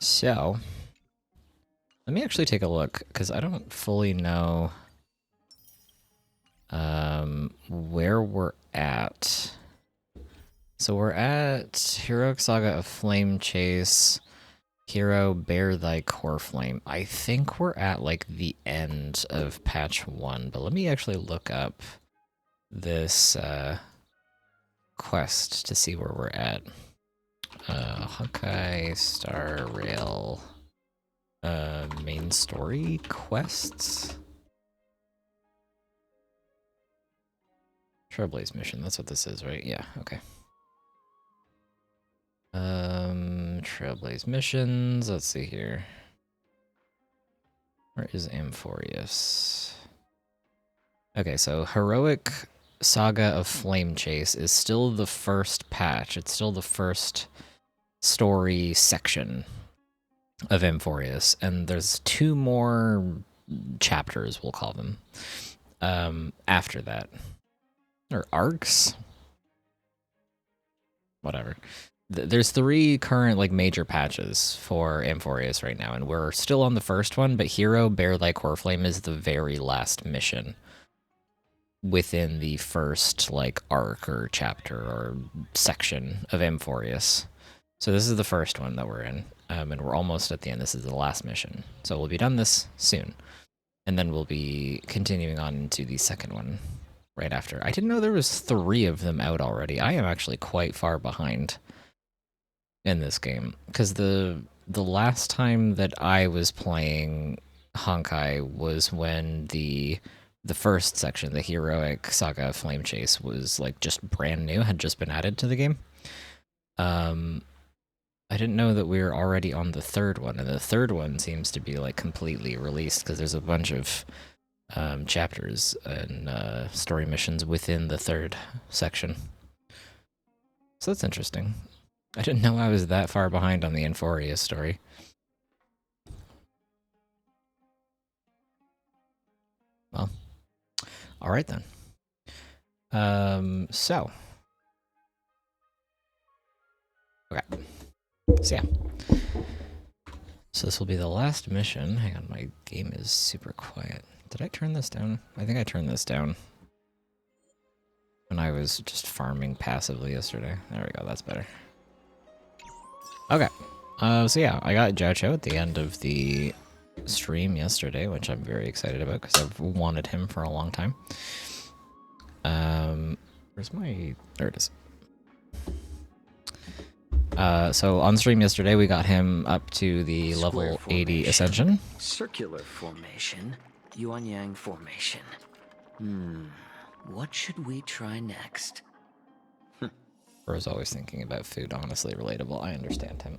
So, let me actually take a look, because I don't fully know where we're at. So we're at Heroic Saga of Flame Chase, Hero Bear Thy Core Flame. I think we're at like the end of patch 1, but let me actually look up this quest to see where we're at. Honkai Star Rail main story quests. Trailblaze mission, that's what this is, right? Yeah, okay. Trailblaze missions, let's see here. Where is amphoreus? Okay, so Heroic Saga of Flame Chase is still the first patch. It's still the first story section of amphoreus, and there's 2 more chapters, we'll call them, after that. Or arcs? Whatever. There's 3 current like major patches for amphoreus right now, and we're still on the first one, but Hero Bear Thy Core Flame is the very last mission within the first like arc or chapter or section of amphoreus. So this is the first one that we're in, and we're almost at the end. This is the last mission, so we'll be done this soon, and then we'll be continuing on to the second one right after. I didn't know there was 3 of them out already. I am actually quite far behind in this game, because the last time that I was playing Honkai was when the first section, the Heroic Saga of Flame Chase, was like just brand new, had just been added to the game. I didn't know that we were already on the third one, and the third one seems to be like completely released, because there's a bunch of chapters and story missions within the third section. So that's interesting. I didn't know I was that far behind on the amphoreus story. Well, all right then. So yeah. So this will be the last mission. Hang on, my game is super quiet. Did I turn this down? I think I turned this down when I was just farming passively yesterday. There we go, that's better. Okay. So yeah, I got Jocho at the end of the stream yesterday, which I'm very excited about because I've wanted him for a long time. Where's my... There it is. So on stream yesterday, we got him up to the level 80 ascension. Circular formation, yuan-yang formation. What should we try next? Bro's always thinking about food, honestly relatable. I understand him.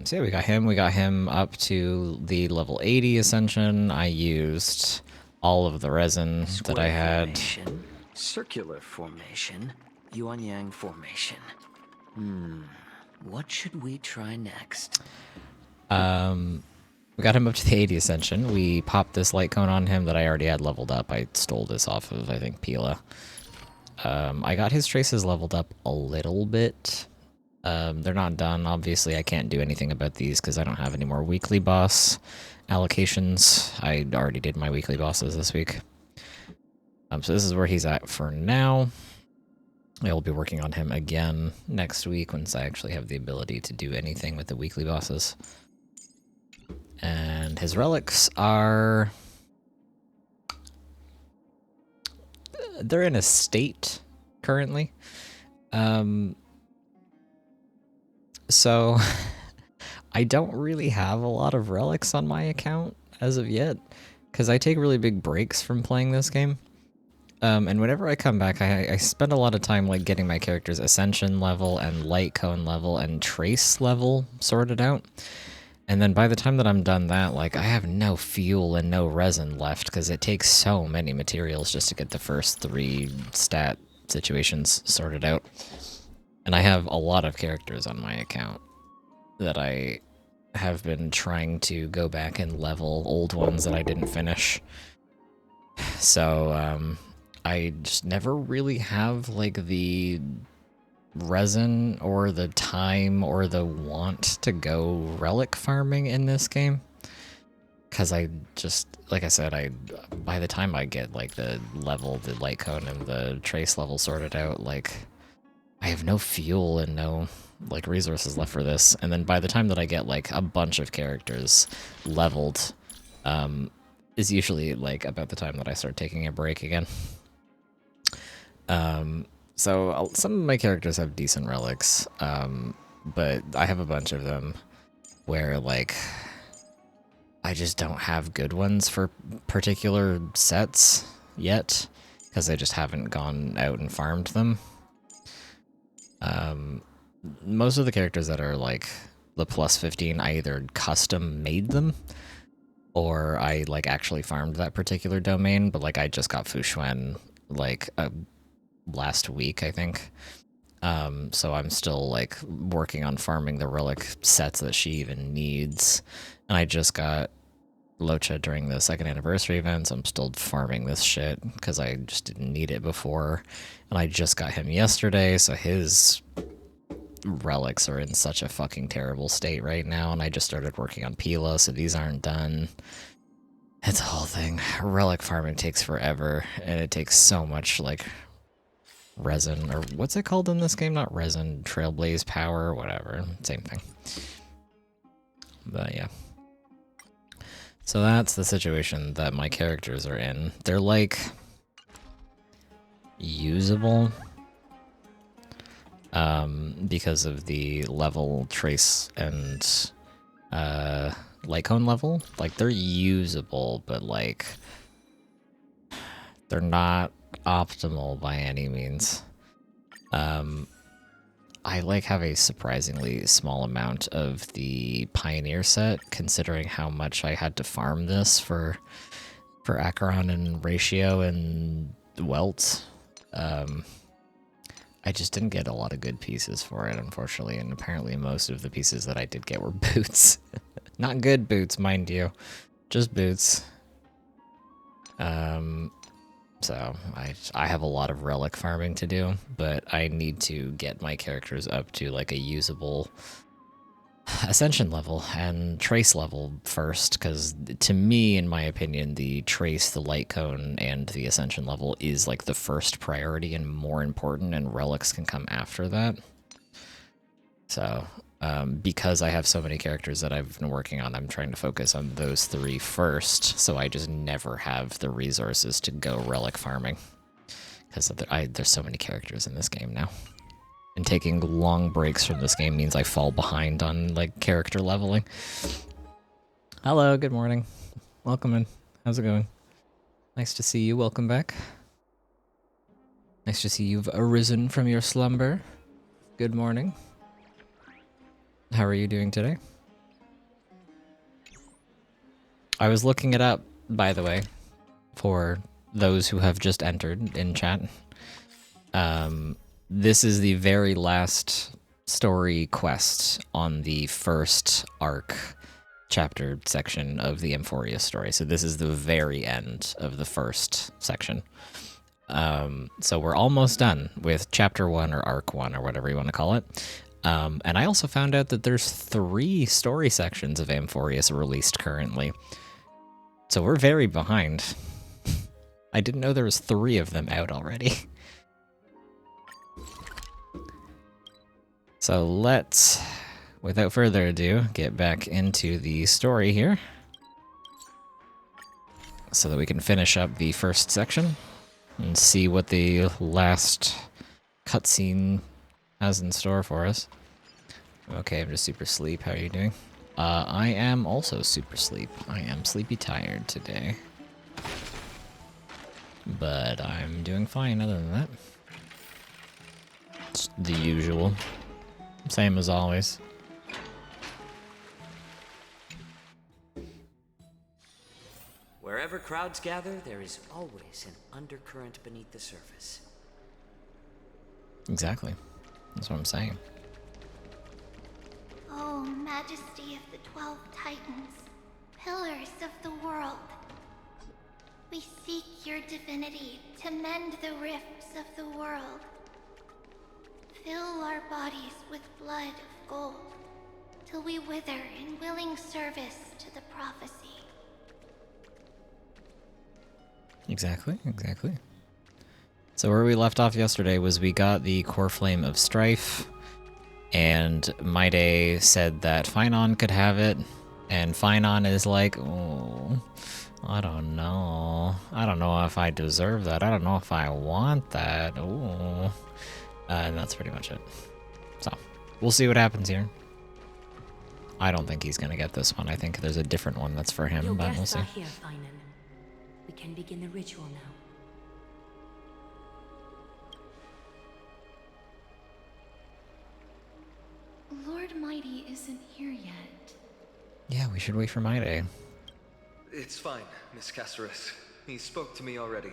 So yeah, we got him. We got him up to the level 80 ascension. I used all of the resin that I had. Formation, circular formation, yuan-yang formation. What should we try next? We got him up to the 80 ascension. We popped this light cone on him that I already had leveled up. I stole this off of, I think, Pila. I got his traces leveled up a little bit. They're not done. Obviously, I can't do anything about these because I don't have any more weekly boss allocations. I already did my weekly bosses this week. So this is where he's at for now. I will be working on him again next week once I actually have the ability to do anything with the weekly bosses. And his relics are... They're in a state currently. So I don't really have a lot of relics on my account as of yet, because I take really big breaks from playing this game. And whenever I come back, I spend a lot of time like getting my character's ascension level and light cone level and trace level sorted out. And then by the time that I'm done that, like I have no fuel and no resin left because it takes so many materials just to get the first 3 stat situations sorted out. And I have a lot of characters on my account that I have been trying to go back and level old ones that I didn't finish. So, I just never really have like the resin or the time or the want to go relic farming in this game. Because I just, like I said, by the time I get like the light cone and the trace level sorted out, like I have no fuel and no like resources left for this. And then by the time that I get like a bunch of characters leveled, is usually like about the time that I start taking a break again. So some of my characters have decent relics, but I have a bunch of them where like I just don't have good ones for particular sets yet because I just haven't gone out and farmed them. Most of the characters that are like the plus 15, I either custom made them or I like actually farmed that particular domain, but like I just got Fuxuan like last week, I think. So I'm still like working on farming the relic sets that she even needs. And I just got Locha during the 2nd anniversary event, so I'm still farming this shit because I just didn't need it before. And I just got him yesterday, so his relics are in such a fucking terrible state right now, and I just started working on Pila, so these aren't done. It's a whole thing. Relic farming takes forever, and it takes so much, like, resin, or what's it called in this game? Not resin, trailblaze power, whatever. Same thing. But yeah. So that's the situation that my characters are in. They're, like, usable. Because of the level, trace, and light cone level. Like, they're usable, but, like, they're not optimal by any means. I, like, have a surprisingly small amount of the Pioneer set, considering how much I had to farm this for Acheron and Ratio and Welt. I just didn't get a lot of good pieces for it, unfortunately, and apparently most of the pieces that I did get were boots. Not good boots, mind you. Just boots. So I have a lot of relic farming to do, but I need to get my characters up to like a usable ascension level and trace level first, because to me, in my opinion, the trace, the light cone, and the ascension level is like the first priority and more important, and relics can come after that. So because I have so many characters that I've been working on, I'm trying to focus on those 3 first, so I just never have the resources to go relic farming, because there's so many characters in this game now. And taking long breaks from this game means I fall behind on, like, character leveling. Hello, good morning. Welcome in. How's it going? Nice to see you. Welcome back. Nice to see you've arisen from your slumber. Good morning. How are you doing today? I was looking it up, by the way, for those who have just entered in chat. This is the very last story quest on the first arc chapter section of the amphoreus story. So this is the very end of the first section. So we're almost done with chapter 1 or arc 1 or whatever you want to call it. And I also found out that there's 3 story sections of amphoreus released currently. So we're very behind. I didn't know there was 3 of them out already. So let's, without further ado, get back into the story here, so that we can finish up the first section and see what the last cutscene has in store for us. Okay, I'm just super sleep. How are you doing? I am also super sleep. I am sleepy tired today. But I'm doing fine other than that. It's the usual. Same as always. Wherever crowds gather, there is always an undercurrent beneath the surface. Exactly. That's what I'm saying. Oh, Majesty of the 12 Titans, pillars of the world. We seek your divinity to mend the rifts of the world. Fill our bodies with blood of gold, till we wither in willing service to the prophecy. Exactly, exactly. So where we left off yesterday was we got the core flame of strife, and Maide said that Finon could have it, and Finon is like, oh, I don't know. I don't know if I deserve that. I don't know if I want that. Ooh. And that's pretty much it. So, we'll see what happens here. I don't think he's gonna get this one. I think there's a different one that's for him, Your but we'll guests see. are here, Finan. We can begin the ritual now. Lord Mighty isn't here yet. Yeah, we should wait for Maide. It's fine, Miss Caceres. He spoke to me already.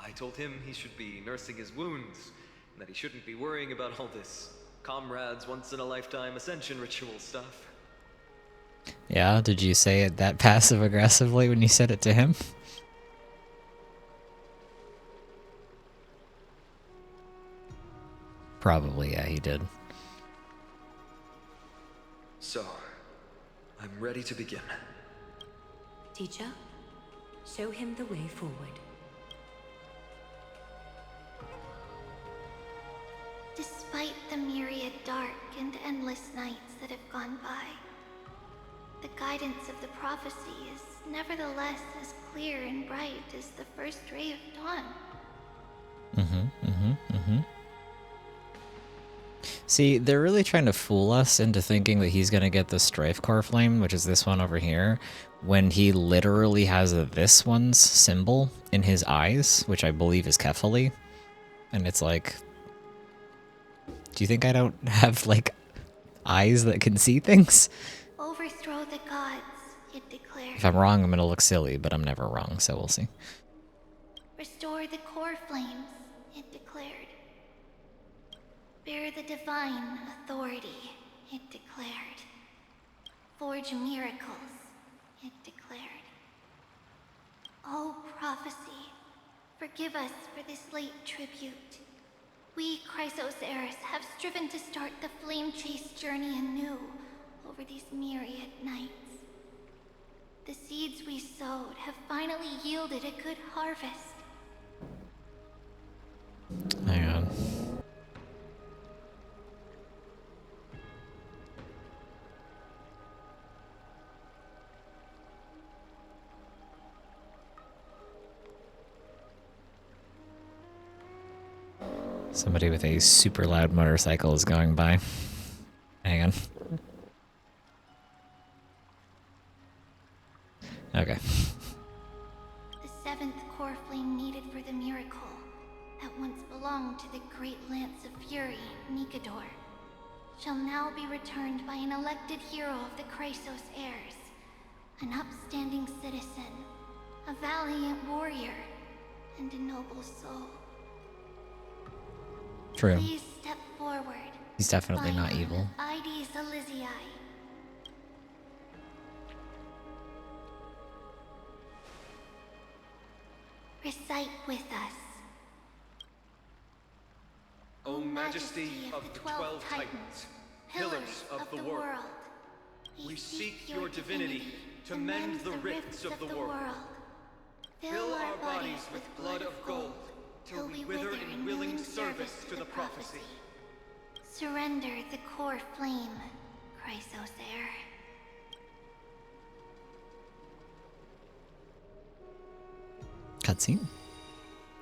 I told him he should be nursing his wounds, and that he shouldn't be worrying about all this comrades once-in-a-lifetime ascension ritual stuff. Yeah, did you say it that passive-aggressively when you said it to him? Probably, yeah, he did. So, I'm ready to begin. Teacher, show him the way forward. Despite the myriad dark and endless nights that have gone by, the guidance of the prophecy is nevertheless as clear and bright as the first ray of dawn. See, they're really trying to fool us into thinking that he's gonna get the Strife Core Flame, which is this one over here, when he literally has this one's symbol in his eyes, which I believe is Kefali. And it's like, do you think I don't have, like, eyes that can see things? Overthrow the gods, it declared. If I'm wrong, I'm gonna look silly, but I'm never wrong, so we'll see. Restore the core flames, it declared. Bear the divine authority, it declared. Forge miracles, it declared. O prophecy, forgive us for this late tribute. We, Chrysoceres, have striven to start the flame chase journey anew over these myriad nights. The seeds we sowed have finally yielded a good harvest. Hang on. Somebody with a super loud motorcycle is going by. Hang on. Okay. The seventh core flame needed for the miracle that once belonged to the great Lance of Fury, Nikador, shall now be returned by an elected hero of the Chrysos heirs, an upstanding citizen, a valiant warrior, and a noble soul. True. Please step forward. He's definitely not Finon evil. Ides Elysiae. Recite with us. O Majesty of the 12 Titans, pillars of the world, we seek your divinity to mend the rifts of the world. Fill our bodies with blood of gold, till we wither in willing service to the prophecy. Surrender the core flame, Chrysos heir. Cutscene.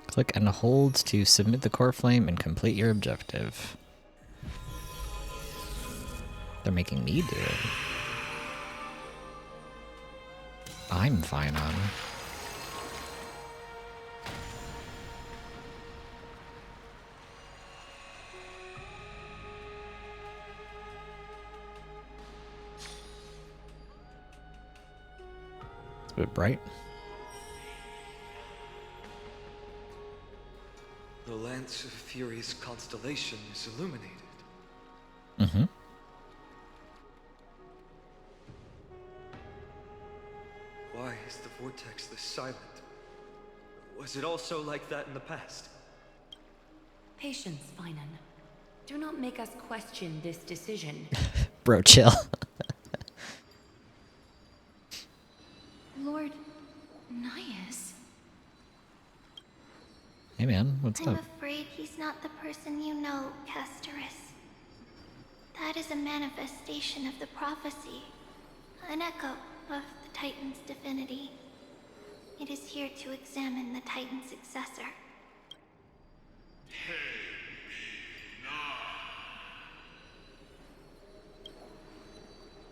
Click and hold to submit the core flame and complete your objective. They're making me do it. I'm fine on. It's a bit bright. The Lance of Fury's constellation is illuminated. Mm-hmm. Why is the vortex this silent? Was it also like that in the past? Patience, Finan. Do not make us question this decision. Bro, chill. Lord Nias? Hey man, what's I'm up? afraid he's not the person you know, Castorus. That is a manifestation of the prophecy, an echo of the Titan's divinity. It is here to examine the Titan's successor.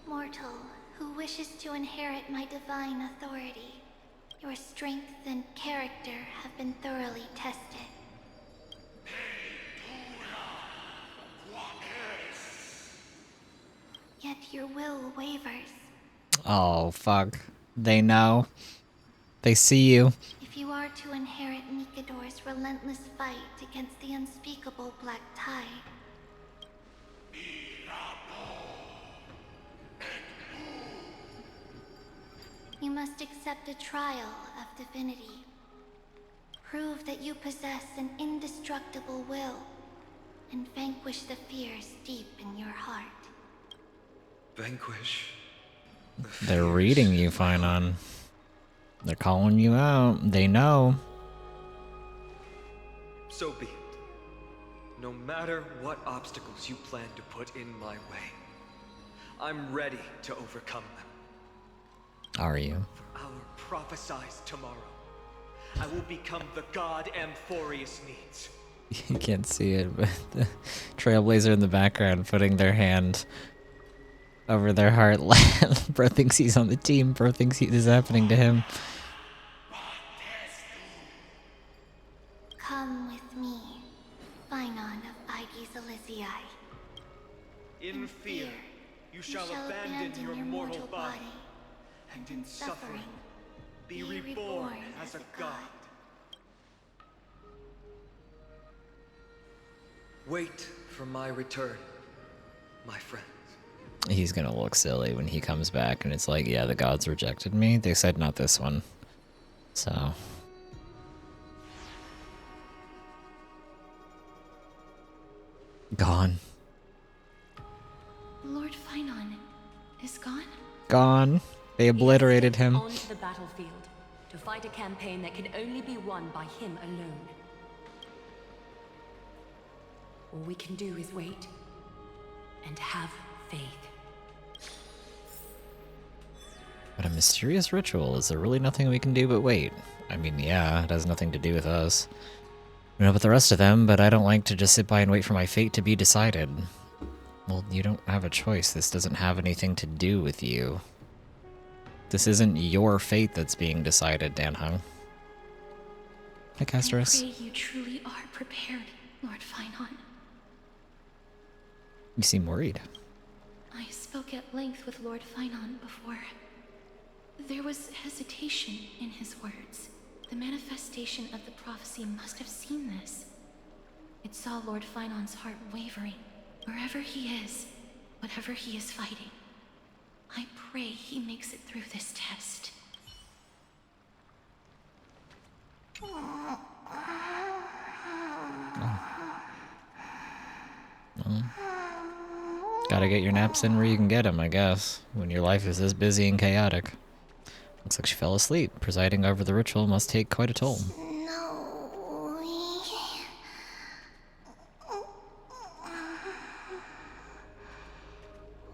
Mortal, who wishes to inherit my divine authority, your strength and character have been thoroughly tested. Yet your will wavers. Oh, fuck. They know. They see you. If you are to inherit Nikador's relentless fight against the unspeakable Black Tide, you must accept a trial of divinity. Prove that you possess an indestructible will, and vanquish the fears deep in your heart. Vanquish. They're reading you, Finon. They're calling you out. They know. So be it. No matter what obstacles you plan to put in my way, I'm ready to overcome them. Are you? For our prophesized tomorrow, I will become the god Amphoreus needs. You can't see it, but the Trailblazer in the background putting their hand over their heart. Bro thinks he's on the team. Bro thinks this is happening to him. Come with me, Finon of Aegis Elysiae. In fear, you shall abandon your mortal body, and in suffering, be reborn as a god. Wait for my return, my friends. He's gonna look silly when he comes back and it's like, yeah, the gods rejected me. They said not this one. So. Gone. Lord Finon is gone? Gone. They obliterated him. Onto the battlefield to fight a campaign that can only be won by him alone. All we can do is wait and have faith. But a mysterious ritual. Is there really nothing we can do but wait? I mean, yeah, it has nothing to do with us. I don't know about the rest of them, but I don't like to just sit by and wait for my fate to be decided. Well, you don't have a choice. This doesn't have anything to do with you. This isn't your fate that's being decided, Danhung. Hi, Castorus. I pray you truly are prepared, Lord Finon. You seem worried. I spoke at length with Lord Finon before. There was hesitation in his words. The manifestation of the prophecy must have seen this. It saw Lord Finon's heart wavering. Wherever he is, whatever he is fighting, I pray he makes it through this test. Gotta get your naps in where you can get them, I guess, when your life is this busy and chaotic. Looks like she fell asleep. Presiding over the ritual must take quite a toll. No,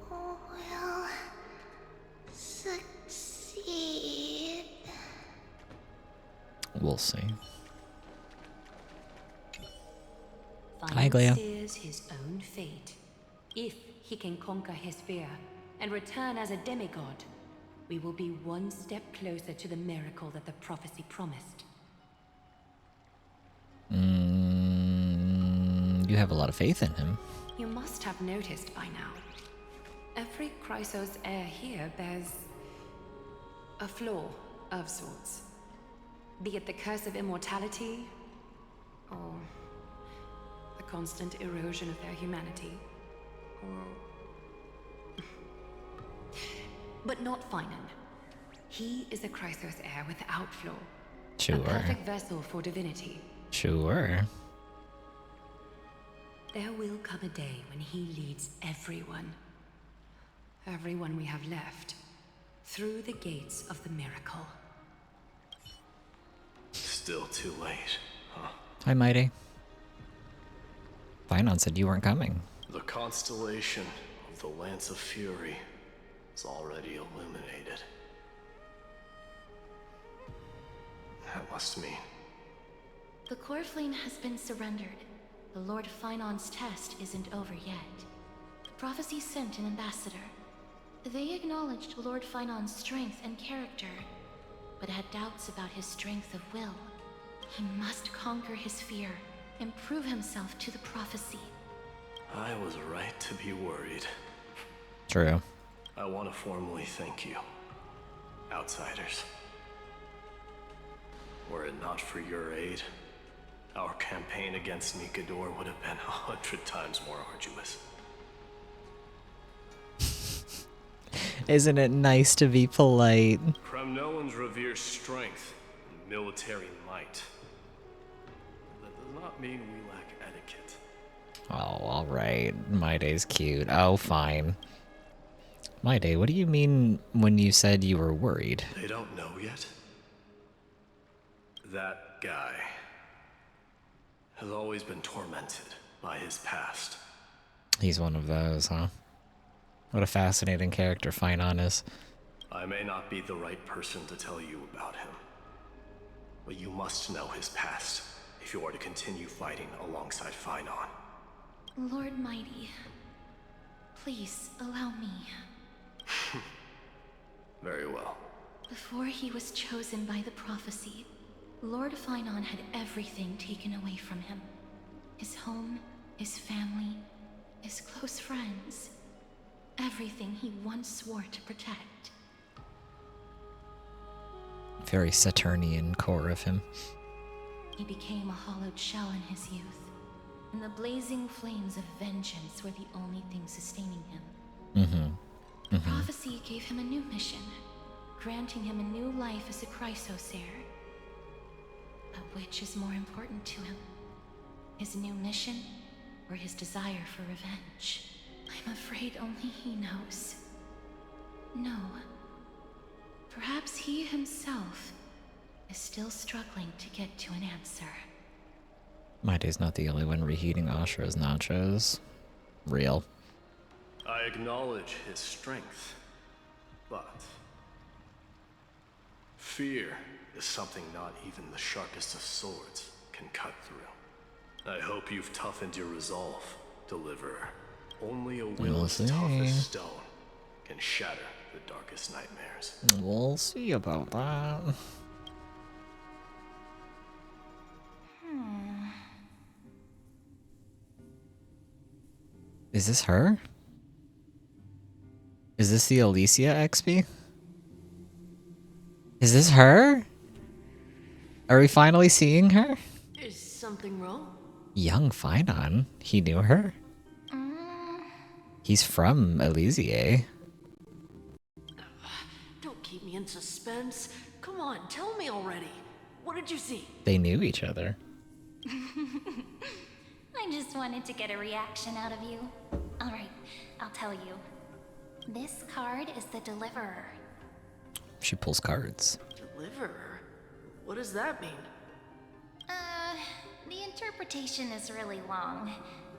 will succeed. We'll see. Finon Glea. steers his own fate. If he can conquer his fear and return as a demigod, we will be one step closer to the miracle that the prophecy promised. You have a lot of faith in him. You must have noticed by now. Every Chrysos heir here bears a flaw of sorts. Be it the curse of immortality, or the constant erosion of their humanity, or... But not Finon. He is a Chrysos heir without flaw. Sure. A perfect vessel for divinity. Sure. There will come a day when he leads everyone we have left, through the gates of the miracle. Still too late, huh? Hi, Mighty. Finon said you weren't coming. The constellation of the Lance of Fury is already illuminated. That must mean... The core flame has been surrendered. The Lord Finon's test isn't over yet. The prophecy sent an ambassador. They acknowledged Lord Finon's strength and character, but had doubts about his strength of will. He must conquer his fear and prove himself to the prophecy. I was right to be worried. True. I want to formally thank you, outsiders. Were it not for your aid, our campaign against Nikador would have been 100 times more arduous. Isn't it nice to be polite? Kremnoans revere strength and military might. That does not mean we lack etiquette. Oh, alright. My day's cute. Oh, fine. My day, what do you mean when you said you were worried? They don't know yet. That guy has always been tormented by his past. He's one of those, huh? What a fascinating character Finon is. I may not be the right person to tell you about him, but you must know his past if you are to continue fighting alongside Finon. Lord Mighty, please allow me. Very well. Before he was chosen by the prophecy, Lord Finon had everything taken away from him. His home, his family, his close friends. Everything he once swore to protect. Very Saturnian core of him. He became a hollowed shell in his youth, and the blazing flames of vengeance were the only thing sustaining him. The prophecy gave him a new mission, granting him a new life as a Chrysos heir. But which is more important to him? His new mission, or his desire for revenge? I'm afraid only he knows. No. Perhaps he himself is still struggling to get to an answer. My day's not the only one reheating Ashra's nachos. Real. I acknowledge his strength, but fear is something not even the sharpest of swords can cut through. I hope you've toughened your resolve, Deliverer. Only a will as tough as stone can shatter the darkest nightmares. We'll see about that. Is this her? Is this the Alicia XP? Is this her? Are we finally seeing her? Is something wrong? Young Finon. He knew her? He's from Elysiae. Don't keep me in suspense. Come on, tell me already. What did you see? They knew each other. I just wanted to get a reaction out of you. Alright, I'll tell you. This card is the Deliverer. She pulls cards. Deliverer? What does that mean? The interpretation is really long.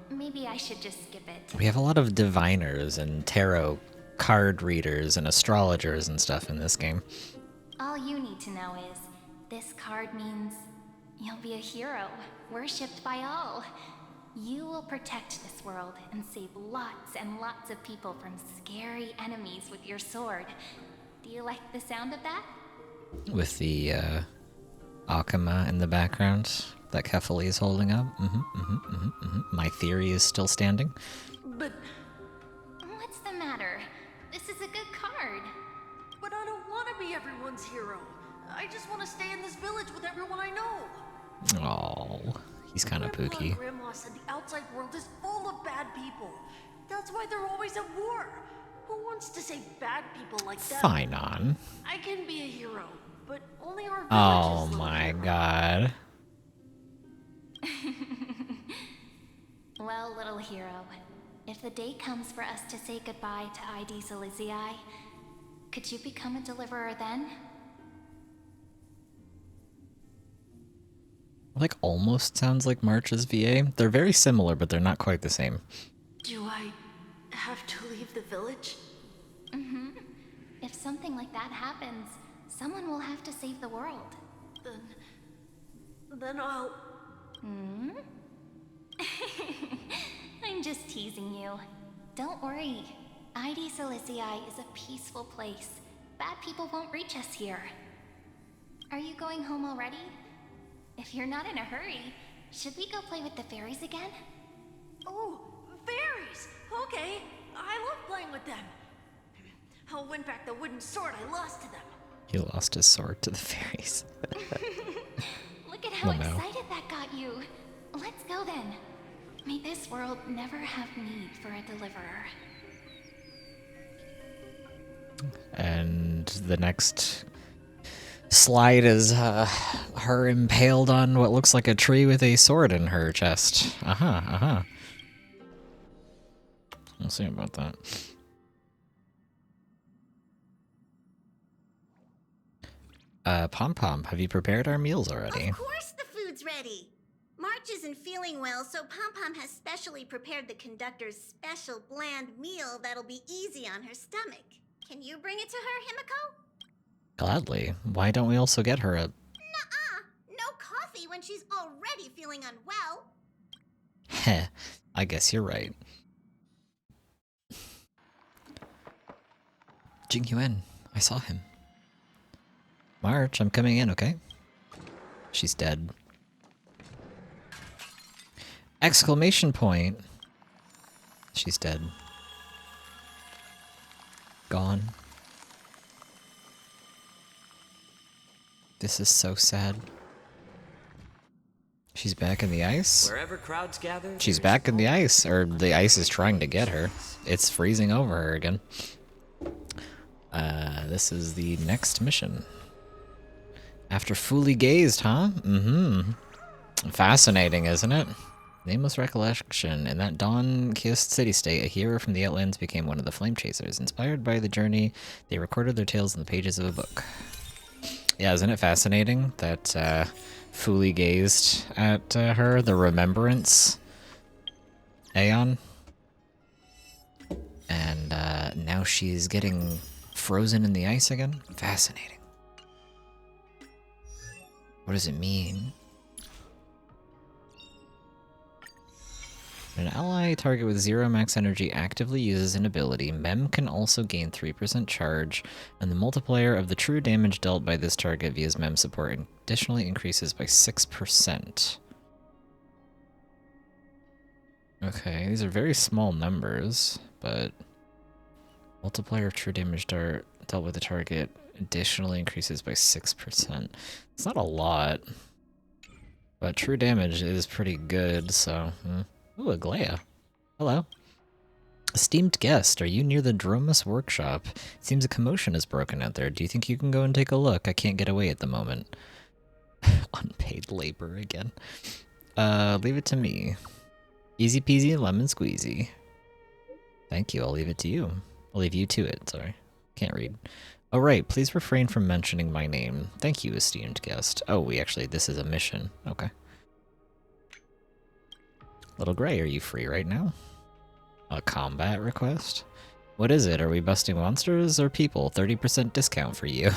Maybe I should just skip it. We have a lot of diviners and tarot card readers and astrologers and stuff in this game. All you need to know is, this card means you'll be a hero, worshipped by all. You will protect this world and save lots and lots of people from scary enemies with your sword. Do you like the sound of that? With the Akama in the background that Kefali is holding up. My theory is still standing. But What's the matter? This is a good card. I don't want to be everyone's hero. I just want to stay in this village with everyone I know. Oh, he's kind of Grandpa and pooky. Grandma said the outside world is full of bad people. That's why they're always at war. Who wants to save bad people like that? Finon. I can be a hero, but only our village Oh is the my hero. god. Well, little hero, if the day comes for us to say goodbye to ID Silizii, could you become a deliverer then? Like, almost sounds like March's VA. They're very similar, but they're not quite the same. Do I have to leave the village? Mm-hmm. If something like that happens, someone will have to save the world. Then I'll... Hmm? I'm just teasing you. Don't worry. ID Silizii is a peaceful place. Bad people won't reach us here. Are you going home already? If you're not in a hurry, should we go play with the fairies again? Oh, fairies! Okay, I love playing with them. I'll win back the wooden sword I lost to them. He lost his sword to the fairies. Look at how Oh, no. excited that got you. Let's go then. May this world never have need for a deliverer. And the next slide is her impaled on what looks like a tree with a sword in her chest. We'll see about that. Pom Pom, have you prepared our meals already? Of course the food's ready. March isn't feeling well, so Pom Pom has specially prepared the conductor's special bland meal that'll be easy on her stomach. Can you bring it to her, Himiko? Gladly. Why don't we also get her a... Nuh-uh. No coffee when she's already feeling unwell. Heh, I guess you're right. Jing Yuan, I saw him. March, I'm coming in, okay? She's dead. Exclamation point. She's dead. Gone. This is so sad. She's back in the ice? Wherever crowds gather, She's there's back in the always ice, or the ice is trying to get her. It's freezing over her again. This is the next mission. After fully gazed, huh? Mm-hmm. Fascinating, isn't it? Nameless recollection. In that dawn-kissed city-state, a hero from the Outlands became one of the Flame Chasers. Inspired by the journey, they recorded their tales in the pages of a book. Yeah, isn't it fascinating that fully gazed at her, the remembrance Aeon? And now she's getting frozen in the ice again? Fascinating. What does it mean? An ally target with 0 max energy actively uses an ability. Mem can also gain 3% charge, and the multiplier of the true damage dealt by this target via Mem support additionally increases by 6%. Okay, these are very small numbers, but multiplier of true damage dealt with the target additionally increases by 6%. It's not a lot, but true damage is pretty good, so... Ooh, Aglaya. Hello. Esteemed guest, are you near the Dromus workshop? It seems a commotion has broken out there. Do you think you can go and take a look? I can't get away at the moment. Unpaid labor again. Leave it to me. Easy peasy lemon squeezy. Thank you, I'll leave it to you. I'll leave you to it, sorry. Can't read. Oh right, please refrain from mentioning my name. Thank you, esteemed guest. Oh, this is a mission. Okay. Little Gray, are you free right now? A combat request? What is it? Are we busting monsters or people? 30% discount for you.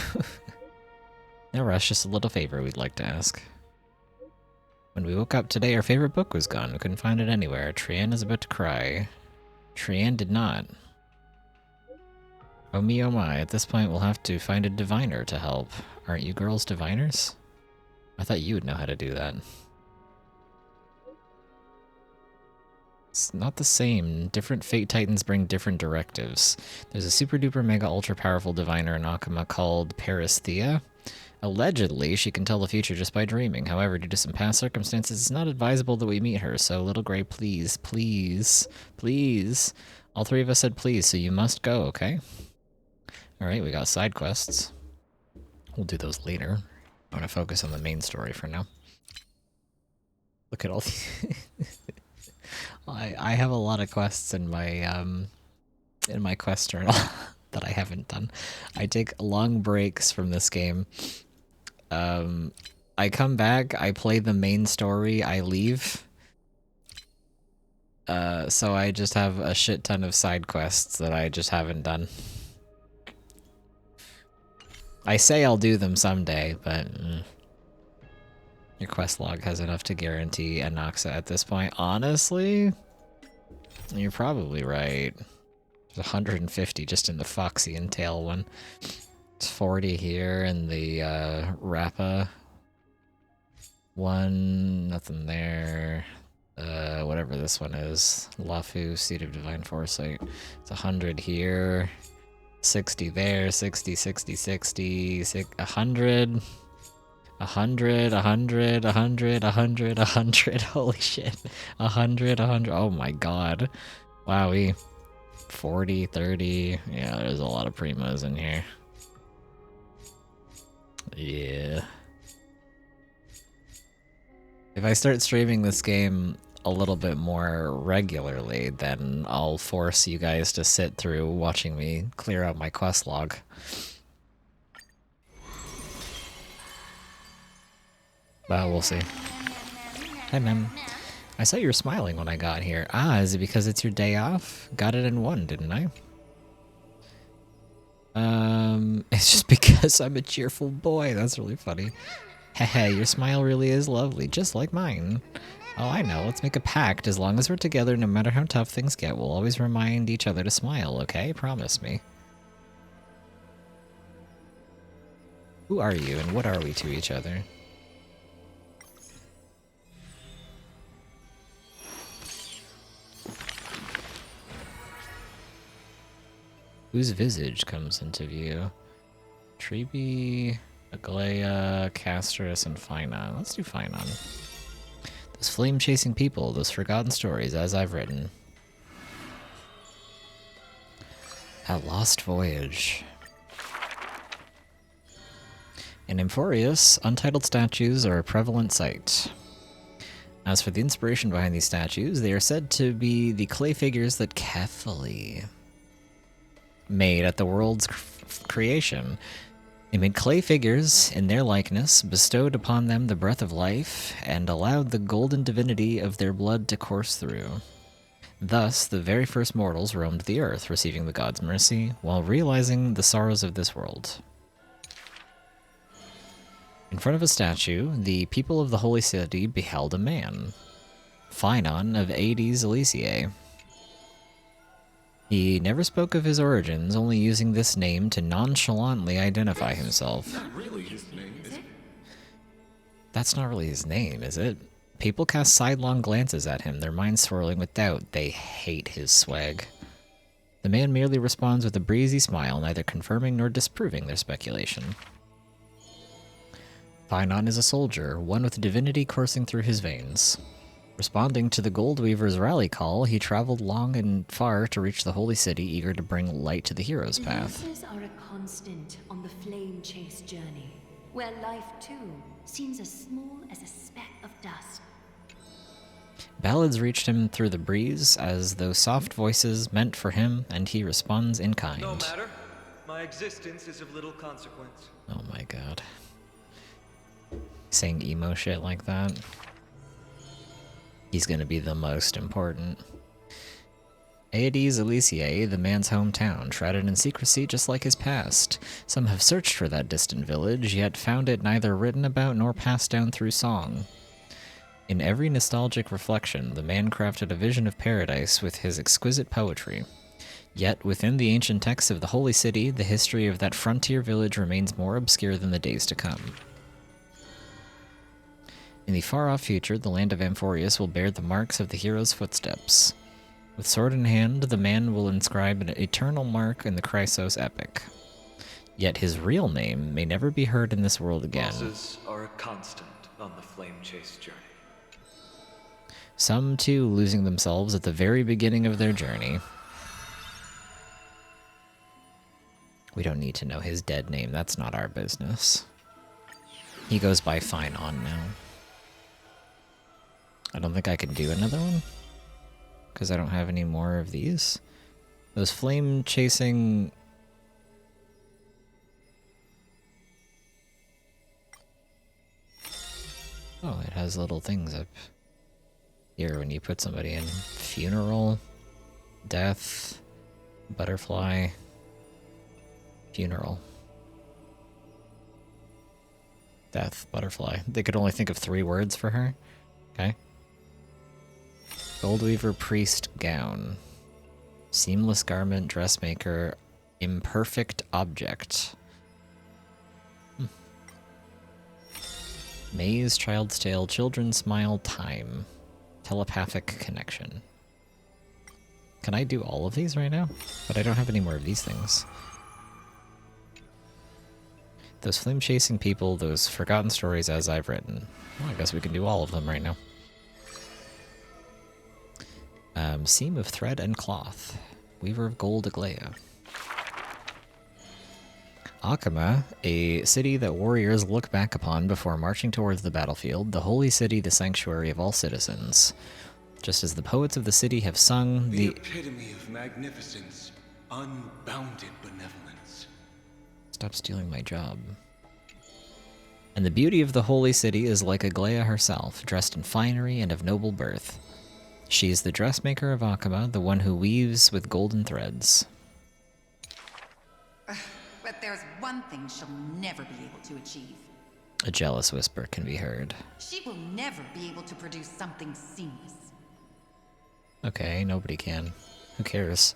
No rush, just a little favor we'd like to ask. When we woke up today, our favorite book was gone. We couldn't find it anywhere. Trian is about to cry. Trian did not. Oh me, oh my. At this point, we'll have to find a diviner to help. Aren't you girls diviners? I thought you would know how to do that. It's not the same. Different Fate Titans bring different directives. There's a super duper mega ultra powerful diviner in Akama called Paristhea. Allegedly, she can tell the future just by dreaming. However, due to some past circumstances, it's not advisable that we meet her. So, Little Gray, please, please, please. All three of us said please, so you must go, okay? Alright, we got side quests. We'll do those later. I want to focus on the main story for now. Look at all these... I have a lot of quests in my quest journal that I haven't done. I take long breaks from this game. I come back, I play the main story, I leave. So I just have a shit ton of side quests that I just haven't done. I say I'll do them someday, but your quest log has enough to guarantee Anoxa at this point. Honestly, you're probably right. There's 150 just in the Foxy and Tail one. It's 40 here in the Rappa one. Nothing there. Whatever this one is. Lafu, Seed of Divine Foresight. It's 100 here. 60 there. 60, 60, 60. 100. 100, 100, 100, 100, 100. Holy shit. 100, 100. Oh my god. Wowie. 40, 30. Yeah, there's a lot of primos in here. Yeah. If I start streaming this game a little bit more regularly, then I'll force you guys to sit through watching me clear out my quest log. Well, we'll see. Hi, ma'am. I saw you were smiling when I got here. Ah, is it because it's your day off? Got it in one, didn't I? It's just because I'm a cheerful boy. That's really funny. Hehe, your smile really is lovely, just like mine. Oh, I know. Let's make a pact. As long as we're together, no matter how tough things get, we'll always remind each other to smile, okay? Promise me. Who are you, and what are we to each other? Whose visage comes into view? Treeby, Aglaya, Castrus, and Finon. Let's do Finon. Those flame-chasing people, those forgotten stories, as I've written. A lost voyage. In Amphoreus, untitled statues are a prevalent sight. As for the inspiration behind these statues, they are said to be the clay figures that Kephali made at the world's creation. They made clay figures in their likeness, bestowed upon them the breath of life, and allowed the golden divinity of their blood to course through. Thus, the very first mortals roamed the earth, receiving the god's mercy, while realizing the sorrows of this world. In front of a statue, the people of the holy city beheld a man, Finon of Aedes Elysiae. He never spoke of his origins, only using this name to nonchalantly identify himself. Not really his name, is it? That's not really his name, is it? People cast sidelong glances at him, their minds swirling with doubt. They hate his swag. The man merely responds with a breezy smile, neither confirming nor disproving their speculation. Finon is a soldier, one with divinity coursing through his veins. Responding to the Goldweaver's rally call, he traveled long and far to reach the holy city, eager to bring light to the hero's path. Losses are a constant on the flame chase journey, where life too seems as small as a speck of dust. Ballads reached him through the breeze, as though soft voices meant for him, and he responds in kind. No matter. My existence is of little consequence. Oh my god. Saying emo shit like that. He's gonna be the most important. Aedes Elysiae, the man's hometown, shrouded in secrecy just like his past. Some have searched for that distant village, yet found it neither written about nor passed down through song. In every nostalgic reflection, the man crafted a vision of paradise with his exquisite poetry. Yet, within the ancient texts of the Holy City, the history of that frontier village remains more obscure than the days to come. In the far-off future, the land of Amphoreus will bear the marks of the hero's footsteps. With sword in hand, the man will inscribe an eternal mark in the Chrysos epic. Yet his real name may never be heard in this world again. Losses are a constant on the flame chase journey. Some, too, losing themselves at the very beginning of their journey. We don't need to know his dead name, that's not our business. He goes by Finon now. I don't think I can do another one. because I don't have any more of these. Those flame chasing... Oh, it has little things up here when you put somebody in. Funeral, death, butterfly, funeral. Death, butterfly. They could only think of 3 words for her. Okay. Goldweaver priest gown. Seamless garment, dressmaker, imperfect object. Maze, child's tale, children's smile, time. Telepathic connection. Can I do all of these right now? But I don't have any more of these things. Those flame-chasing people, those forgotten stories as I've written. Well, I guess we can do all of them right now. Seam of thread and cloth. Weaver of gold, Aglaya. Akama, a city that warriors look back upon before marching towards the battlefield, the holy city, the sanctuary of all citizens. Just as the poets of the city have sung, the epitome of magnificence, unbounded benevolence. Stop stealing my job. And the beauty of the holy city is like Aglaya herself, dressed in finery and of noble birth. She is the dressmaker of Akama, the one who weaves with golden threads. But there's one thing she'll never be able to achieve. A jealous whisper can be heard. She will never be able to produce something seamless. Okay, nobody can. Who cares?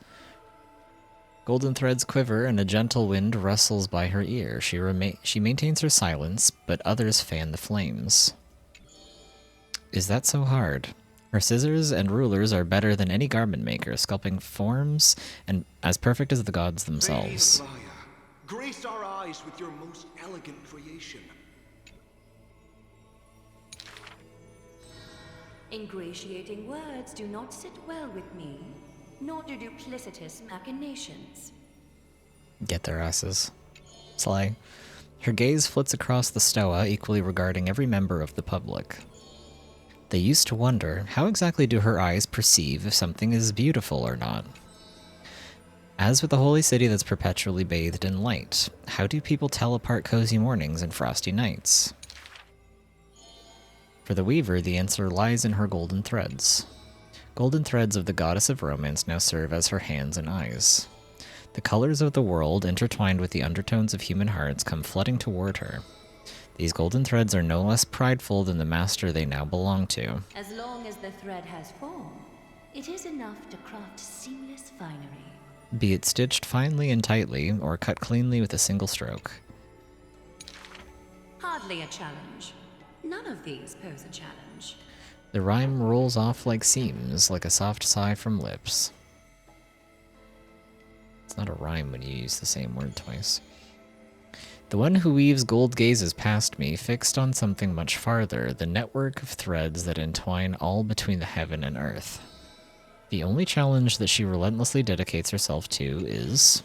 Golden threads quiver and a gentle wind rustles by her ear. She maintains her silence, but others fan the flames. Is that so hard? Her scissors and rulers are better than any garment maker, sculpting forms and as perfect as the gods themselves. Bathe, Maya. Grace our eyes with your most elegant creation. Ingratiating words do not sit well with me, nor do duplicitous machinations. Get their asses. Sly. Her gaze flits across the stoa, equally regarding every member of the public. They used to wonder, how exactly do her eyes perceive if something is beautiful or not? As with the holy city that's perpetually bathed in light, how do people tell apart cozy mornings and frosty nights? For the weaver, the answer lies in her golden threads. Golden threads of the goddess of romance now serve as her hands and eyes. The colors of the world, intertwined with the undertones of human hearts, come flooding toward her. These golden threads are no less prideful than the master they now belong to. As long as the thread has form, it is enough to craft seamless finery. Be it stitched finely and tightly, or cut cleanly with a single stroke. Hardly a challenge. None of these pose a challenge. The rhyme rolls off like seams, like a soft sigh from lips. It's not a rhyme when you use the same word twice. The one who weaves gold gazes past me, fixed on something much farther, the network of threads that entwine all between the heaven and earth. The only challenge that she relentlessly dedicates herself to is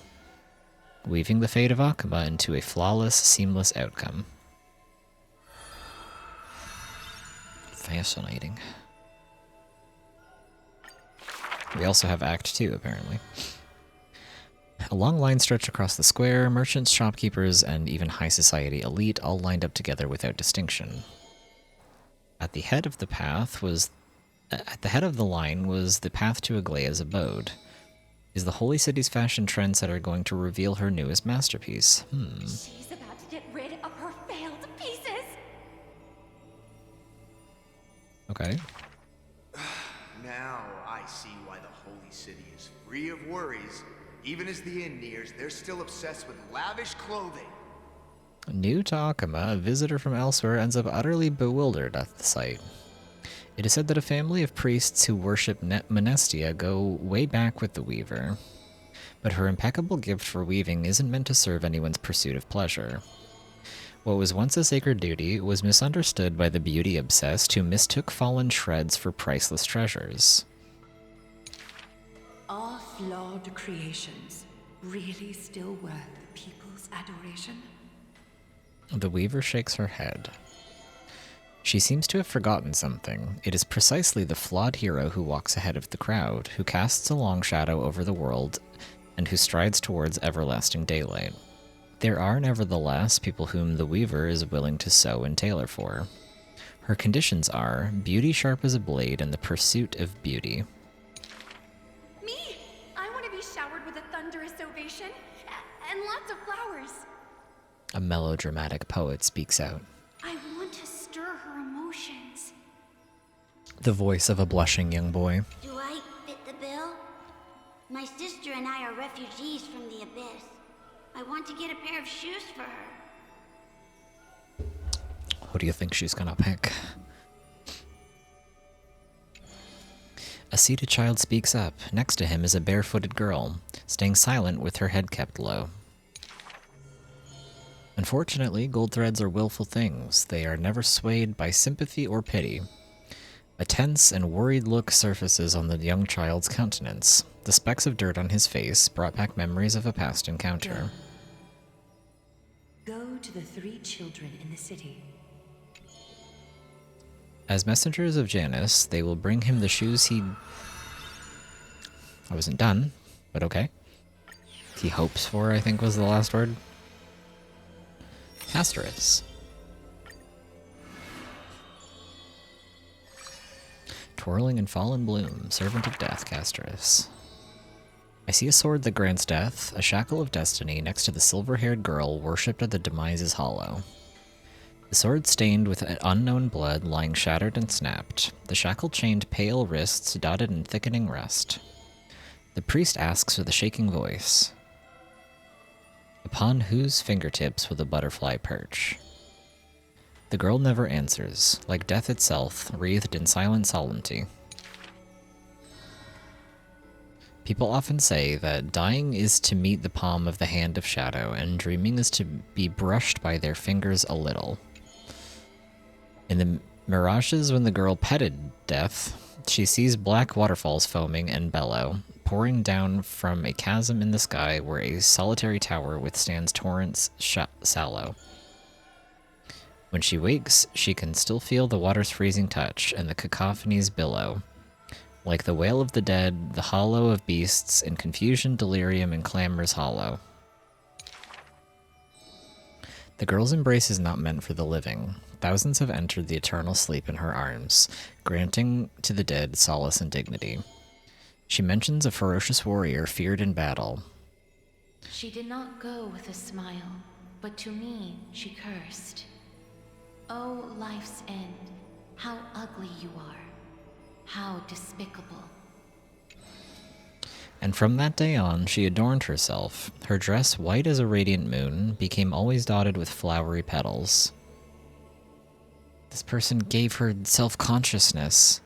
weaving the fate of Akama into a flawless, seamless outcome. Fascinating. We also have Act 2, apparently. A long line stretched across the square, merchants, shopkeepers, and even high society elite all lined up together without distinction. At the head of the line was the path to Aglaya's abode. Is the Holy City's fashion trendsetter going to reveal her newest masterpiece? She's about to get rid of her failed pieces! Okay. Now I see why the Holy City is free of worries. Even as the inn nears, they're still obsessed with lavish clothing. New to Akama, a visitor from elsewhere ends up utterly bewildered at the sight. It is said that a family of priests who worship Monestia go way back with the Weaver. But her impeccable gift for weaving isn't meant to serve anyone's pursuit of pleasure. What was once a sacred duty was misunderstood by the beauty-obsessed who mistook fallen shreds for priceless treasures. Are flawed creations really still worth the people's adoration? The Weaver shakes her head. She seems to have forgotten something. It is precisely the flawed hero who walks ahead of the crowd, who casts a long shadow over the world, and who strides towards everlasting daylight. There are, nevertheless, people whom the Weaver is willing to sew and tailor for. Her conditions are beauty sharp as a blade and the pursuit of beauty. Me! I want to be showered with a thunderous ovation and lots of flowers. A melodramatic poet speaks out. I want to stir her emotions. The voice of a blushing young boy. Do I fit the bill? My sister and I are refugees from the abyss. I want to get a pair of shoes for her. Who do you think she's gonna pick? A seated child speaks up. Next to him is a barefooted girl, staying silent with her head kept low. Unfortunately, gold threads are willful things. They are never swayed by sympathy or pity. A tense and worried look surfaces on the young child's countenance. The specks of dirt on his face brought back memories of a past encounter. Go to the 3 children in the city. As messengers of Janus, they will bring him the shoes he... I wasn't done, but okay. He hopes for, I think was the last word. Asteris. Twirling in fallen bloom, servant of death, Casterus. I see a sword that grants death, a shackle of destiny next to the silver-haired girl worshipped at the Demise's hollow. The sword stained with unknown blood lying shattered and snapped, the shackle chained pale wrists dotted in thickening rust. The priest asks with a shaking voice, upon whose fingertips will the butterfly perch? The girl never answers, like death itself, wreathed in silent solemnity. People often say that dying is to meet the palm of the hand of shadow, and dreaming is to be brushed by their fingers a little. In the mirages when the girl petted death, she sees black waterfalls foaming and bellow, pouring down from a chasm in the sky where a solitary tower withstands torrents sallow. When she wakes, she can still feel the water's freezing touch and the cacophonies billow. Like the wail of the dead, the hollow of beasts, in confusion, delirium, and clamors hollow. The girl's embrace is not meant for the living. Thousands have entered the eternal sleep in her arms, granting to the dead solace and dignity. She mentions a ferocious warrior feared in battle. She did not go with a smile, but to me she cursed. Oh, life's end, how ugly you are, how despicable. And from that day on, she adorned herself. Her dress, white as a radiant moon, became always dotted with flowery petals. This person gave her self-consciousness.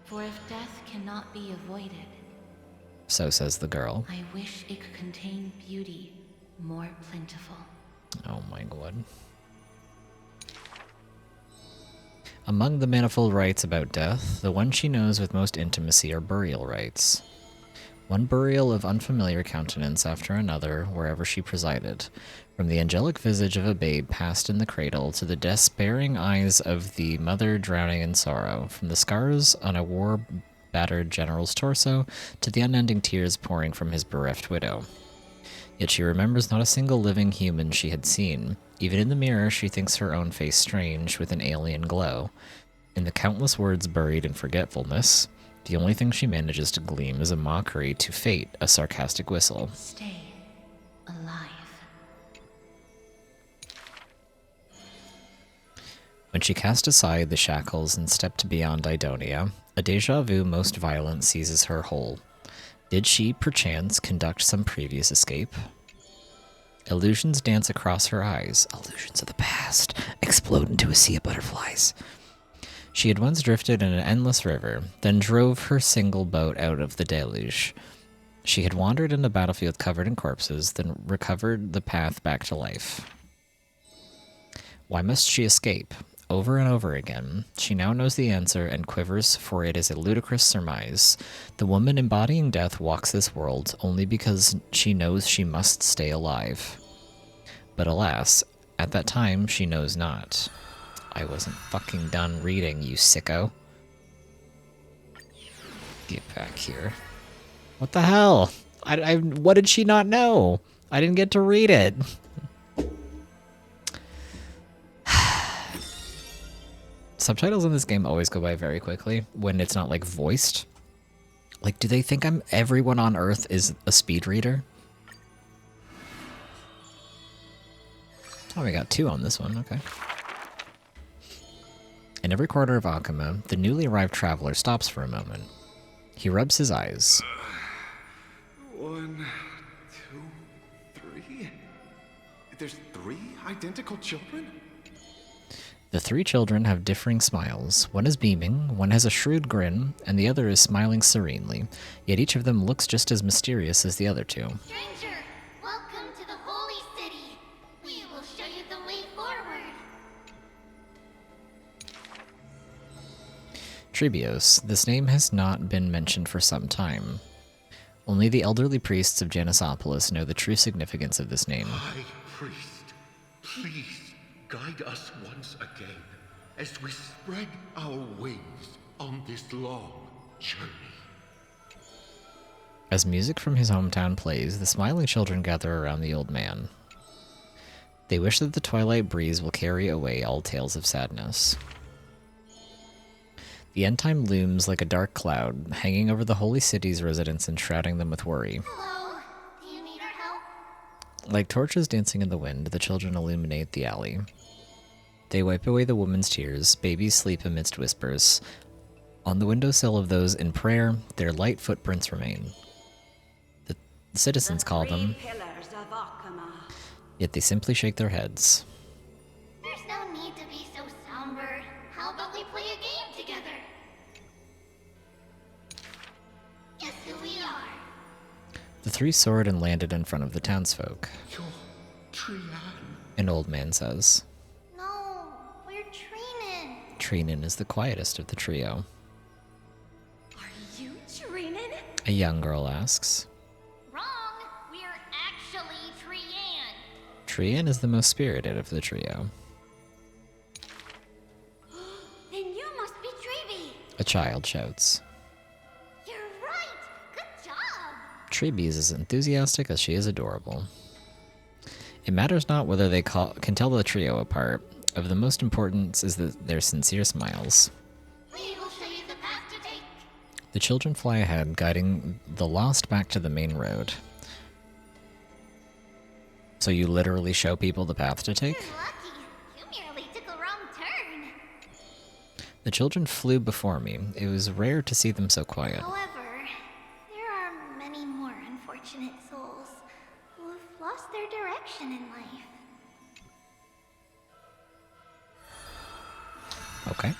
For if death cannot be avoided, So says the girl. I wish it could contain beauty more plentiful. Oh my god. Among the manifold rites about death, the one she knows with most intimacy are burial rites. One burial of unfamiliar countenance after another, wherever she presided, from the angelic visage of a babe passed in the cradle to the despairing eyes of the mother drowning in sorrow, from the scars on a war-battered general's torso to the unending tears pouring from his bereft widow. Yet she remembers not a single living human she had seen. Even in the mirror, she thinks her own face strange with an alien glow. In the countless words buried in forgetfulness, the only thing she manages to gleam is a mockery to fate, a sarcastic whistle. Stay alive. When she cast aside the shackles and stepped beyond Idonia, a deja vu most violent seizes her whole. Did she, perchance, conduct some previous escape? Illusions dance across her eyes. Illusions of the past explode into a sea of butterflies. She had once drifted in an endless river, then drove her single boat out of the deluge. She had wandered in a battlefield covered in corpses, then recovered the path back to life. Why must she escape? Over and over again, she now knows the answer and quivers, for it is a ludicrous surmise. The woman embodying death walks this world only because she knows she must stay alive. But alas, At that time, she knows not. I wasn't fucking done reading, you sicko. Get back here. What the hell? What did she not know? I didn't get to read it. Subtitles in this game always go by very quickly when it's not like voiced. Like, do they think everyone on Earth is a speed reader? Oh, we got 2 on this one, okay. In every quarter of Akuma, the newly arrived traveler stops for a moment. He rubs his eyes. 1, 2, 3. There's 3 identical children? The 3 children have differing smiles. One is beaming, one has a shrewd grin, and the other is smiling serenely. Yet each of them looks just as mysterious as the other 2. Stranger, welcome to the Holy City. We will show you the way forward. Trebios. This name has not been mentioned for some time. Only the elderly priests of Janisopolis know the true significance of this name. High Priest, please guide us once again as we spread our wings on this long journey. As music from his hometown plays, the smiling children gather around the old man. They wish that the twilight breeze will carry away all tales of sadness. The end time looms like a dark cloud, hanging over the holy city's residents and shrouding them with worry. Hello, do you need our help? Like torches dancing in the wind, the children illuminate the alley. They wipe away the woman's tears, babies sleep amidst whispers. On the windowsill of those in prayer, their light footprints remain. The citizens call them, yet they simply shake their heads. There's no need to be so somber. How about we play a game together? Guess who we are? The 3 soared and landed in front of the townsfolk. You're Trian. An old man says. No, we're Treenin. Treenin is the quietest of the trio. Are you Treenin? A young girl asks. Wrong. We're actually Trian. Trian is the most spirited of the trio. Then you must be Treeby. A child shouts. You're right. Good job. Treeby is as enthusiastic as she is adorable. It matters not whether they can tell the trio apart. Of the most importance is their sincere smiles. We will show you the path to take. The children fly ahead, guiding the lost back to the main road. So you literally show people the path to take? You're lucky. You merely took a wrong turn. The children flew before me. It was rare to see them so quiet. However, there are many more unfortunate souls who have lost their direction in life. Okay.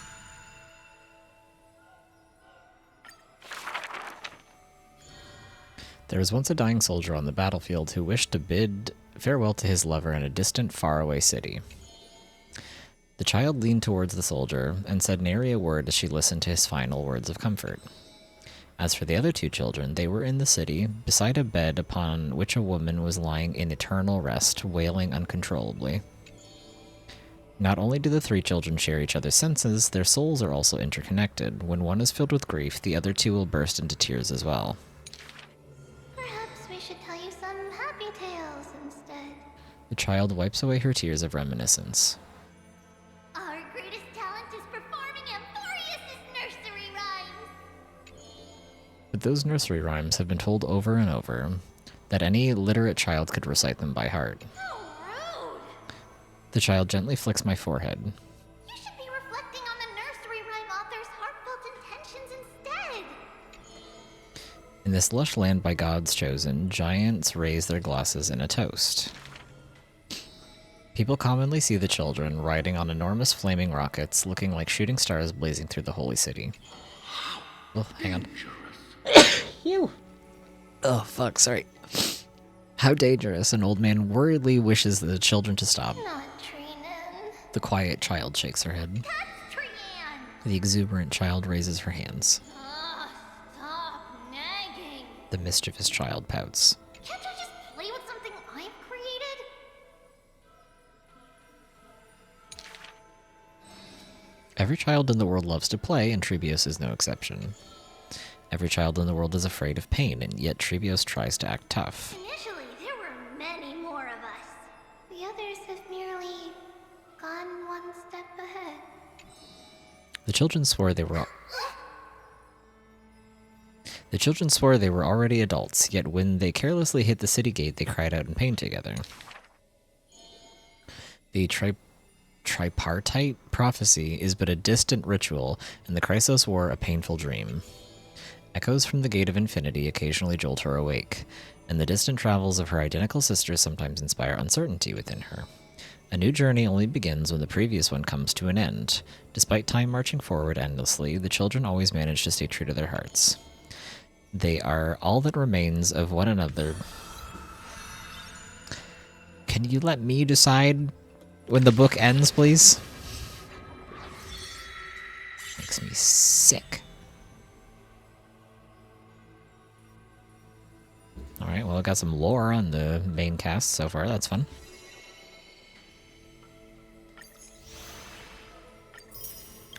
There was once a dying soldier on the battlefield who wished to bid farewell to his lover in a distant, faraway city. The child leaned towards the soldier and said nary a word as she listened to his final words of comfort. As for the other 2 children, they were in the city, beside a bed upon which a woman was lying in eternal rest, wailing uncontrollably. Not only do the 3 children share each other's senses, their souls are also interconnected. When one is filled with grief, the other 2 will burst into tears as well. Perhaps we should tell you some happy tales instead. The child wipes away her tears of reminiscence. Our greatest talent is performing amphoreus' nursery rhymes. But those nursery rhymes have been told over and over, that any literate child could recite them by heart. How rude! The child gently flicks my forehead. You should be reflecting on the nursery rhyme author's heartfelt intentions instead. In this lush land by gods chosen, giants raise their glasses in a toast. People commonly see the children riding on enormous flaming rockets, looking like shooting stars blazing through the holy city. Oh, hang on. Phew. Oh, fuck, sorry. How dangerous. An old man worriedly wishes the children to stop. Not Treenin. The quiet child shakes her head. That's Trian. The exuberant child raises her hands. Stop nagging. The mischievous child pouts. Can't you just play with something I've created? Every child in the world loves to play, and Trebios is no exception. Every child in the world is afraid of pain, and yet Trebios tries to act tough. Initially, there were many more of us. The others have merely gone one step ahead. The children swore they were already adults, yet when they carelessly hit the city gate, they cried out in pain together. The tripartite prophecy is but a distant ritual, and the Chrysos War a painful dream. Echoes from the Gate of Infinity occasionally jolt her awake, and the distant travels of her identical sisters sometimes inspire uncertainty within her. A new journey only begins when the previous one comes to an end. Despite time marching forward endlessly, the children always manage to stay true to their hearts. They are all that remains of one another. Can you let me decide when the book ends, please? Makes me sick. Alright, well, I got some lore on the main cast so far. That's fun.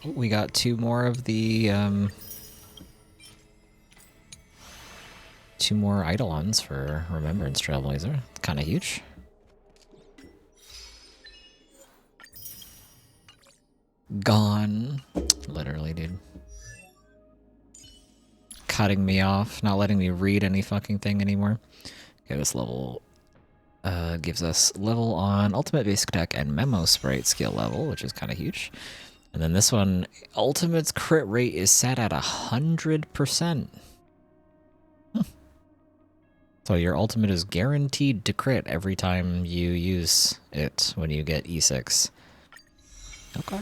Oh, we got 2 more of the, 2 more Eidolons for Remembrance Trailblazer. Kind of huge. Gone. Literally, dude. Cutting me off, not letting me read any fucking thing anymore. Okay, this level gives us level on Ultimate Basic Attack and Memo Sprite skill level, which is kind of huge. And then this one, Ultimate's crit rate is set at 100%. So your ultimate is guaranteed to crit every time you use it when you get E6. Okay.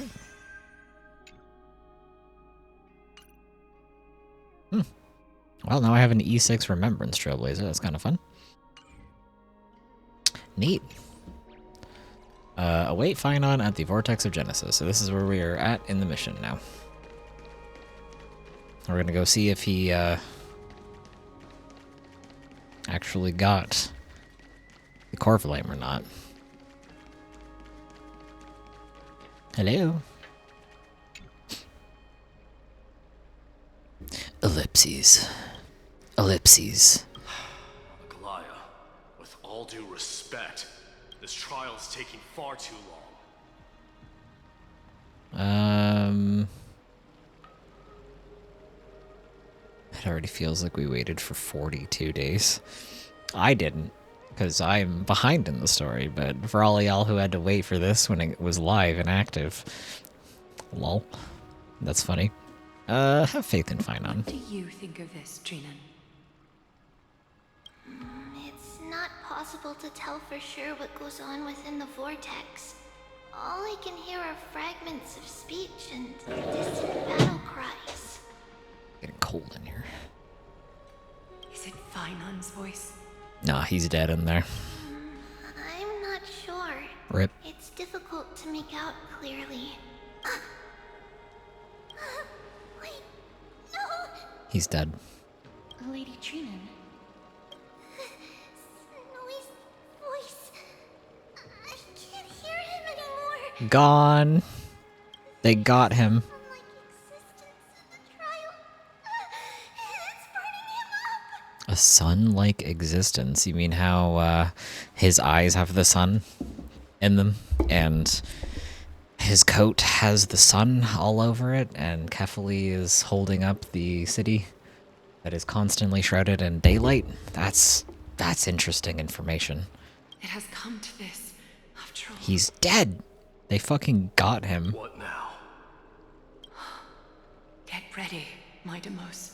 Well, now I have an E6 Remembrance Trailblazer. That's kind of fun. Neat. Await Phynon at the Vortex of Genesis. So this is where we are at in the mission now. We're going to go see if he actually got the core flame or not. Hello? Ellipses. Ellipses. Aglaya, with all due respect, this trial is taking far too long. It already feels like we waited for 42 days. I didn't, because I'm behind in the story, but for all y'all who had to wait for this when it was live and active, lol. That's funny. Have faith in Phynon. What do you think of this, Trinan? It's not possible to tell for sure what goes on within the vortex. All I can hear are fragments of speech and distant battle cries. Getting cold in here. Is it Phynon's voice? Nah, he's dead in there. I'm not sure. Rip. It's difficult to make out clearly. Wait, no! He's dead. Lady Trinan. Snowy's voice. I can't hear him anymore. Gone. They got him. Like existence in the trial. It's burning him up. A sun-like existence? You mean how his eyes have the sun in them, and his coat has the sun all over it, and Kefali is holding up the city that is constantly shrouded in daylight? That's interesting information. It has come to this, after all. He's dead! They fucking got him. What now? Get ready, my Demos.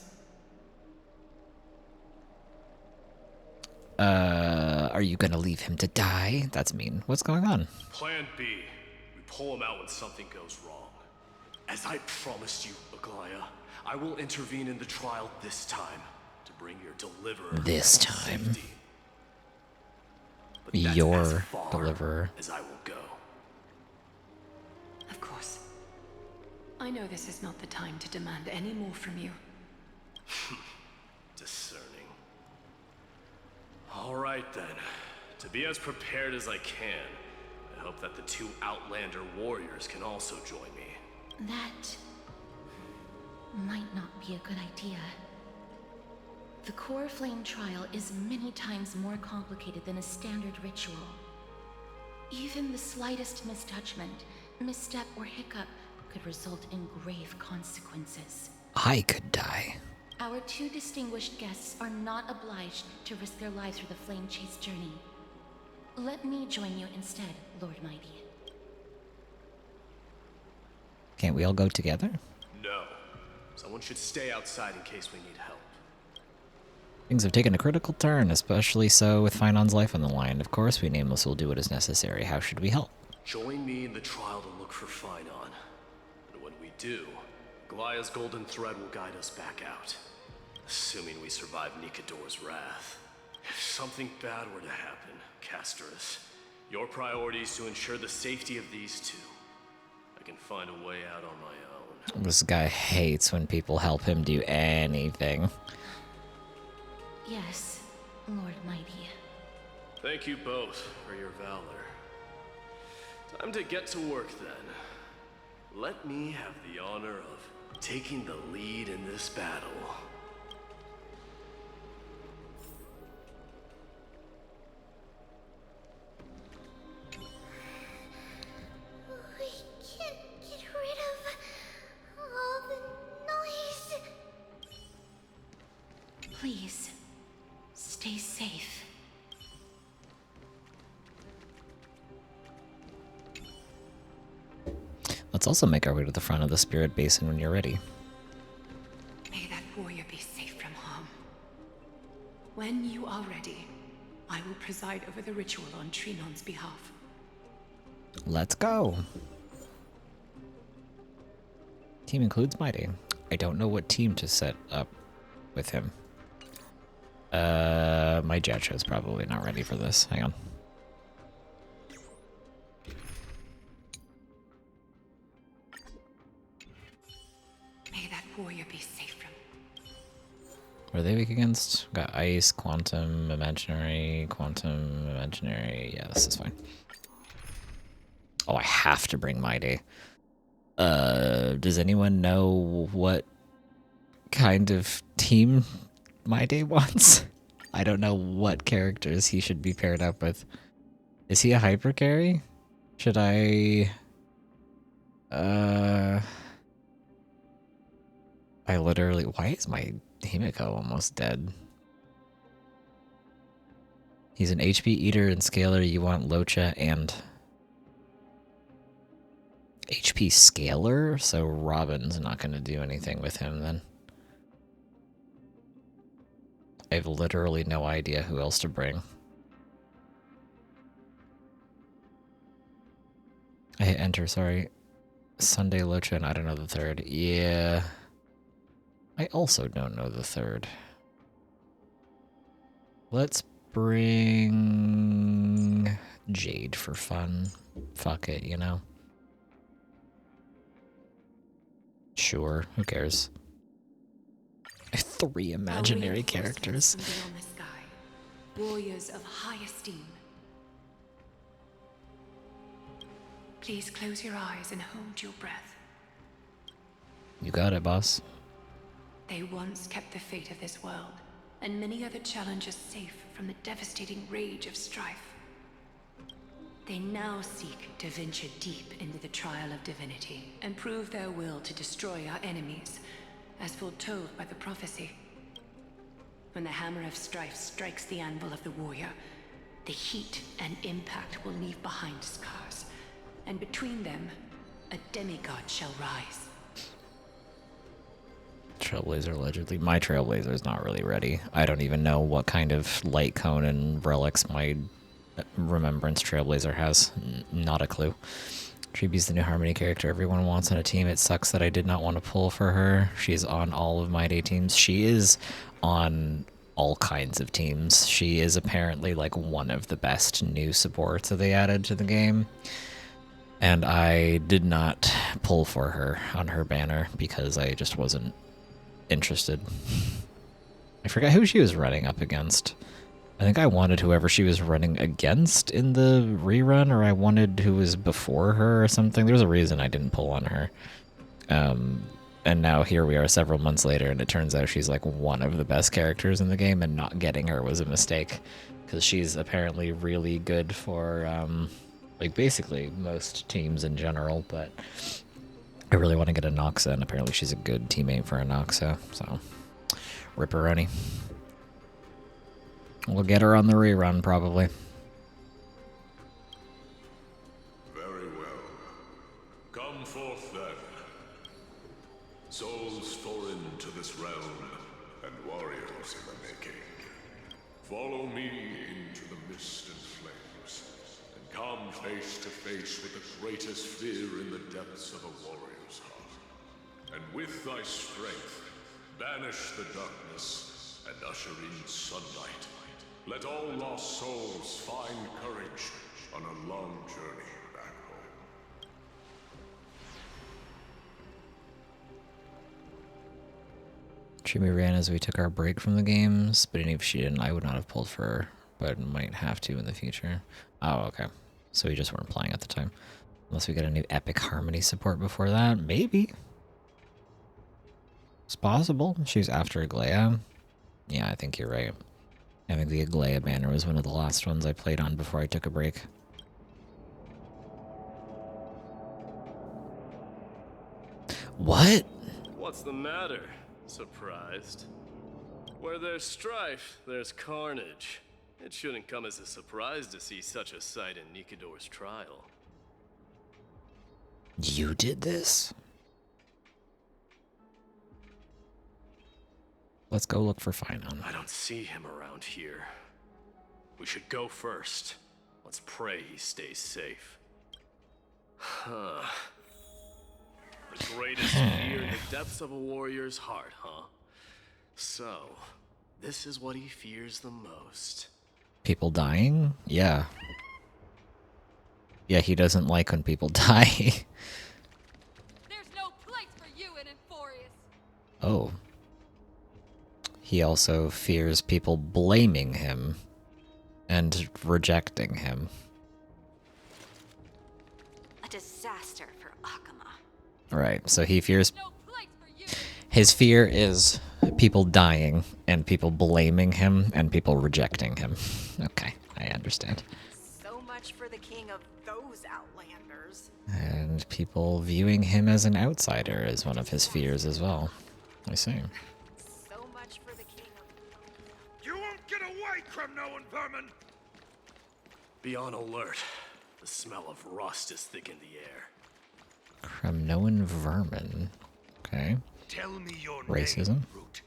Are you gonna leave him to die? That's mean. What's going on? Plan B. We pull him out when something goes wrong. As I promised you, Aglaya, I will intervene in the trial this time to bring your deliverer This to time. safety. But that's Your as far deliverer. as I will go. Of course. I know this is not the time to demand any more from you. Discerning. All right then. To be as prepared as I can, I hope that the 2 Outlander warriors can also join me. That might not be a good idea. The core flame trial is many times more complicated than a standard ritual. Even the slightest misjudgment, misstep, or hiccup could result in grave consequences. I could die. Our two distinguished guests are not obliged to risk their lives for the flame chase journey. Let me join you instead, Lord Mighty. Can't we all go together? No. Someone should stay outside in case we need help. Things have taken a critical turn, especially so with Finon's life on the line. Of course, we Nameless will do what is necessary. How should we help? Join me in the trial to look for Finon. And when we do, Goliath's golden thread will guide us back out. Assuming we survive Nikador's wrath. If something bad were to happen, Casterus, your priority is to ensure the safety of these two. I can find a way out on my own. This guy hates when people help him do anything. Yes, Lord Mighty. Thank you both for your valor. Time to get to work then. Let me have the honor of taking the lead in this battle. We can't get rid of all the noise. Please, stay safe. Let's also make our way to the front of the Spirit Basin when you're ready. May that warrior be safe from harm. When you are ready, I will preside over the ritual on Trinon's behalf. Let's go. Team includes Mighty. I don't know what team to set up with him. My Jacho's probably not ready for this. Hang on. May that warrior be safe from... What are they weak against? Got ice, quantum, imaginary. Yeah, this is fine. Oh, I have to bring Mighty. Does anyone know what kind of team Mighty wants? I don't know what characters he should be paired up with. Is he a hyper carry? Should I... I literally... Why is my Himiko almost dead? He's an HP eater and scaler. You want Locha and... HP scaler? So Robin's not going to do anything with him then. I have literally no idea who else to bring. I hit enter, sorry. Sunday Locha and I don't know the third. Yeah. I also don't know the third. Let's bring Jade for fun. Fuck it, you know? Sure, who cares? 3 imaginary characters. From beyond the sky, warriors of high esteem. Please close your eyes and hold your breath. You got it, boss. They once kept the fate of this world, and many other challenges safe from the devastating rage of strife. They now seek to venture deep into the trial of divinity, and prove their will to destroy our enemies, as foretold by the prophecy. When the hammer of strife strikes the anvil of the warrior, the heat and impact will leave behind scars, and between them, a demigod shall rise. Trailblazer allegedly. My Trailblazer is not really ready. I don't even know what kind of light cone and relics my Remembrance Trailblazer has. Not a clue. Triby's the new Harmony character everyone wants on a team. It sucks that I did not want to pull for her. She's on all of my day teams. She is on all kinds of teams. She is apparently like one of the best new supports that they added to the game. And I did not pull for her on her banner because I just wasn't interested. I forgot who she was running up against. I think I wanted whoever she was running against in the rerun, or I wanted who was before her or something. There's a reason I didn't pull on her. And now here we are several months later, and it turns out she's like one of the best characters in the game, and not getting her was a mistake, because she's apparently really good for like basically most teams in general. But I really want to get a Noxa, and apparently she's a good teammate for a Noxa, so ripperoni. We'll get her on the rerun probably. Very well. Come forth then. Souls foreign to this realm, and warriors in the making. Follow me into the mist and flames, and come face to face with the greatest fear in the depths of a warrior's heart. And with thy strength, banish the darkness and usher in sunlight. Let all lost souls find courage on a long journey back home. Chimmy ran as we took our break from the games, but even if she didn't, I would not have pulled for her, but might have to in the future. Oh, okay. So we just weren't playing at the time. Unless we get a new Epic Harmony support before that, maybe. It's possible. She was after Aglaya. Yeah, I think you're right. I think the Aglaya banner was one of the last ones I played on before I took a break. What? What's the matter? Surprised? Where there's strife, there's carnage. It shouldn't come as a surprise to see such a sight in Nikador's trial. You did this? Let's go look for Finon. I don't see him around here. We should go first. Let's pray he stays safe. Huh. The greatest fear in the depths of a warrior's heart, huh? So, this is what he fears the most. People dying? Yeah. Yeah, he doesn't like when people die. There's no place for you in amphoreus. Oh. He also fears people blaming him and rejecting him. A disaster for Akama. Right, so he fears... His fear is people dying and people blaming him and people rejecting him. Okay, I understand. So much for the king of those outlanders. And people viewing him as an outsider is one of his fears as well. I see. So much for the king of... You won't get away, Kremnoan vermin! Be on alert. The smell of rust is thick in the air. Kremnoan vermin. Okay. Tell me your Racism. name, Brute.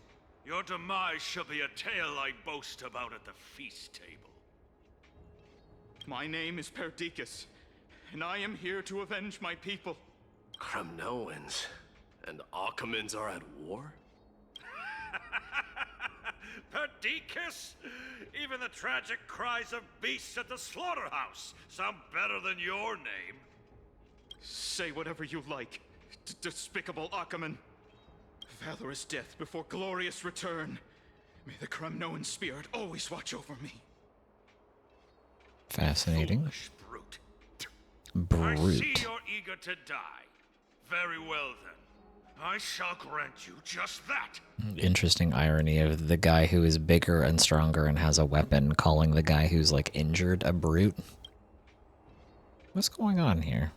Your demise shall be a tale I boast about at the feast table. My name is Perdiccas, and I am here to avenge my people. Kremnoans and Akamans are at war? Perdiccas? Even the tragic cries of beasts at the slaughterhouse sound better than your name. Say whatever you like, despicable Akaman. Valorous death before glorious return. May the Kremnoan spirit always watch over me. Fascinating. Foolish brute. Brute. I see you're eager to die. Very well then. I shall grant you just that. Interesting irony of the guy who is bigger and stronger and has a weapon calling the guy who's like injured a brute. What's going on here?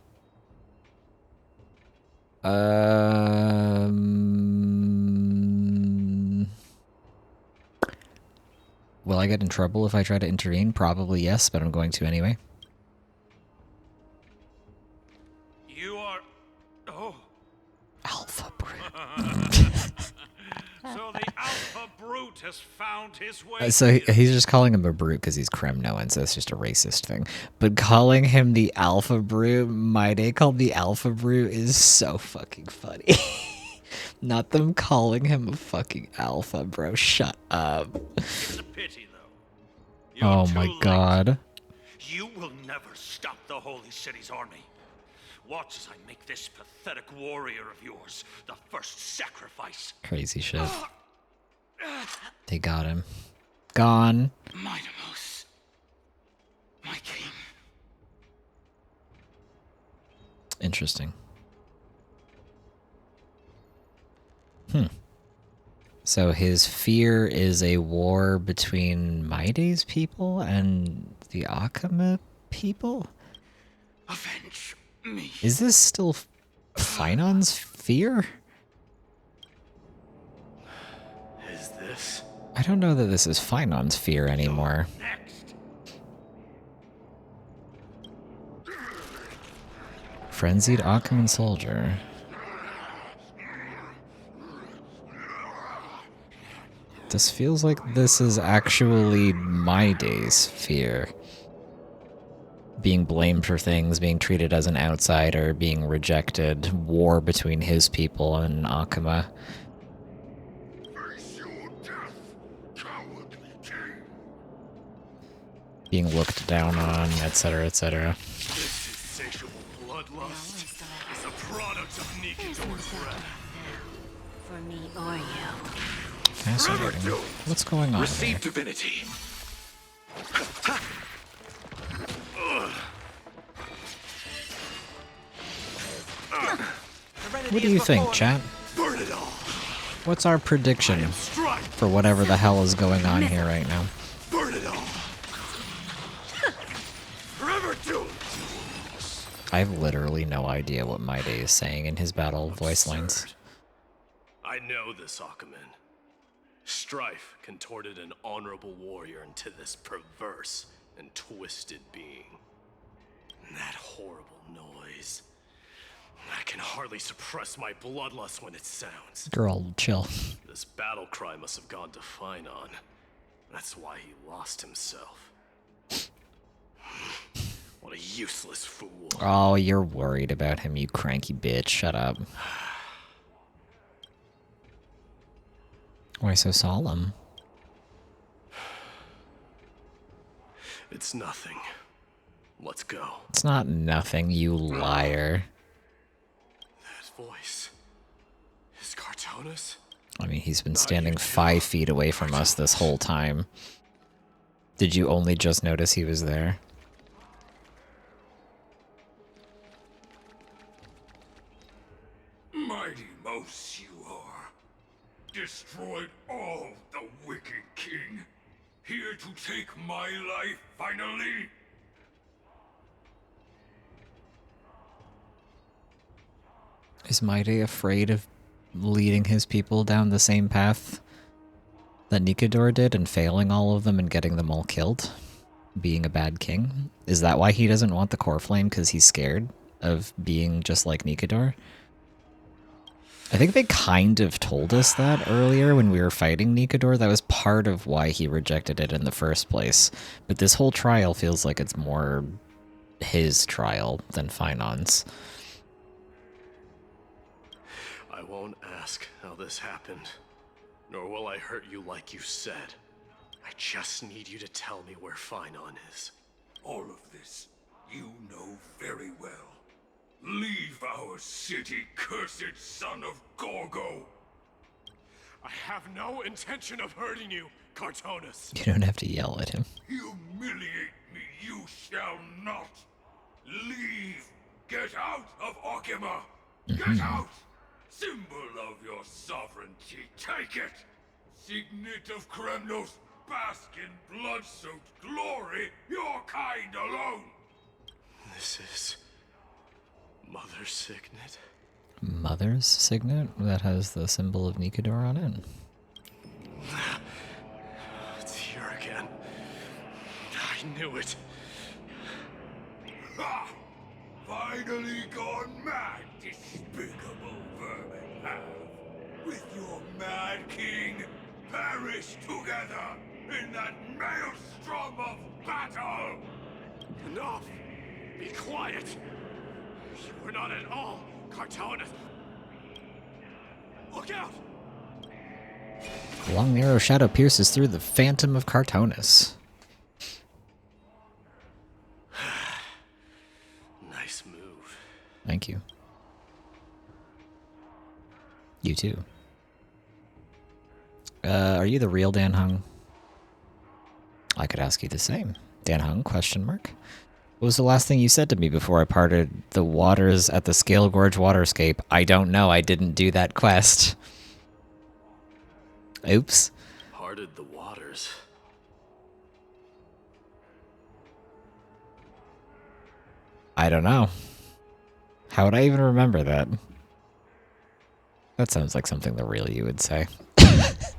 Will I get in trouble if I try to intervene? Probably yes, but I'm going to anyway. You are... Oh. Alpha So the Alpha Brute has found his way. So he's just calling him a brute because he's Kremnoan, so it's just a racist thing. But calling him the Alpha Brute, my day called the Alpha Brute, is so fucking funny. Not them calling him a fucking alpha, bro. Shut up. It's a pity, though. You're Oh too my late. god. You will never stop the Holy City's army. Watch as I make this pathetic warrior of yours the first sacrifice. Crazy shit. They got him. Gone. Minimos. My king. Interesting. So his fear is a war between Maide's people and the Akama people? Avenge me. Is this still Finon's fear? Is this? I don't know that this is Finon's fear anymore. Next. Frenzied Achaemen soldier. This feels like this is actually Maide's fear. Being blamed for things, being treated as an outsider, being rejected, war between his people and Akama. Being looked down on, etc., etc. This insatiable bloodlust is a product of Nikidor's wrath. For me or you. Fascinating. What's going on Receive here? divinity. What do you think, chat? Burn it all. What's our prediction for whatever the hell is going on here right now? Burn it all. Forever doomed. I have literally no idea what Maide is saying in his battle voice lines. I know this, Achaemen. Strife contorted an honorable warrior into this perverse and twisted being. And that horrible noise. I can hardly suppress my bloodlust when it sounds. Girl, chill. This battle cry must have gone to Finon. That's why he lost himself. What a useless fool. Oh, you're worried about him, you cranky bitch. Shut up. Why so solemn? It's nothing. Let's go. It's not nothing, you liar. That voice. Is Cartonus? I mean, he's been standing 5 feet away from us this whole time. Did you only just notice he was there? Mighty Mos you are. Destroyed all the wicked king. Here to take my life finally. Is Maide afraid of leading his people down the same path that Nikador did and failing all of them and getting them all killed? Being a bad king? Is that why he doesn't want the core flame? Because he's scared of being just like Nikador? I think they kind of told us that earlier when we were fighting Nikador. That was part of why he rejected it in the first place. But this whole trial feels like it's more his trial than Finon's. I won't ask how this happened, nor will I hurt you like you said. I just need you to tell me where Finon is. All of this you know very well. Leave our city, cursed son of Gorgo! I have no intention of hurting you, Cartonus. You don't have to yell at him. Humiliate me you shall not! Leave! Get out of Okima! Get out! Symbol of your sovereignty, take it! Signet of Kremnos, bask in blood-soaked glory, your kind alone! This is... Mother's signet? Mother's signet? That has the symbol of Nikador on it. It's here again. I knew it. Ha! Finally gone mad, despicable vermin have. With your mad king, perish together in that maelstrom of battle! Enough! Be quiet! You were not at all Cartonus. Look out! A long narrow shadow pierces through the phantom of Cartonus. Nice move. Thank you. You too. Are you the real Dan Hung? I could ask you the same. Dan Hung, question mark. What was the last thing you said to me before I parted the waters at the Scale Gorge waterscape? I don't know, I didn't do that quest. Oops. Parted the waters. I don't know. How would I even remember that? That sounds like something the real you would say.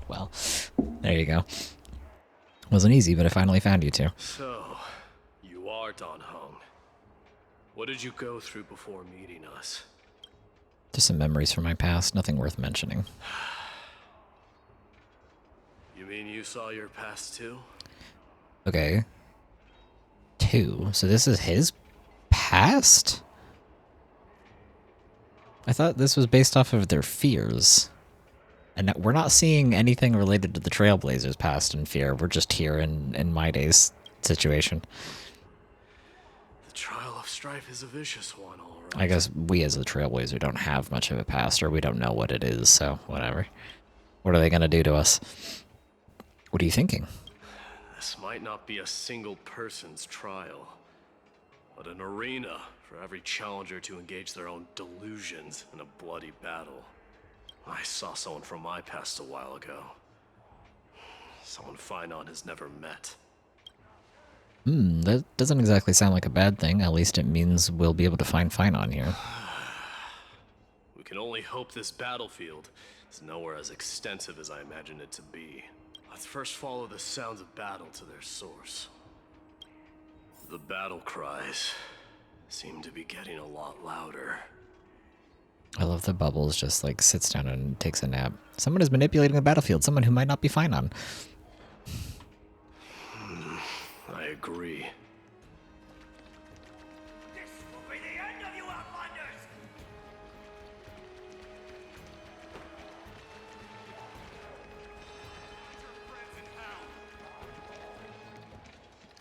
Well, there you go. Wasn't easy, but I finally found you two. So, you are Dan Heng. What did you go through before meeting us? Just some memories from my past, nothing worth mentioning. You mean you saw your past too? Okay. 2. So this is his past? I thought this was based off of their fears. And we're not seeing anything related to the Trailblazers' past and fear. We're just here in My Day's situation. The trial of strife is a vicious one, all right. I guess we as the Trailblazer don't have much of a past, or we don't know what it is, so whatever. What are they gonna do to us? What are you thinking? This might not be a single person's trial, but an arena for every challenger to engage their own delusions in a bloody battle. I saw someone from my past a while ago. Someone Finon has never met. That doesn't exactly sound like a bad thing. At least it means we'll be able to find Finon here. We can only hope this battlefield is nowhere as extensive as I imagined it to be. Let's first follow the sounds of battle to their source. The battle cries seem to be getting a lot louder. I love that Bubbles just like sits down and takes a nap. Someone is manipulating the battlefield, someone who might not be Finon. I agree. This will be the end of you outlanders!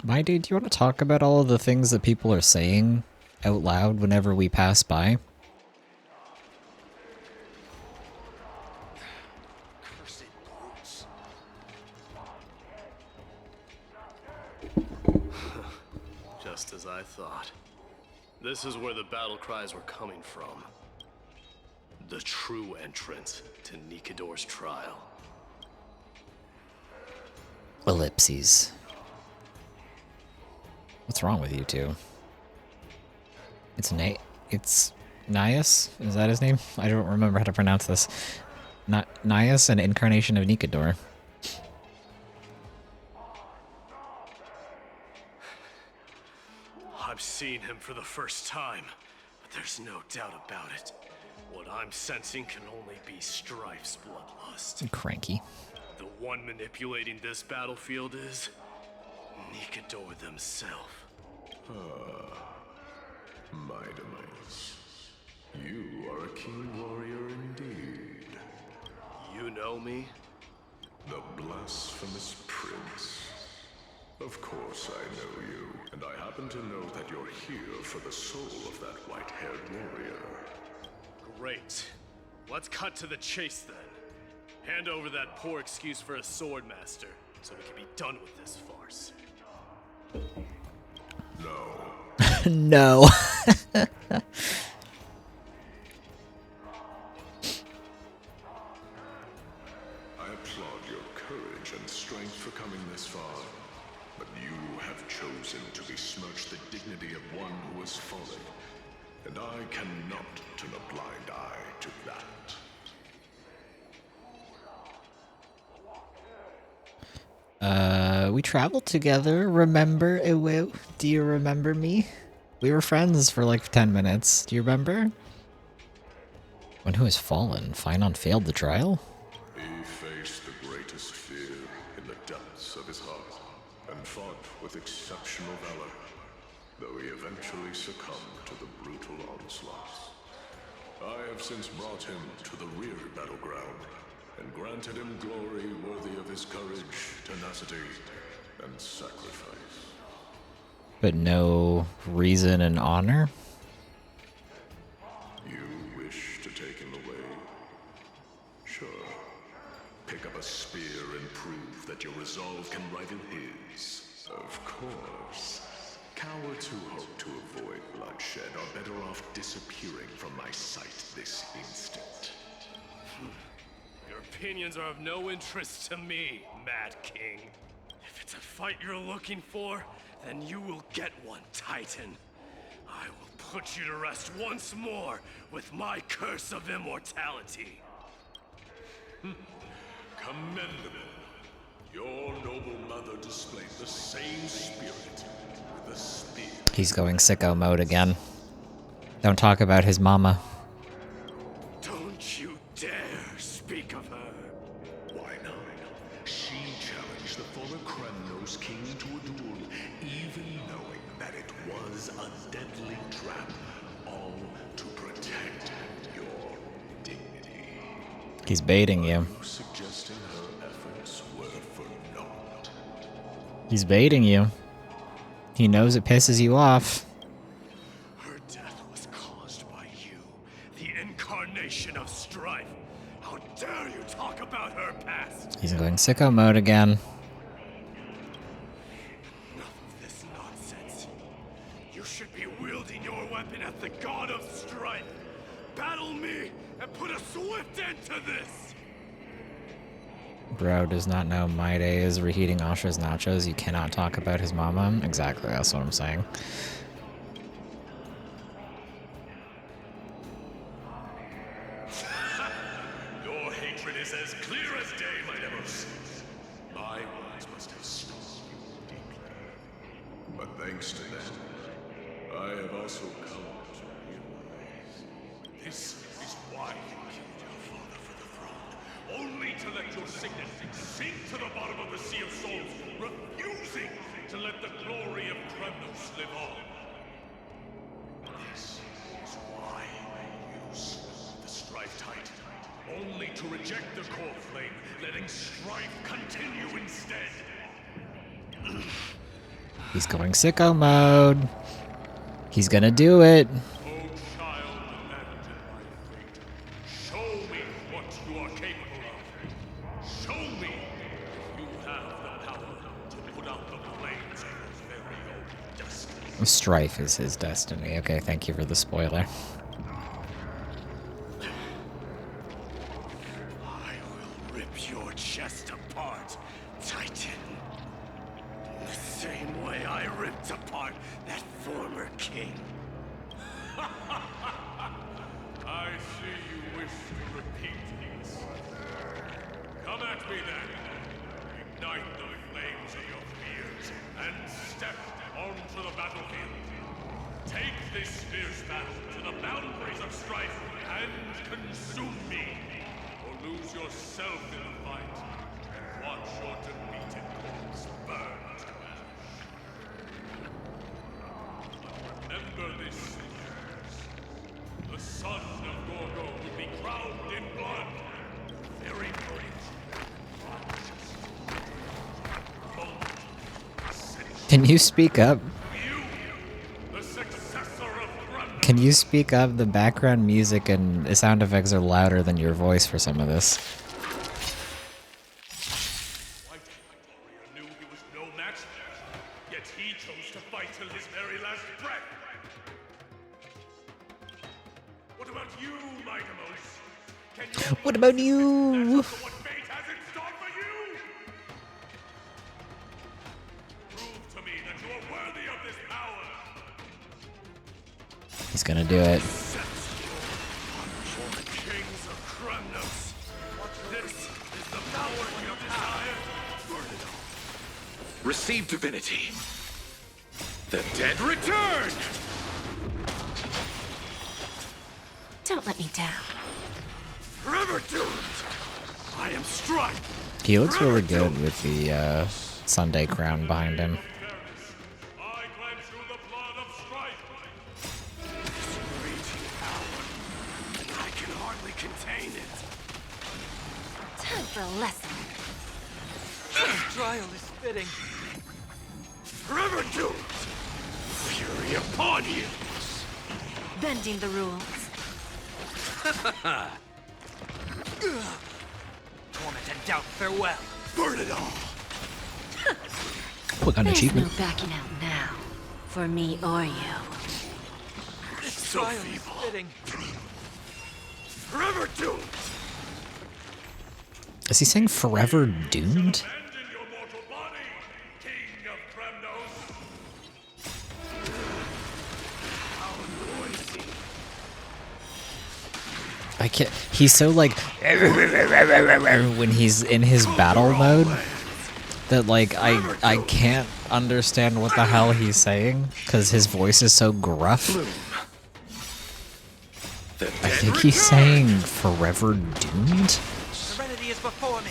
My dude, do you want to talk about all of the things that people are saying out loud whenever we pass by? Cursed brutes. Just as I thought. This is where the battle cries were coming from. The true entrance to Nikador's trial. Ellipses. What's wrong with you two? It's Nias? Is that his name? I don't remember how to pronounce this. Nias, an incarnation of Nikador. I've seen him for the first time, but there's no doubt about it. What I'm sensing can only be Strife's bloodlust. Cranky. The one manipulating this battlefield is Nikador themselves. My demise. You are a keen warrior indeed. You know me? The blasphemous prince. Of course I know you, and I happen to know that you're here for the soul of that white-haired warrior. Great. Let's cut to the chase then. Hand over that poor excuse for a sword master, so we can be done with this farce. No. No. I applaud your courage and strength for coming this far, but you have chosen to besmirch the dignity of one who has fallen, and I cannot turn a blind eye to that. We traveled together, remember, Iwu? Do you remember me? We were friends for like 10 minutes. Do you remember? One who has fallen. Finon failed the trial? He faced the greatest fear in the depths of his heart, and fought with exceptional valor, though he eventually succumbed to the brutal onslaughts. I have since brought him to the rear battleground, and granted him glory worthy of his courage, tenacity, and sacrifice. But no reason and honor? You wish to take him away? Sure. Pick up a spear and prove that your resolve can rival his. Of course. Cowards who hope to avoid bloodshed are better off disappearing from my sight this instant. Your opinions are of no interest to me, Mad King. If it's a fight you're looking for, then you will get one, Titan. I will put you to rest once more with my curse of immortality. Commendable. Your noble mother displayed the same spirit with a spear. He's going sicko mode again. Don't talk about his mama. Don't you dare speak of her. Why not? She challenged the former Kremnos king to a duel, even knowing that it was a deadly trap, all to protect your dignity. He's baiting you. Suggesting her efforts were for naught. He's baiting you. He knows it pisses you off. Her death was caused by you, the incarnation of strife. How dare you talk about her past? He's going sicko mode again. Enough of this nonsense. You should be wielding your weapon at the god of strife. Battle me and put a swift end to this. Bro does not know my day is reheating Asha's nachos. You cannot talk about his mama. Exactly, that's what I'm saying. Your hatred is as clear as day, my Demos. My words must have stung you deeply. But thanks to them, I have also come to realize this is why you killed your father for the throne. Only to let your signet sink to the bottom of the Sea of Souls, refusing to let the glory of Kremnos live on. This is why you slew the Strife Titan, only to reject the core flame, letting strife continue instead. He's going sicko mode. He's gonna do it. Oh, child abandoned by fate, show me what you are capable of. Show me if you have the power to put out the flames of your very own destiny. Strife is his destiny. Okay, thank you for the spoiler. I will rip your chest apart, Titan. The same way I ripped apart that former king. I see you wish to repeat this. Come at me then. Ignite the flames of your fears and step onto the battlefield. Take this fierce battle to the boundaries of strife and consume me. Or lose yourself in the fight and watch your defeated corpse burn to ash. Remember this, soldiers. The son of Gorgo will be crowned in blood. Very brave. Can you speak up? The successor of Can you speak up? The background music and the sound effects are louder than your voice for some of this. White warrior knew he was no match, yet he chose to fight till his very last breath. What about you, Mightimos? Can you What about you? what fate has in store for you? Prove to me that you are worthy of this power. He's gonna do it. The kings of Kremnos. This is the power you desire. Burn it all. Receive divinity. The dead return! Don't let me down. Forever doomed! I am strife! He looks really good with the Sunday crown behind him. I grant you the blood of strife. This raging power. I can hardly contain it. Time for a lesson. This trial is fitting. Forever doomed! Fury upon you! Bending the rules. Torment and doubt, farewell. Burn it all! What an There's achievement. no backing out now. For me or you. This So trial is feeble. fitting. Forever doomed! Is he saying forever doomed? I can't. He's so like when he's in his battle mode that like I can't understand what the hell he's saying because his voice is so gruff. I think he's saying forever doomed. Serenity is before me.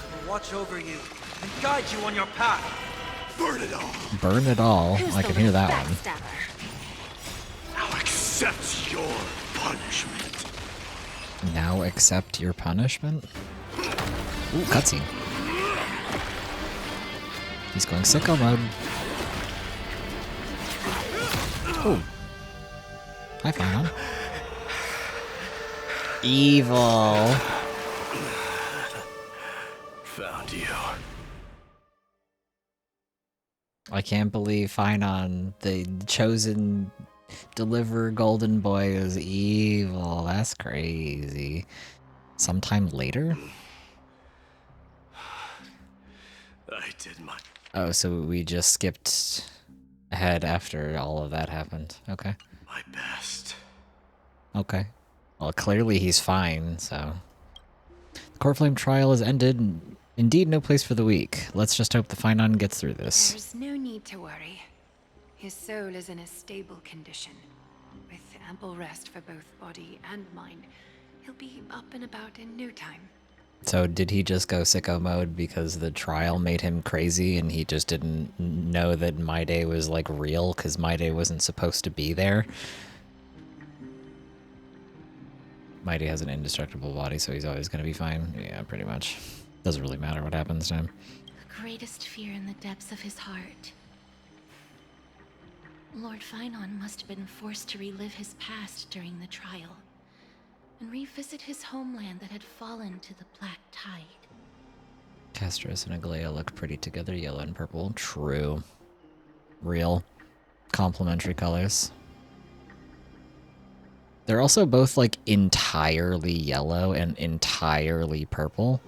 I will watch over you and guide you on your path. Burn it all. Burn it all. I can hear that one. Now accept your punishment. Now accept your punishment? Ooh, cutscene. He's going sicko mode. Ooh. Hi, Final. Evil. Found you. I can't believe Finon, the chosen deliver golden boy, is evil. That's crazy. Sometime later? I did my... Oh, so we just skipped ahead after all of that happened. Okay. my best. Okay. Well, clearly he's fine, so... The Core Flame trial is ended. Indeed, no place for the weak. Let's just hope the Finon gets through this. There's no need to worry. His soul is in a stable condition. With ample rest for both body and mind, he'll be up and about in no time. So did he just go sicko mode because the trial made him crazy and he just didn't know that My Day was like real because My Day wasn't supposed to be there? My Day has an indestructible body, so he's always going to be fine. Yeah, pretty much. Doesn't really matter what happens to him. The greatest fear in the depths of his heart. Lord Finon must have been forced to relive his past during the trial, and revisit his homeland that had fallen to the Black Tide. Castros and Aglaya look pretty together, yellow and purple. True. Real. Complementary colors. They're also both like entirely yellow and entirely purple,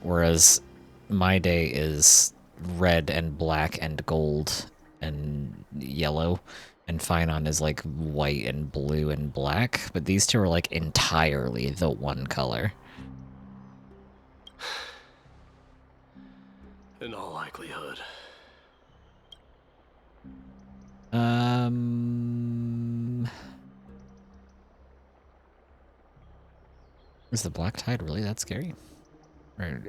whereas My Day is red and black and gold and yellow, and Finon is like white and blue and black, but these two are like entirely the one color. In all likelihood. Is the Black Tide really that scary? Or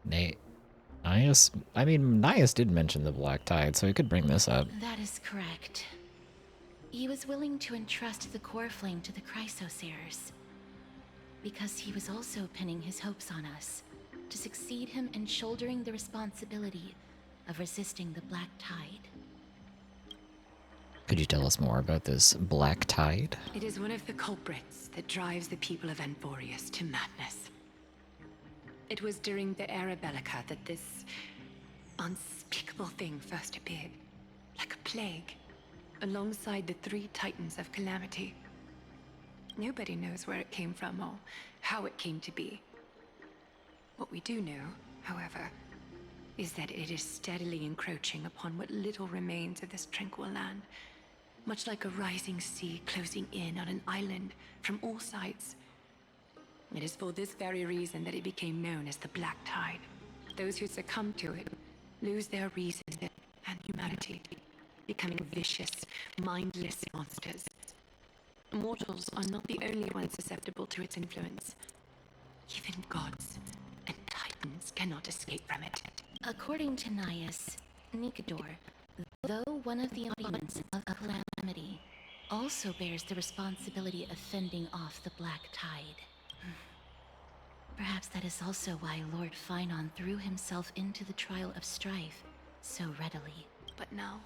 Nias? I mean, Nias did mention the Black Tide, so he could bring this up. That is correct. He was willing to entrust the Core Flame to the Chrysosayers, because he was also pinning his hopes on us to succeed him in shouldering the responsibility of resisting the Black Tide. Could you tell us more about this Black Tide? It is one of the culprits that drives the people of amphoreus to madness. It was during the Era Bellica that this unspeakable thing first appeared, like a plague, alongside the three titans of calamity. Nobody knows where it came from or how it came to be. What we do know, however, is that it is steadily encroaching upon what little remains of this tranquil land, much like a rising sea closing in on an island from all sides. It is for this very reason that it became known as the Black Tide. Those who succumb to it lose their reason and humanity, becoming vicious, mindless monsters. Mortals are not the only ones susceptible to its influence. Even gods and titans cannot escape from it. According to Nias, Nikador, though one of the embodiments of calamity, also bears the responsibility of fending off the Black Tide. Perhaps that is also why Lord Finon threw himself into the trial of strife so readily. But now,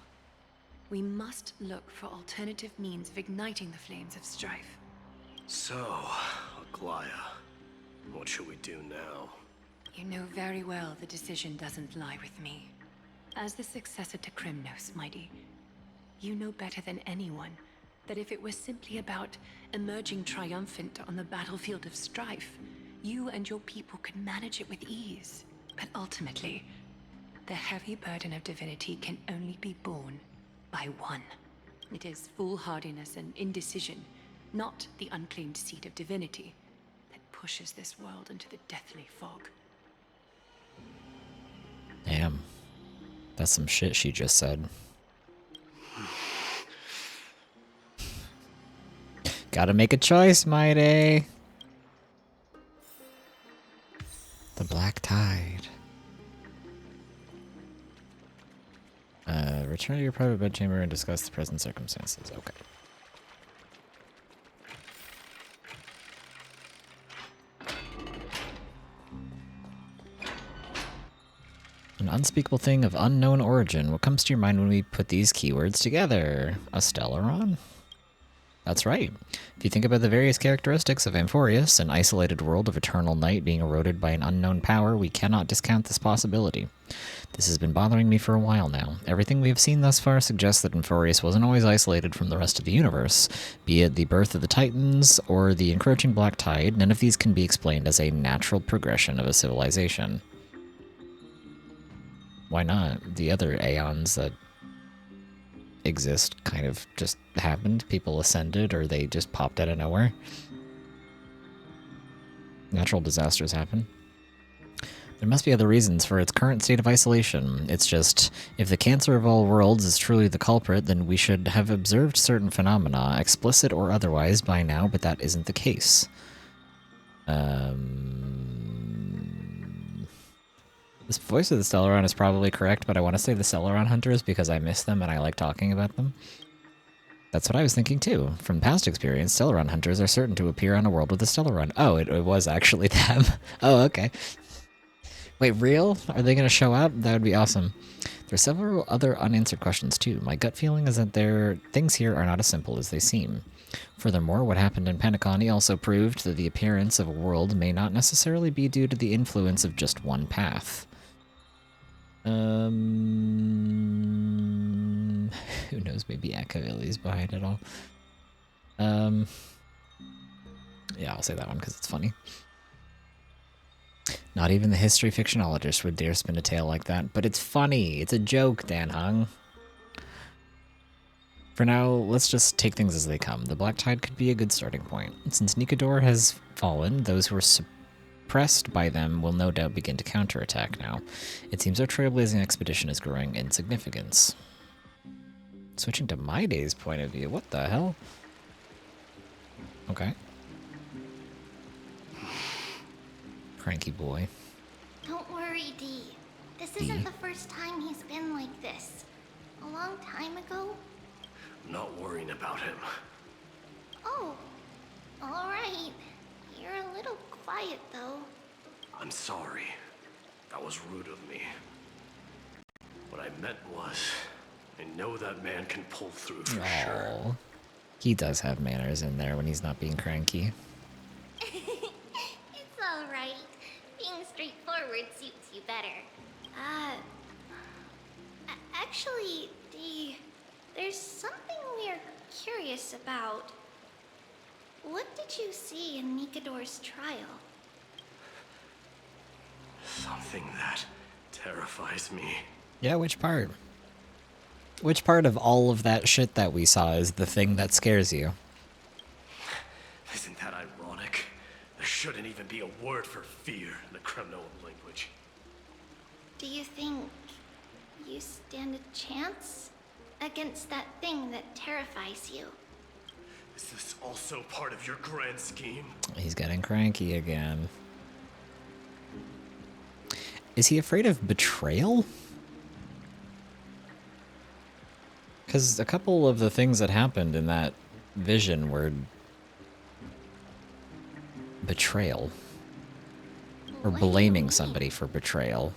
we must look for alternative means of igniting the flames of strife. So, Aglaya, what should we do now? You know very well the decision doesn't lie with me. As the successor to Krymnos, Mighty, you know better than anyone that if it was simply about emerging triumphant on the battlefield of strife, you and your people could manage it with ease. But ultimately, the heavy burden of divinity can only be borne by one. It is foolhardiness and indecision, not the unclaimed seed of divinity, that pushes this world into the deathly fog. Damn. That's some shit she just said. Gotta make a choice, Mighty. The Black Tide. Return to your private bedchamber and discuss the present circumstances. Okay. An unspeakable thing of unknown origin. What comes to your mind when we put these keywords together? A Stellaron? That's right. If you think about the various characteristics of Amphoreus, an isolated world of eternal night being eroded by an unknown power, we cannot discount this possibility. This has been bothering me for a while now. Everything we have seen thus far suggests that Amphoreus wasn't always isolated from the rest of the universe. Be it the birth of the Titans or the encroaching Black Tide, none of these can be explained as a natural progression of a civilization. Why not? The other aeons that exist kind of just happened. People ascended or they just popped out of nowhere. Natural disasters happen. There must be other reasons for its current state of isolation. It's just, if the cancer of all worlds is truly the culprit, then we should have observed certain phenomena, explicit or otherwise, by now, but that isn't the case. This voice of the Stellaron is probably correct, but I want to say the Stellaron Hunters because I miss them and I like talking about them. That's what I was thinking too. From past experience, Stellaron Hunters are certain to appear on a world with a Stellaron. Oh, it was actually them. Oh, okay. Wait, real? Are they going to show up? That would be awesome. There's several other unanswered questions too. My gut feeling is that things here are not as simple as they seem. Furthermore, what happened in Penacony also proved that the appearance of a world may not necessarily be due to the influence of just one path. Who knows, maybe Akavili's behind it all. Yeah, I'll say that one because it's funny. Not even the history fictionologist would dare spin a tale like that, but it's funny. It's a joke, Dan Hung. For now, let's just take things as they come. The Black Tide could be a good starting point. Since Nikador has fallen, those who are suppressed by them will no doubt begin to counterattack now. It seems our trailblazing expedition is growing in significance. Switching to my day's point of view, what the hell? Okay. Cranky boy. Don't worry, Dee. This isn't the first time he's been like this. A long time ago. I'm not worrying about him. Oh, alright. You're a little quiet, though. I'm sorry. That was rude of me. What I meant was, I know that man can pull through for sure. He does have manners in there when he's not being cranky. It's alright. Being straightforward suits you better. Actually, Dee, there's something we're curious about. What did you see in Nikador's trial? Something that terrifies me. Yeah, which part? Which part of all of that shit that we saw is the thing that scares you? Isn't that ironic? There shouldn't even be a word for fear in the Kremnoan language. Do you think you stand a chance against that thing that terrifies you? Is this also part of your grand scheme? He's getting cranky again. Is he afraid of betrayal? Because a couple of the things that happened in that vision were betrayal. Or blaming somebody for betrayal.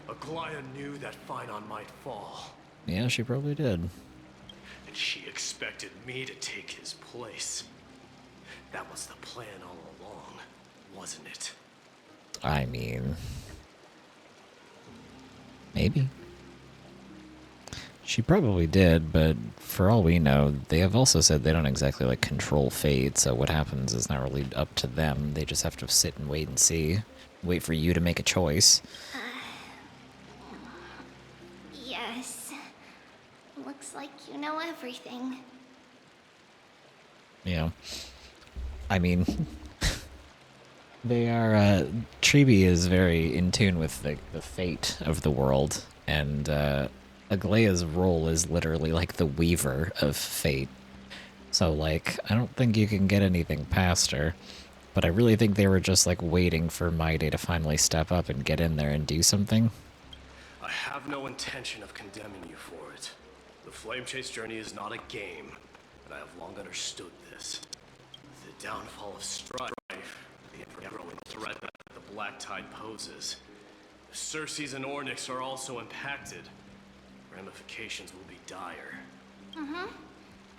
Aglaya knew that Phynon might fall. Yeah, she probably did. And she expected me to take his place. That was the plan all along, wasn't it? I mean... maybe. She probably did, but for all we know, they have also said they don't exactly, like, control fate, so what happens is not really up to them. They just have to sit and wait and see. Wait for you to make a choice. Yes. Looks like you know everything. Yeah. I mean, they are, Tribi is very in tune with the fate of the world, and, Aglaea's role is literally like the weaver of fate. So, like, I don't think you can get anything past her, but I really think they were just, like, waiting for Maide to finally step up and get in there and do something. I have no intention of condemning you for it. The Flame Chase journey is not a game, and I have long understood this. The downfall of Strife, the ever-growing threat that the Black Tide poses. If Circes and Ornyx are also impacted, ramifications will be dire.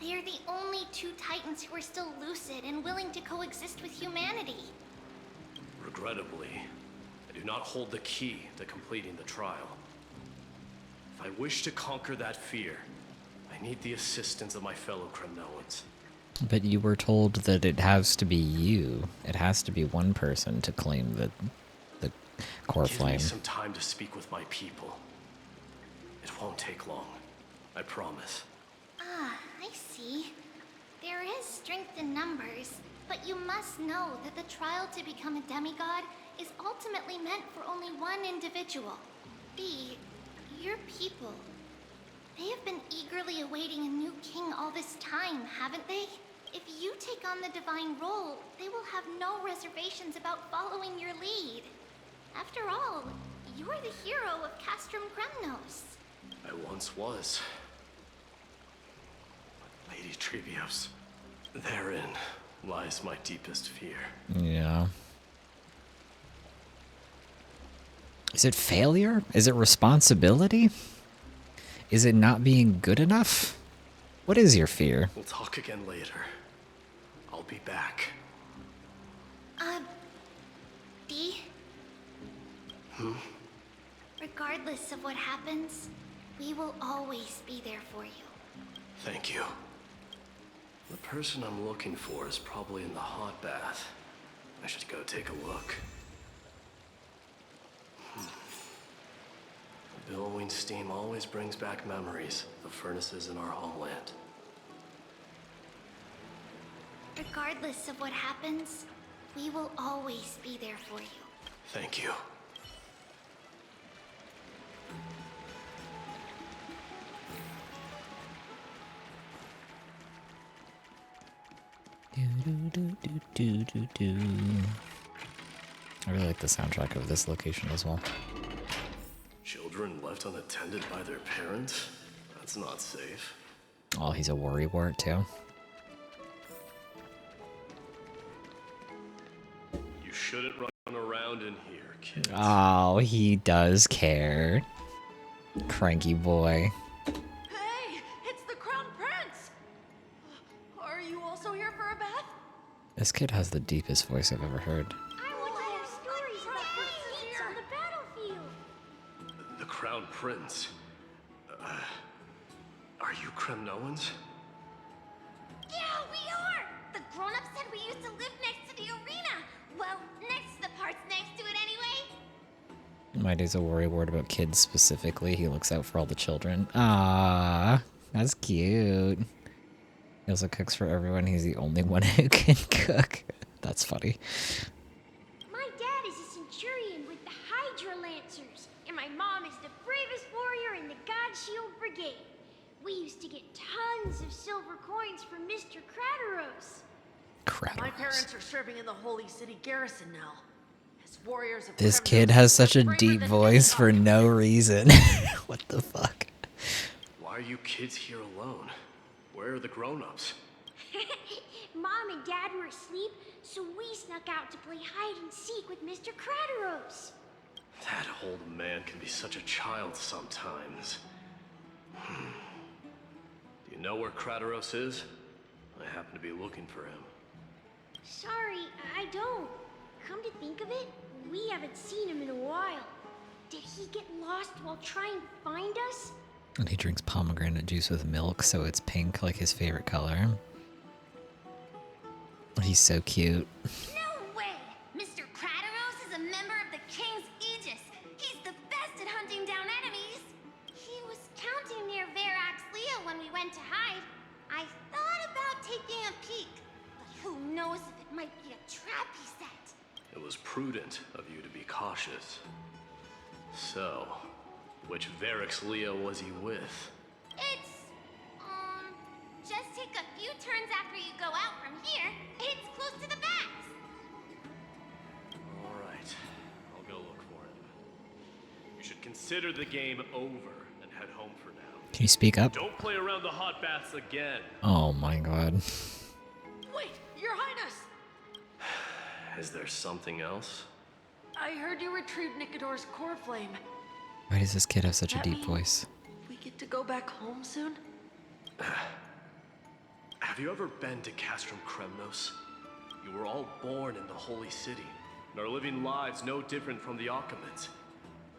They are the only two Titans who are still lucid and willing to coexist with humanity. Regrettably, I do not hold the key to completing the trial. If I wish to conquer that fear, I need the assistance of my fellow Kremnoans. But you were told that it has to be you. It has to be one person to claim the core flame. Give me some time to speak with my people. It won't take long. I promise. I see. There is strength in numbers, but you must know that the trial to become a demigod is ultimately meant for only one individual. B, your people. They have been eagerly awaiting a new king all this time, haven't they? If you take on the divine role, they will have no reservations about following your lead. After all, you are the hero of Castrum Kremnos. I once was. Lady Trebios, therein lies my deepest fear. Yeah. Is it failure? Is it responsibility? Is it not being good enough? What is your fear? We'll talk again later. I'll be back. D? Regardless of what happens, we will always be there for you. Thank you. The person I'm looking for is probably in the hot bath. I should go take a look. The billowing steam always brings back memories of furnaces in our homeland. Regardless of what happens, we will always be there for you. Thank you. I really like the soundtrack of this location as well. Children left unattended by their parents? That's not safe. Oh, he's a worrywart too. You shouldn't run around in here, kids. Oh, he does care. Cranky boy. Hey, it's the Crown Prince! Are you also here for a bath? This kid has the deepest voice I've ever heard. I want to hear stories about feats on the battlefield. The Crown Prince. Are you Kremnoans? Yeah, we are! The grown-ups said we used to live next to the arena. Well, next to the parts next to it anyway. My day's a worrywart about kids specifically. He looks out for all the children. Ah, that's cute. He also cooks for everyone. He's the only one who can cook. That's funny. My dad is a centurion with the Hydra Lancers, and my mom is the bravest warrior in the God Shield Brigade. We used to get tons of silver coins from Mr. Crateros. My parents are serving in the Holy City garrison now. As warriors of This Kremnos, kid has such a braver deep than voice any for army. no reason. What the fuck? Why are you kids here alone? Where are the grown-ups? Mom and Dad were asleep, so we snuck out to play hide and seek with Mr. Crateros. That old man can be such a child sometimes. Do you know where Crateros is? I happen to be looking for him. Sorry, I don't. Come to think of it, we haven't seen him in a while. Did he get lost while trying to find us? And he drinks pomegranate juice with milk, so it's pink, like his favorite color. He's so cute. No way! Mr. Crateros is a member of the King's Aegis. He's the best at hunting down enemies. He was counting near Verax Leo when we went to hide. I thought about taking a peek, but who knows if it might be a trap he set. It was prudent of you to be cautious. So, which Verax Leo was he with? It's, just take a few turns after you go out from here. It's close to the bats. Alright, I'll go look for him. You should consider the game over and head home for now. Can you speak up? Don't play around the hot baths again. Oh my god. Wait, Your Highness! Is there something else? I heard you retrieved Nicodor's core flame. Why does this kid have such a That deep mean voice? We get to go back home soon? Have you ever been to Castrum Kremnos? You were all born in the Holy City, and are living lives no different from the Achaemenids.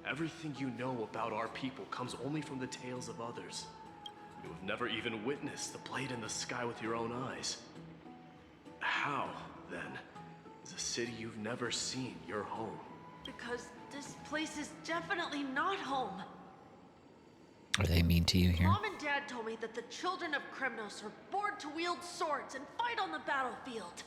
Everything you know about our people comes only from the tales of others. You have never even witnessed the blade in the sky with your own eyes. How, then, is a city you've never seen your home? Because this place is definitely not home. Are they mean to you here? Mom and Dad told me that the children of Kremnos are born to wield swords and fight on the battlefield.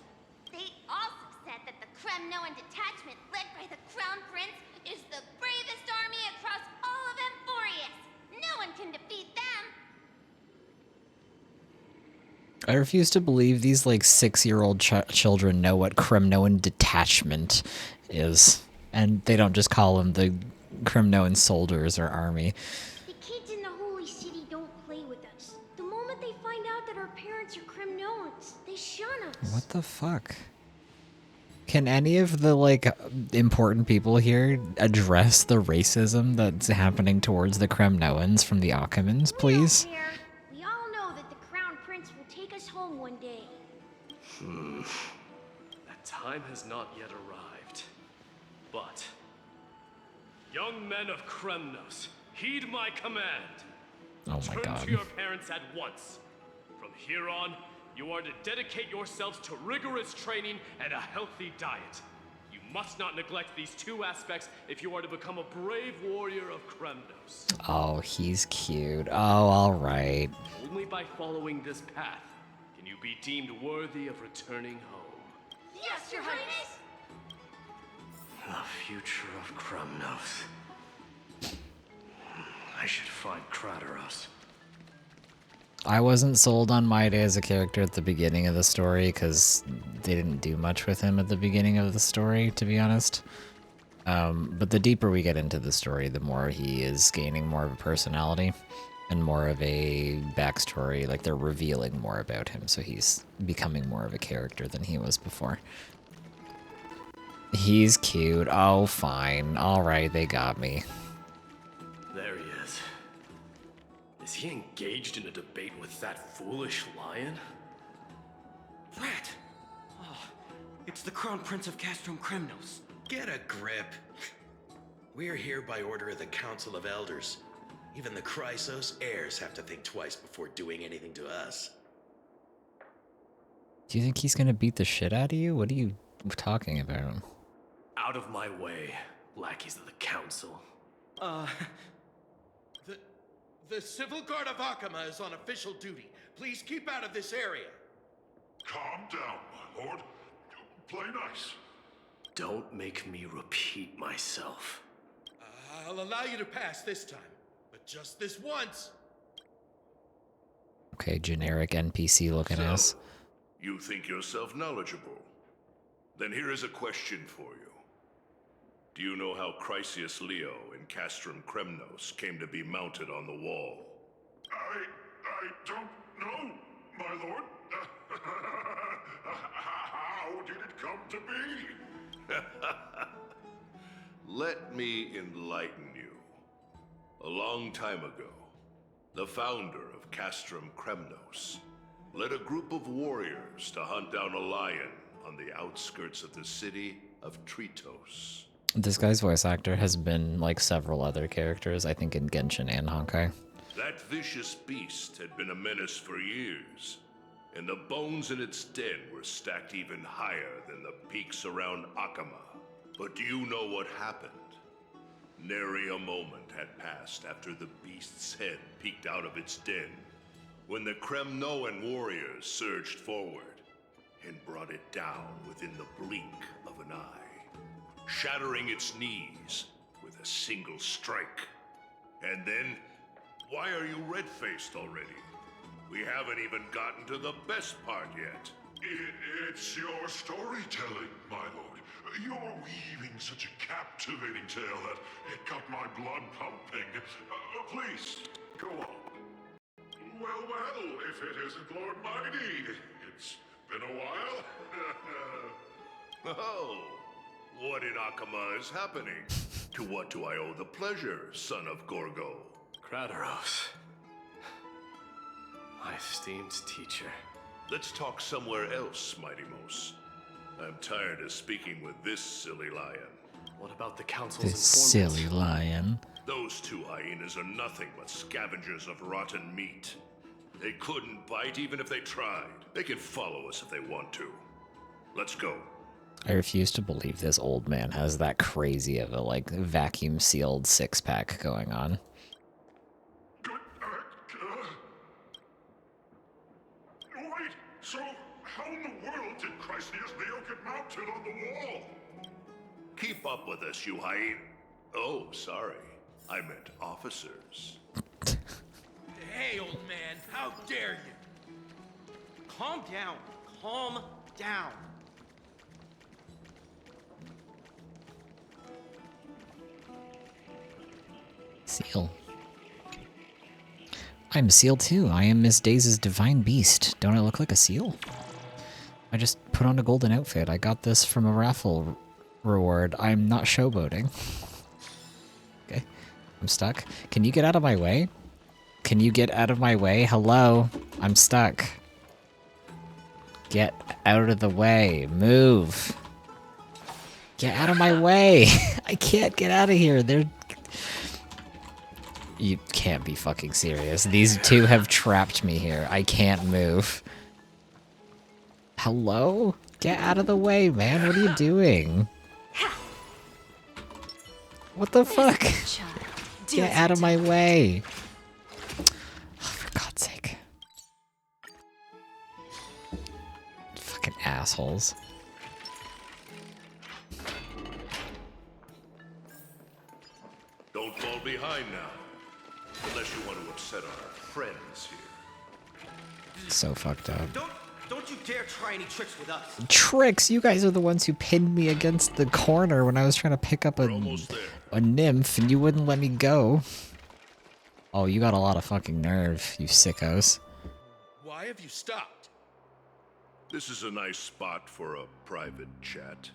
They also said that the Kremnoan detachment led by the Crown Prince is the bravest army across all of Amphoreus. No one can defeat them. I refuse to believe these like 6-year-old children know what Kremnoan detachment is. And they don't just call them the Kremnoan soldiers or army. The kids in the Holy City don't play with us. The moment they find out that our parents are Kremnoans, they shun us. What the fuck? Can any of the like important people here address the racism that's happening towards the Kremnoans from the Achaemenids, please? We all know that the Crown Prince will take us home one day. That time has not yet arrived. But, young men of Kremnos, heed my command. Oh my Turn god. to your parents at once. From here on, you are to dedicate yourselves to rigorous training and a healthy diet. You must not neglect these two aspects if you are to become a brave warrior of Kremnos. Oh, he's cute. Oh, alright. Only by following this path can you be deemed worthy of returning home. Yes, Your Highness! The future of Kremnos. I should find Crateros. I wasn't sold on Maide as a character at the beginning of the story because they didn't do much with him at the beginning of the story, to be honest. But the deeper we get into the story, the more he is gaining more of a personality and more of a backstory. Like, they're revealing more about him, so he's becoming more of a character than he was before. He's cute. Oh, fine. Alright, they got me. There he is. Is he engaged in a debate with that foolish lion? Rat! Oh, it's the Crown Prince of Castrum Kremnos. Get a grip. We're here by order of the Council of Elders. Even the Chrysos heirs have to think twice before doing anything to us. Do you think he's gonna beat the shit out of you? What are you talking about? Out of my way, lackeys of the council. The Civil Guard of Akama is on official duty. Please keep out of this area. Calm down, my lord. Play nice. Don't make me repeat myself. I'll allow you to pass this time, but just this once. Okay, generic NPC looking ass. You think yourself knowledgeable? Then here is a question for you. Do you know how Chrysius Leo in Castrum Kremnos came to be mounted on the wall? I don't know, my lord. How did it come to be? Let me enlighten you. A long time ago, the founder of Castrum Kremnos led a group of warriors to hunt down a lion on the outskirts of the city of Tritos. This guy's voice actor has been like several other characters, I think in Genshin and Honkai. That vicious beast had been a menace for years, and the bones in its den were stacked even higher than the peaks around Akama. But do you know what happened? Nary a moment had passed after the beast's head peeked out of its den, when the Kremnoan warriors surged forward and brought it down within the blink of an eye, shattering its knees with a single strike. And then, why are you red-faced already? We haven't even gotten to the best part yet. It's your storytelling, my lord. You're weaving such a captivating tale that it got my blood pumping. Please, go on. Well, if it isn't Lord Mighty. It's been a while. Oh, what in Akama is happening? To what do I owe the pleasure, son of Gorgo? Kratos. My esteemed teacher. Let's talk somewhere else, Mighty Mos. I'm tired of speaking with this silly lion. What about the council's This silly lion. Those two hyenas are nothing but scavengers of rotten meat. They couldn't bite even if they tried. They can follow us if they want to. Let's go. I refuse to believe this old man has that crazy of a like vacuum sealed six-pack going on. Wait, so how in the world did Chrysia's nail get mounted on the wall? Keep up with us, you hyena. Oh, sorry. I meant officers. Hey, old man, how dare you? Calm down. Calm down. Seal. I'm a seal too. I am Miss Daze's divine beast. Don't I look like a seal? I just put on a golden outfit. I got this from a raffle reward. I'm not showboating. Okay. I'm stuck. Can you get out of my way? Can you get out of my way? Hello? I'm stuck. Get out of the way. Move. Get out of my way. I can't get out of here. They're... You can't be fucking serious. These two have trapped me here. I can't move. Hello? Get out of the way, man. What are you doing? What the fuck? Get out of my way. Oh, for God's sake. Fucking assholes. Don't fall behind now. Unless you want to upset our friends here. So fucked up. Don't you dare try any tricks with us. Tricks! You guys are the ones who pinned me against the corner when I was trying to pick up a nymph and you wouldn't let me go. Oh, you got a lot of fucking nerve, you sickos. Why have you stopped? This is a nice spot for a private chat.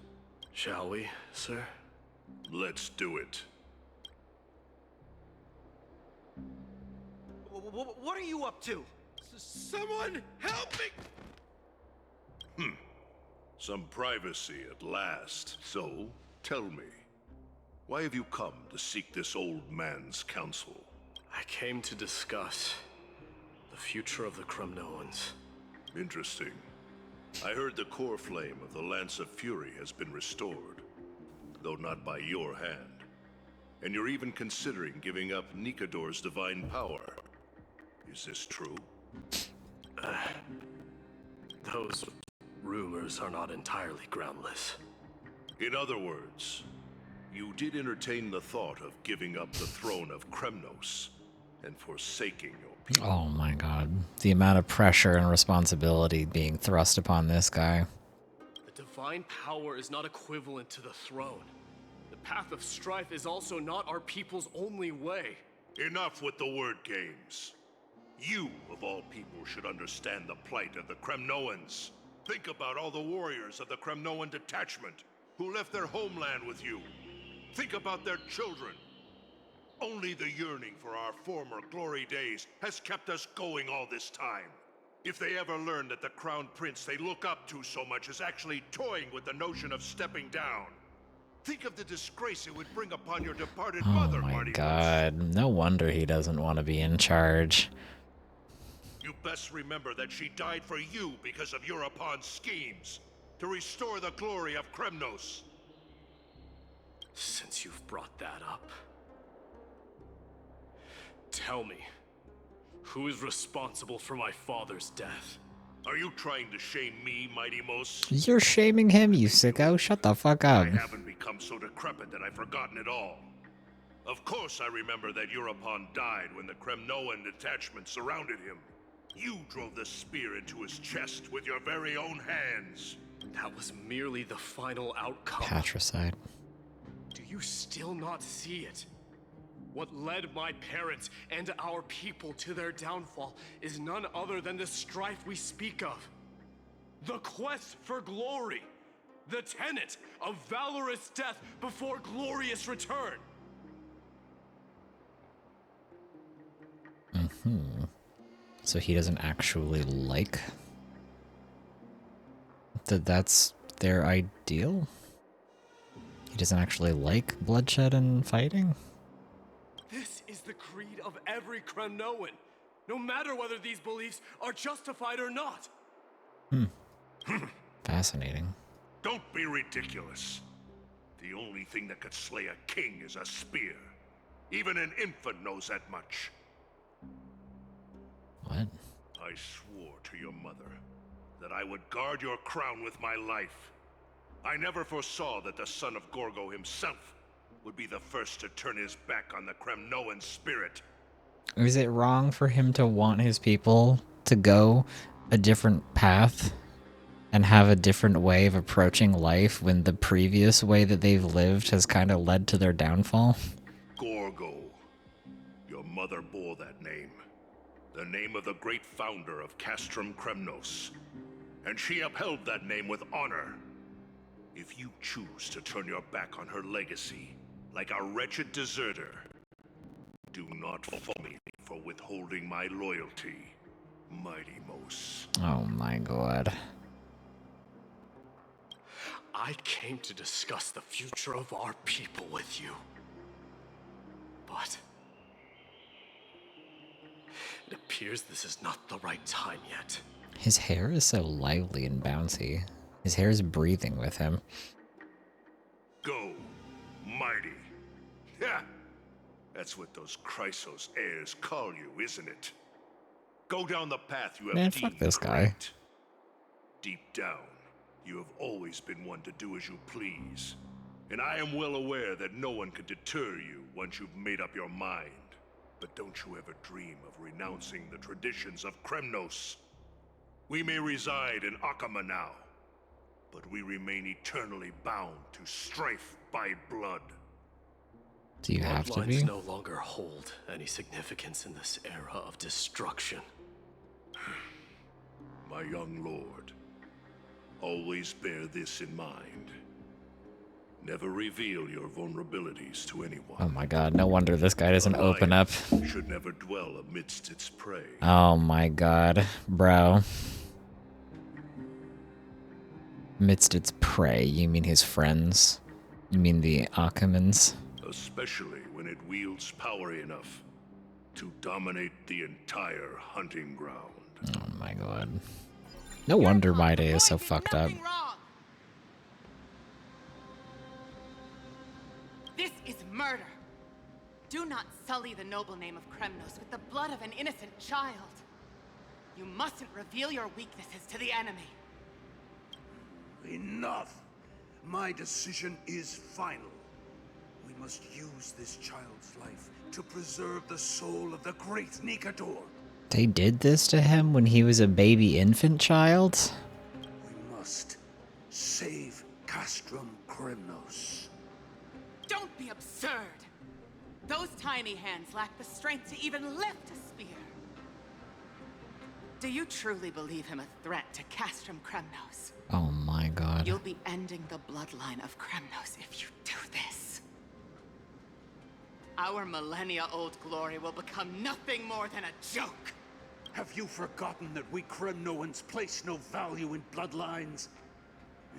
Shall we, sir? Let's do it. What are you up to? Someone help me! Some privacy at last. So, tell me, why have you come to seek this old man's counsel? I came to discuss the future of the Kremnoans. Interesting. I heard the core flame of the Lance of Fury has been restored, though not by your hand. And you're even considering giving up Nikador's divine power. Is this true? Those rumors are not entirely groundless. In other words, you did entertain the thought of giving up the throne of Kremnos and forsaking your people. Oh my god. The amount of pressure and responsibility being thrust upon this guy. The divine power is not equivalent to the throne. The path of strife is also not our people's only way. Enough with the word games. You, of all people, should understand the plight of the Kremnoans. Think about all the warriors of the Kremnoan detachment who left their homeland with you. Think about their children. Only the yearning for our former glory days has kept us going all this time. If they ever learn that the crown prince they look up to so much is actually toying with the notion of stepping down, Think of the disgrace it would bring upon your departed Oh mother, my Marty. god. No wonder he doesn't want to be in charge. You best remember that she died for you because of Europon's schemes. To restore the glory of Kremnos. Since you've brought that up, tell me, who is responsible for my father's death? Are you trying to shame me, Mighty Mos? You're shaming him, you sicko. Shut the fuck up. I haven't become so decrepit that I've forgotten it all. Of course I remember that Europon died when the Kremnoan detachment surrounded him. You drove the spear into his chest with your very own hands. That was merely the final outcome. Patricide. Do you still not see it? What led my parents and our people to their downfall is none other than the strife we speak of. The quest for glory. The tenet of valorous death before glorious return. So he doesn't actually like that's their ideal? He doesn't actually like bloodshed and fighting? This is the creed of every Kremnoan, no matter whether these beliefs are justified or not. Fascinating. Don't be ridiculous. The only thing that could slay a king is a spear. Even an infant knows that much. What? I swore to your mother that I would guard your crown with my life. I never foresaw that the son of Gorgo himself would be the first to turn his back on the Kremnoan spirit. Is it wrong for him to want his people to go a different path and have a different way of approaching life when the previous way that they've lived has kind of led to their downfall? Gorgo. Your mother bore that name. The name of the great founder of Castrum Kremnos. And she upheld that name with honor. If you choose to turn your back on her legacy, like a wretched deserter, do not fault me for withholding my loyalty, Mighty Mos. Oh my god. I came to discuss the future of our people with you. But it appears this is not the right time yet. His hair is so lively and bouncy. His hair is breathing with him. Go, Mighty. Yeah, that's what those Chrysos heirs call you, isn't it? Go down the path you have Man, deemed fuck this guy. correct. Deep down, you have always been one to do as you please. And I am well aware that no one can deter you once you've made up your mind. But don't you ever dream of renouncing the traditions of Kremnos. We may reside in Akama now, but we remain eternally bound to strife by blood. Do you have to Bloodlines be? no longer hold any significance in this era of destruction. My young lord, always bear this in mind. Never reveal your vulnerabilities to anyone. Oh my god, no wonder this guy doesn't open up. Should never dwell amidst its prey. Oh my god, bro. Amidst its prey, you mean his friends? You mean the Akamans? Especially when it wields power enough to dominate the entire hunting ground. Oh my god. No wonder my day is so fucked up. This is murder. Do not sully the noble name of Kremnos with the blood of an innocent child. You mustn't reveal your weaknesses to the enemy. Enough! My decision is final. We must use this child's life to preserve the soul of the great Nikador. They did this to him when he was a baby infant child? We must save Castrum Kremnos. Don't be absurd! Those tiny hands lack the strength to even lift a spear. Do you truly believe him a threat to Castrum Kremnos? Oh my god. You'll be ending the bloodline of Kremnos if you do this. Our millennia-old glory will become nothing more than a joke. Have you forgotten that we Kremnoans place no value in bloodlines?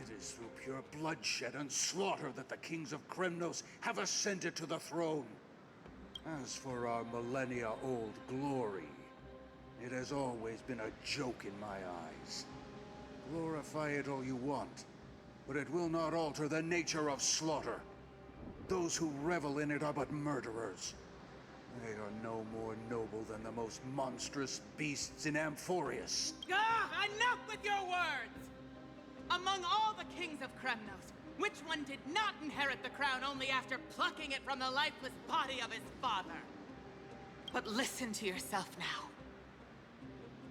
It is through pure bloodshed and slaughter that the kings of Kremnos have ascended to the throne. As for our millennia-old glory, it has always been a joke in my eyes. Glorify it all you want, but it will not alter the nature of slaughter. Those who revel in it are but murderers. They are no more noble than the most monstrous beasts in Amphoreus. Enough with your words! Among all the kings of Kremnos, which one did not inherit the crown only after plucking it from the lifeless body of his father? But listen to yourself now.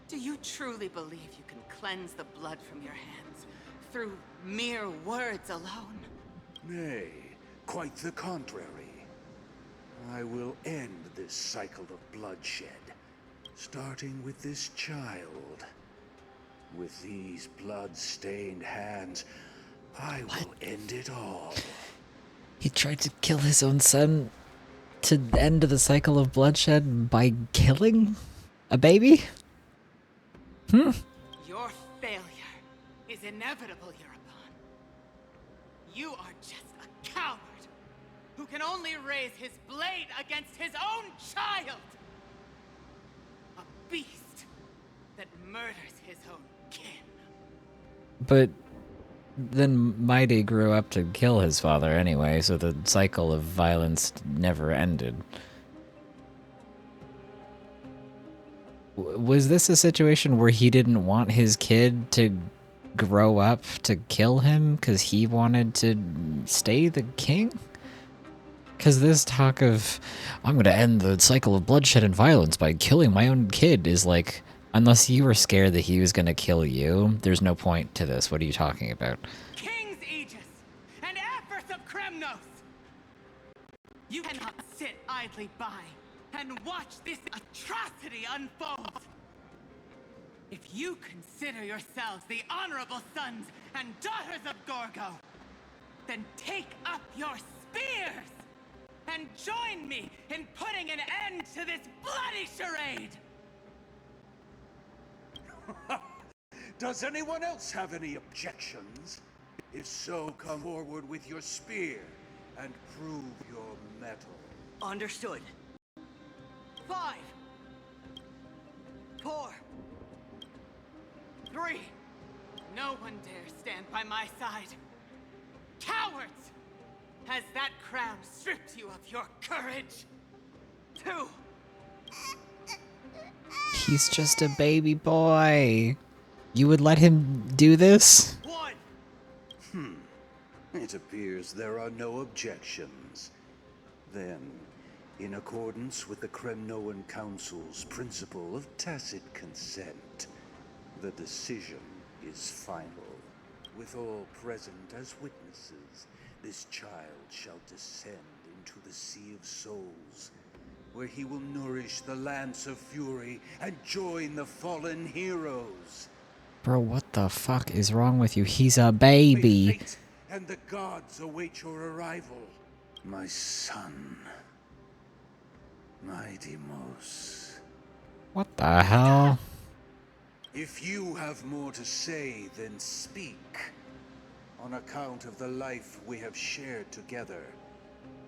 Do you truly believe you can cleanse the blood from your hands through mere words alone? Nay, quite the contrary. I will end this cycle of bloodshed, starting with this child. With these blood-stained hands, I will end it all. He tried to kill his own son to end the cycle of bloodshed by killing a baby? Your failure is inevitable hereupon. You are just a coward who can only raise his blade against his own child. A beast that murders his own kin. But then Mighty grew up to kill his father anyway, so the cycle of violence never ended. Was this a situation where he didn't want his kid to grow up to kill him because he wanted to stay the king? Because this talk of, I'm going to end the cycle of bloodshed and violence by killing my own kid is like, unless you were scared that he was going to kill you, there's no point to this. What are you talking about? King's Aegis and Amphoreus of Kremnos! You cannot sit idly by and watch this atrocity unfold. If you consider yourselves the honorable sons and daughters of Gorgo, then take up your spears and join me in putting an end to this bloody charade! Does anyone else have any objections? If so, come forward with your spear and prove your mettle. Understood. 5, 4, 3. No one dare stand by my side. Cowards! Has that crown stripped you of your courage? 2. He's just a baby boy. You would let him do this? 1. It appears there are no objections. Then, in accordance with the Kremnoan Council's principle of tacit consent, the decision is final. With all present as witnesses, this child shall descend into the Sea of Souls, where he will nourish the Lance of Fury and join the fallen heroes. Bro, what the fuck is wrong with you? He's a baby. May fate and the gods await your arrival, my son. My Deimos. What the hell? If you have more to say, then speak. On account of the life we have shared together,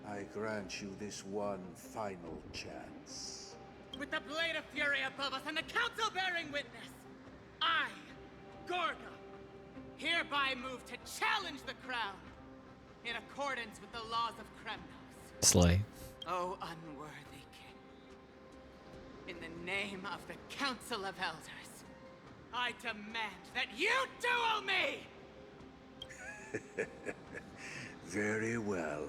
I grant you this one final chance. With the blade of fury above us and the council bearing witness, I, Gorgo, hereby move to challenge the crown in accordance with the laws of Kremnos. Slay. O unworthy king, in the name of the Council of Elders, I demand that you duel me! Very well.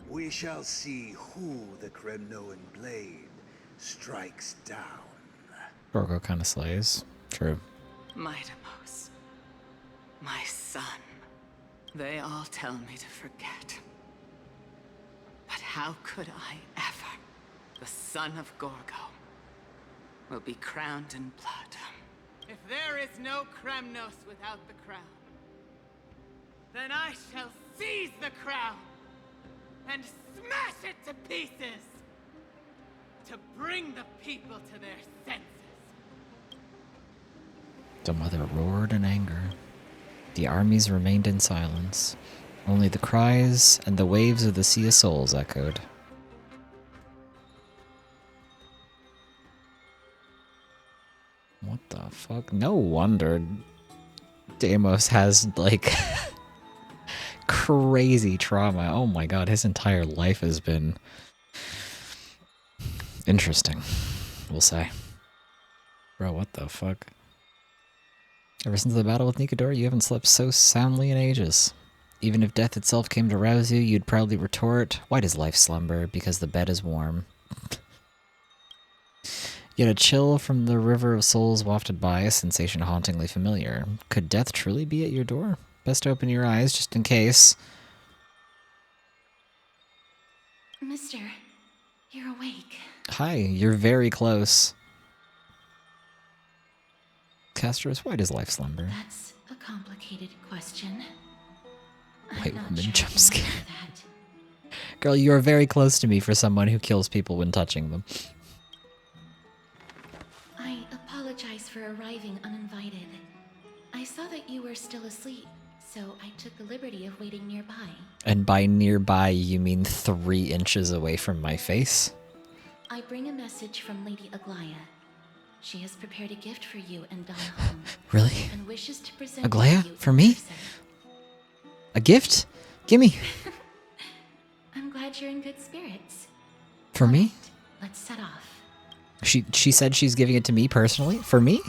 We shall see who the Kremnoan blade strikes down. Gorgo kind of slays. True. My Deimos, my son, they all tell me to forget. But how could I ever, the son of Gorgo, will be crowned in blood? If there is no Kremnos without the crown, then I shall seize the crown and smash it to pieces to bring the people to their senses. The mother roared in anger. The armies remained in silence. Only the cries and the waves of the Sea of Souls echoed. What the fuck? No wonder Deimos has, like, crazy trauma. Oh my god, his entire life has been interesting, we'll say. Bro, what the fuck? Ever since the battle with Nikador, you haven't slept so soundly in ages. Even if death itself came to rouse you, you'd proudly retort, why does life slumber? Because the bed is warm. Yet a chill from the river of souls wafted by, a sensation hauntingly familiar. Could death truly be at your door? Best open your eyes, just in case. Mister, you're awake. Hi, you're very close. Castros, why does life slumber? That's a complicated question. White woman jump scare. Girl, you are very close to me for someone who kills people when touching them. I apologize for arriving uninvited. I saw that you were still asleep, so I took the liberty of waiting nearby. And by nearby, you mean 3 inches away from my face? I bring a message from Lady Aglaya. She has prepared a gift for you and Don Home. Really? And wishes to present Aglaya? it to you For me? person. A gift? Gimme. I'm glad you're in good spirits. For me? Let's set off. She said she's giving it to me personally? For me?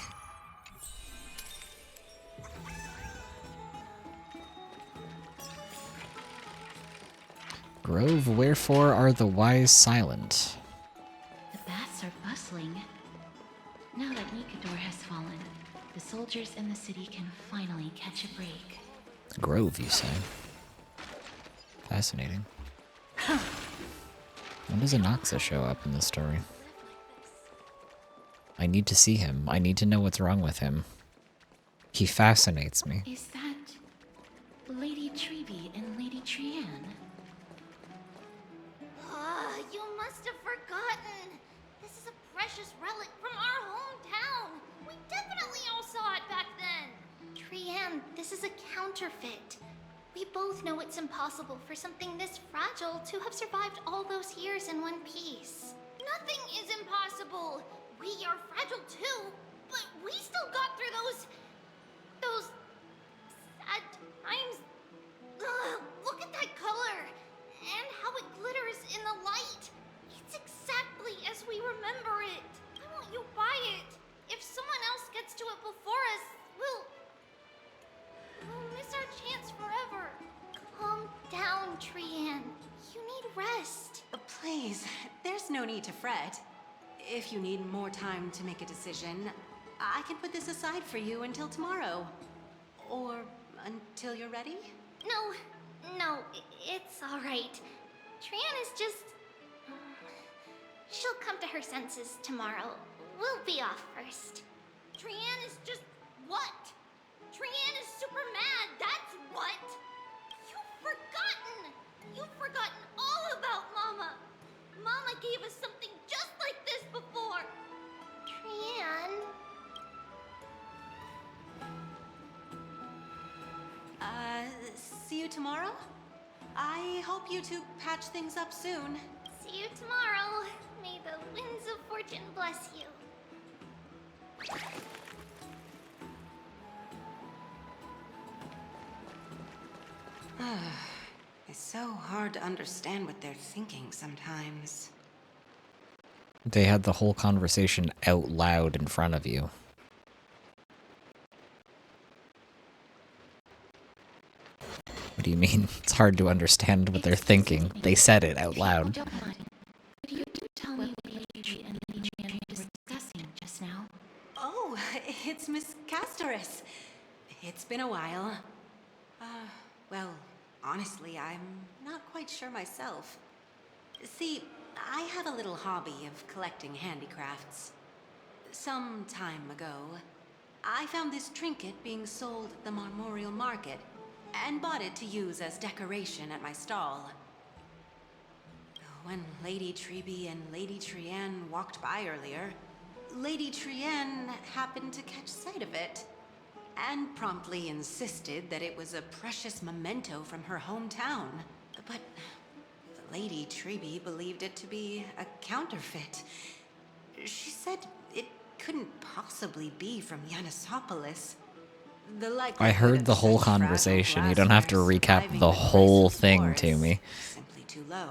Grove, wherefore are the wise silent? The baths are bustling. Now that Nikador has fallen, the soldiers in the city can finally catch a break. Grove, you say? Fascinating. When does Anaxa show up in the story? I need to see him. I need to know what's wrong with him. He fascinates me. Is that Lady Treby and Lady Trianne? Ah, you must have forgotten. This is a precious relic from our hometown. We definitely all saw it back then. Trianne, this is a counterfeit. We both know it's impossible for something this fragile to have survived all those years in one piece. Nothing is impossible. We are fragile too, but we still got through those sad times. Ugh, look at that color and how it glitters in the light. It's exactly as we remember it. Why won't you buy it? If someone else gets to it before us, we'll miss our chance forever. Calm down, Trianne. You need rest. Please, there's no need to fret. If you need more time to make a decision, I can put this aside for you until tomorrow. Or until you're ready? No, it's all right. Trianne is just... she'll come to her senses tomorrow. We'll be off first. Trianne is just... what? Trianne is super mad, that's what! You've forgotten! You've forgotten all about Mama! Mama gave us something just like this before! Trianne... See you tomorrow? I hope you two patch things up soon. See you tomorrow. May the winds of fortune bless you. It's so hard to understand what they're thinking sometimes. They had the whole conversation out loud in front of you. What do you mean? It's hard to understand what they're thinking. They said it out loud. Could you tell me what Lady and Lady Trianne were discussing just now? Oh, it's Miss Castorus. It's been a while. Well, honestly, I'm not quite sure myself. See, I have a little hobby of collecting handicrafts. Some time ago, I found this trinket being sold at the Memorial Market and bought it to use as decoration at my stall. When Lady Treby and Lady Trianne walked by earlier, Lady Trianne happened to catch sight of it. and promptly insisted that it was a precious memento from her hometown. But Lady Treby believed it to be a counterfeit. She said it couldn't possibly be from Yanisopolis. I heard the whole conversation. You don't have to recap the whole thing to me. Simply too low.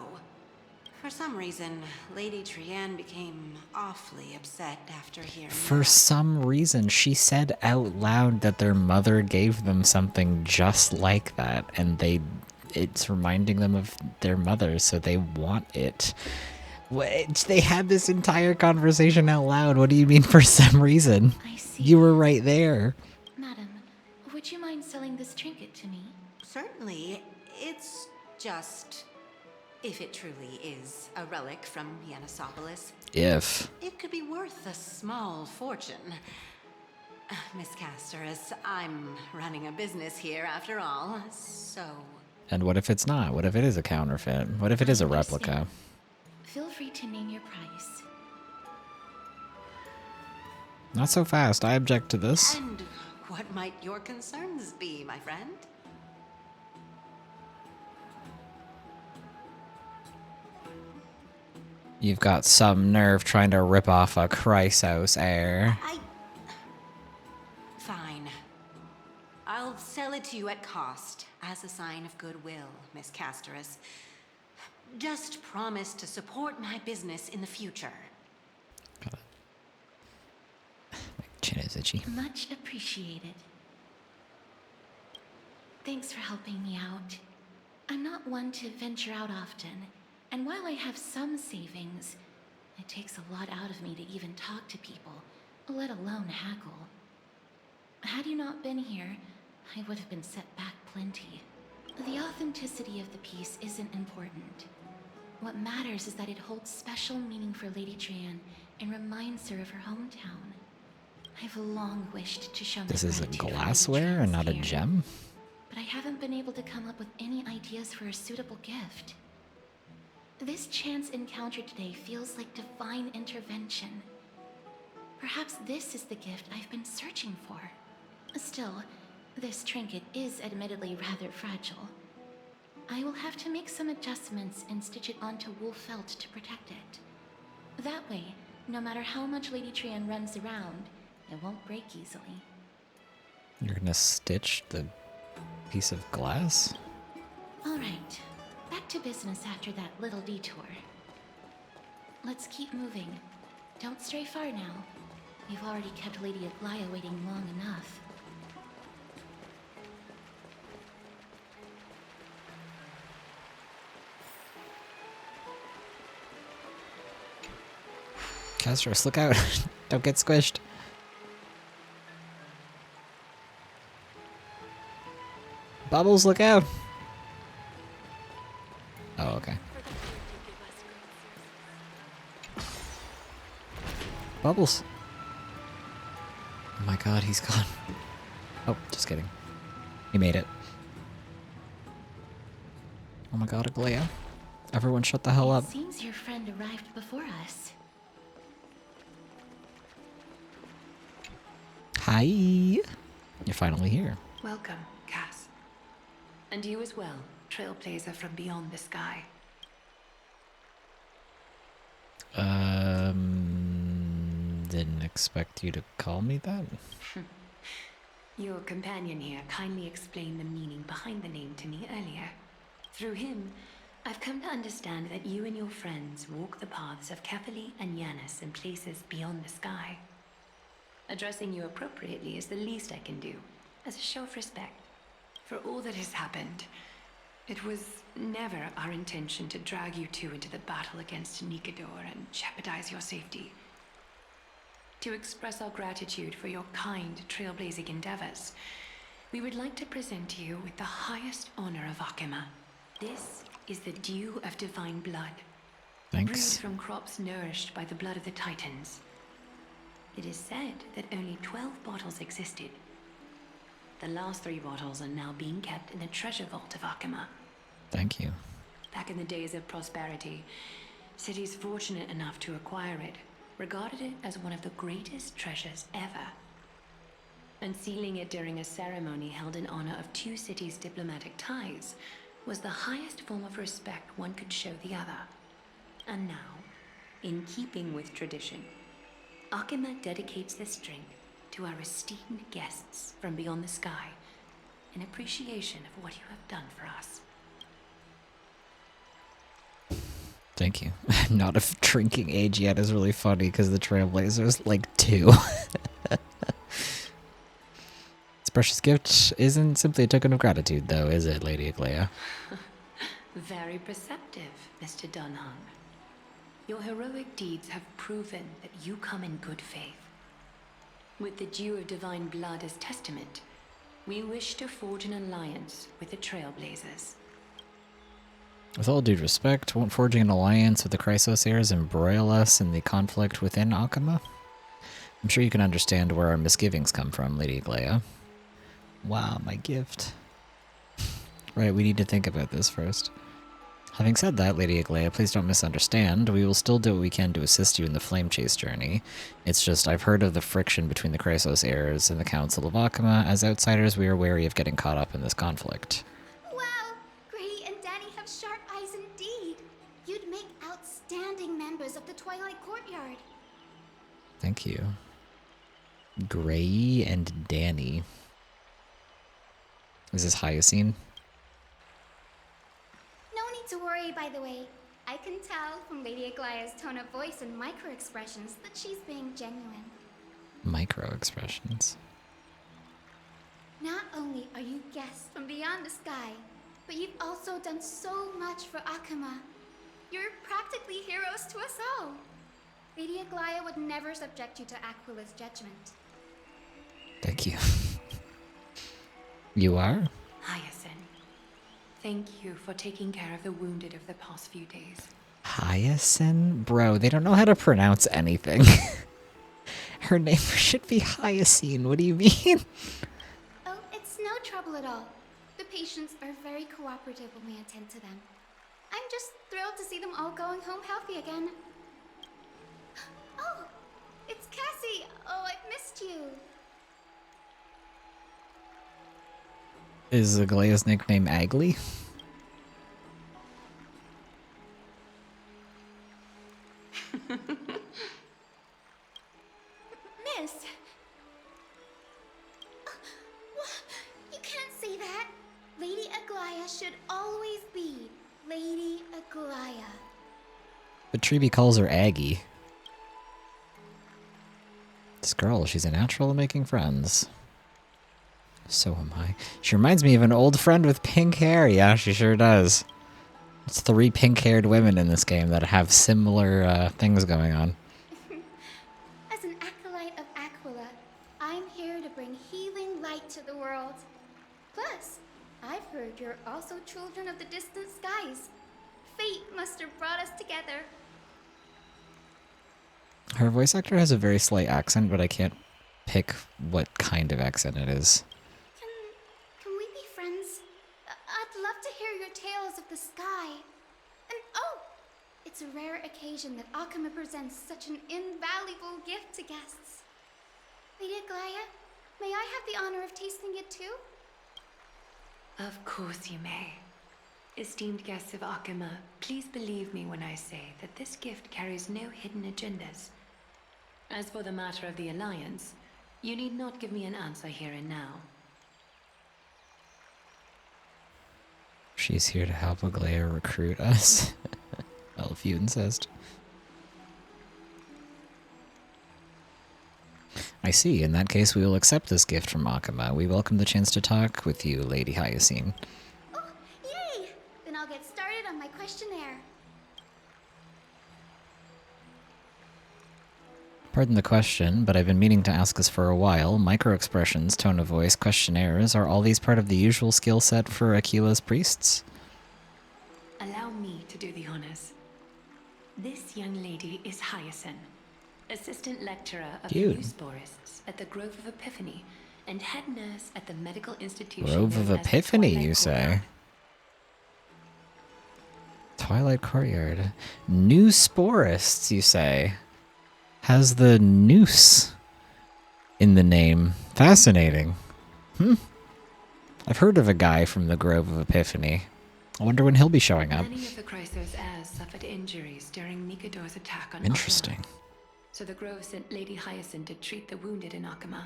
For some reason, Lady Trianne became awfully upset after hearing For some reason, she said out loud that their mother gave them something just like that, and it's reminding them of their mother, so they want it. They had this entire conversation out loud. What do you mean for some reason? I see. You were right there. Madam, would you mind selling this trinket to me? Certainly. It's just, if it truly is a relic from Yanisopolis, it could be worth a small fortune. Miss Casterus, I'm running a business here after all, so... And what if it's not? What if it is a counterfeit? What if it is a replica? Feel free to name your price. Not so fast. I object to this. And what might your concerns be, my friend? You've got some nerve trying to rip off a Chrysos heir. Fine. I'll sell it to you at cost, as a sign of goodwill, Miss Casterus. Just promise to support my business in the future. My chin is itchy. Much appreciated. Thanks for helping me out. I'm not one to venture out often, and while I have some savings, it takes a lot out of me to even talk to people, let alone haggle. Had you not been here, I would have been set back plenty. The authenticity of the piece isn't important. What matters is that it holds special meaning for Lady Trianne and reminds her of her hometown. I've long wished to show my This is a gratitude for Lady glassware and not a Trianne's care, gem? but I haven't been able to come up with any ideas for a suitable gift. This chance encounter today feels like divine intervention. Perhaps this is the gift I've been searching for. Still, this trinket is admittedly rather fragile. I will have to make some adjustments and stitch it onto wool felt to protect it. That way, no matter how much Lady Trianne runs around, it won't break easily. You're gonna stitch the piece of glass? Alright, back to business after that little detour. Let's keep moving. Don't stray far now. We've already kept Lady Aglaya waiting long enough. Castros, look out. Don't get squished. Bubbles, look out. Oh, okay. Bubbles. Oh my god, he's gone. Oh, just kidding. He made it. Oh my god, Aglaya. Everyone shut the hell up. It seems your friend arrived before us. Hi. You're finally here. Welcome, Cass. And you as well, trailblazer from beyond the sky. Didn't expect you to call me that. Your companion here kindly explained the meaning behind the name to me earlier. Through him, I've come to understand that you and your friends walk the paths of Kefali and Yanis in places beyond the sky. Addressing you appropriately is the least I can do, as a show of respect. For all that has happened, it was never our intention to drag you two into the battle against Nikador and jeopardize your safety. To express our gratitude for your kind trailblazing endeavors, we would like to present you with the highest honor of Akima. This is the dew of divine blood. Thanks. Brewed from crops nourished by the blood of the Titans. It is said that only 12 bottles existed. The last 3 bottles are now being kept in the treasure vault of Akima. Thank you. Back in the days of prosperity, cities fortunate enough to acquire it regarded it as one of the greatest treasures ever. Unsealing it during a ceremony held in honor of two cities' diplomatic ties was the highest form of respect one could show the other. And now, in keeping with tradition, Akima dedicates this drink to our esteemed guests from beyond the sky in appreciation of what you have done for us. Thank you. I'm not of drinking age yet is really funny because the Trailblazer's like 2. This precious gift isn't simply a token of gratitude, though, is it, Lady Aglaya? Very perceptive, Mr. Dunhung. Your heroic deeds have proven that you come in good faith. With the dew of divine blood as testament, we wish to forge an alliance with the Trailblazers. With all due respect, won't forging an alliance with the Chrysos heirs embroil us in the conflict within Akima? I'm sure you can understand where our misgivings come from, Lady Aglaya. Wow, my gift. Right, we need to think about this first. Having said that, Lady Aglaya, please don't misunderstand. We will still do what we can to assist you in the Flame Chase journey. It's just, I've heard of the friction between the Chrysos heirs and the Council of Akima. As outsiders, we are wary of getting caught up in this conflict. Wow! Grady and Danny have sharp eyes indeed. You'd make outstanding members of the Twilight Courtyard. Thank you. Gray and Danny. Is this Hyacine? No need to worry, by the way. I can tell from Lady Aglaya's tone of voice and micro-expressions that she's being genuine. Micro-expressions. Not only are you guests from beyond the sky, but you've also done so much for Akima. You're practically heroes to us all. Lady Aglaya would never subject you to Aquila's judgment. Thank you. You are? Hyacinth, thank you for taking care of the wounded of the past few days. Hyacinth? Bro, they don't know how to pronounce anything. Her name should be Hyacine. What do you mean? Oh, it's no trouble at all. The patients are very cooperative when we attend to them. I'm just thrilled to see them all going home healthy again. Oh, it's Cassie. Oh, I've missed you. Is Aglaya's nickname Agli? Miss. You can't say that. Lady Aglaya should always be Lady Aglaya. But Treeby calls her Aggie. This girl, she's a natural at making friends. So am I. She reminds me of an old friend with pink hair. Yeah, she sure does. It's 3 pink-haired women in this game that have similar things going on. As an acolyte of Aquila, I'm here to bring healing light to the world. Plus, I've heard you're also children of the distant skies. Fate must have brought us together. Her voice actor has a very slight accent, but I can't pick what kind of accent it is. Can we be friends? I'd love to hear your tales of the sky. And oh, it's a rare occasion that Akima presents such an invaluable gift to guests. Lady Aglaya, may I have the honor of tasting it too? Of course you may. Esteemed guests of Akima, please believe me when I say that this gift carries no hidden agendas. As for the matter of the Alliance, you need not give me an answer here and now. She's here to help Aglaya recruit us. Well, if you insist. I see. In that case, we will accept this gift from Akima. We welcome the chance to talk with you, Lady Hyacine. Oh, yay! Then I'll get started on my questionnaire. Pardon the question, but I've been meaning to ask this for a while. Micro-expressions, tone of voice, questionnaires, are all these part of the usual skill set for Aquila's priests? Allow me to do the honors. This young lady is Hyacinth, assistant lecturer of Cute. new sporists at the Grove of Epiphany and head nurse at the medical institution. Grove of known as the Epiphany, Twilight you say? Courtyard. Twilight Courtyard. New sporists, you say? Has the noose in the name. Fascinating. I've heard of a guy from the Grove of Epiphany. I wonder when he'll be showing up. Many of the Chrysos heirs suffered injuries during Mikador's attack on Interesting. Akama. So the Grove sent Lady Hyacinth to treat the wounded in Akama.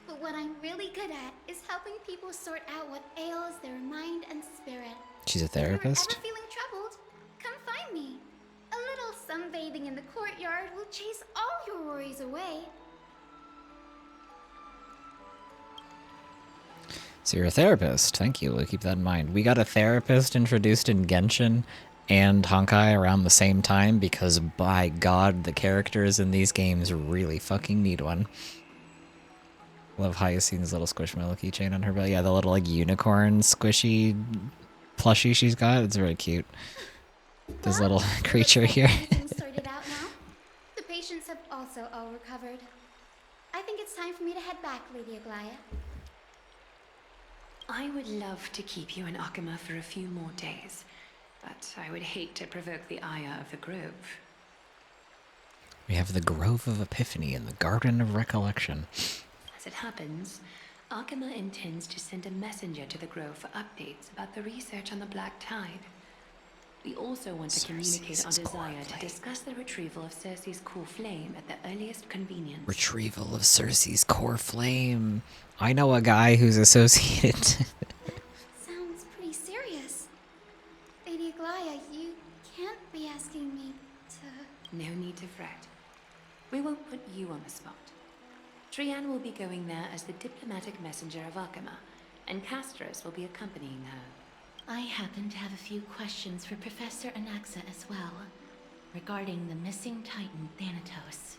But what I'm really good at is helping people sort out what ails their mind and spirit. She's a If you're therapist? ever feeling troubled, come find me. A little sunbathing in the courtyard will chase all your worries away. So you're a therapist. Thank you. We'll keep that in mind. We got a therapist introduced in Genshin and Honkai around the same time because, by God, the characters in these games really fucking need one. Love Hyacinth's little Squishmallow keychain on her belt. Yeah, the little, like, unicorn squishy plushie she's got. It's very cute. This little creature here. Everything's sorted out now. The patients have also all recovered. I think it's time for me to head back, Lady Aglaya. I would love to keep you in Akama for a few more days, but I would hate to provoke the ire of the Grove. We have the Grove of Epiphany and the Garden of Recollection. As it happens, Akama intends to send a messenger to the Grove for updates about the research on the Black Tide. We also want to communicate our desire to discuss the retrieval of Circe's core flame at the earliest convenience. Retrieval of Circe's core flame. I know a guy who's associated. Sounds pretty serious. Lady Aglaya, you can't be asking me to... No need to fret. We won't put you on the spot. Trianne will be going there as the diplomatic messenger of Akama, and Castros will be accompanying her. I happen to have a few questions for Professor Anaxa as well, regarding the missing Titan Thanatos.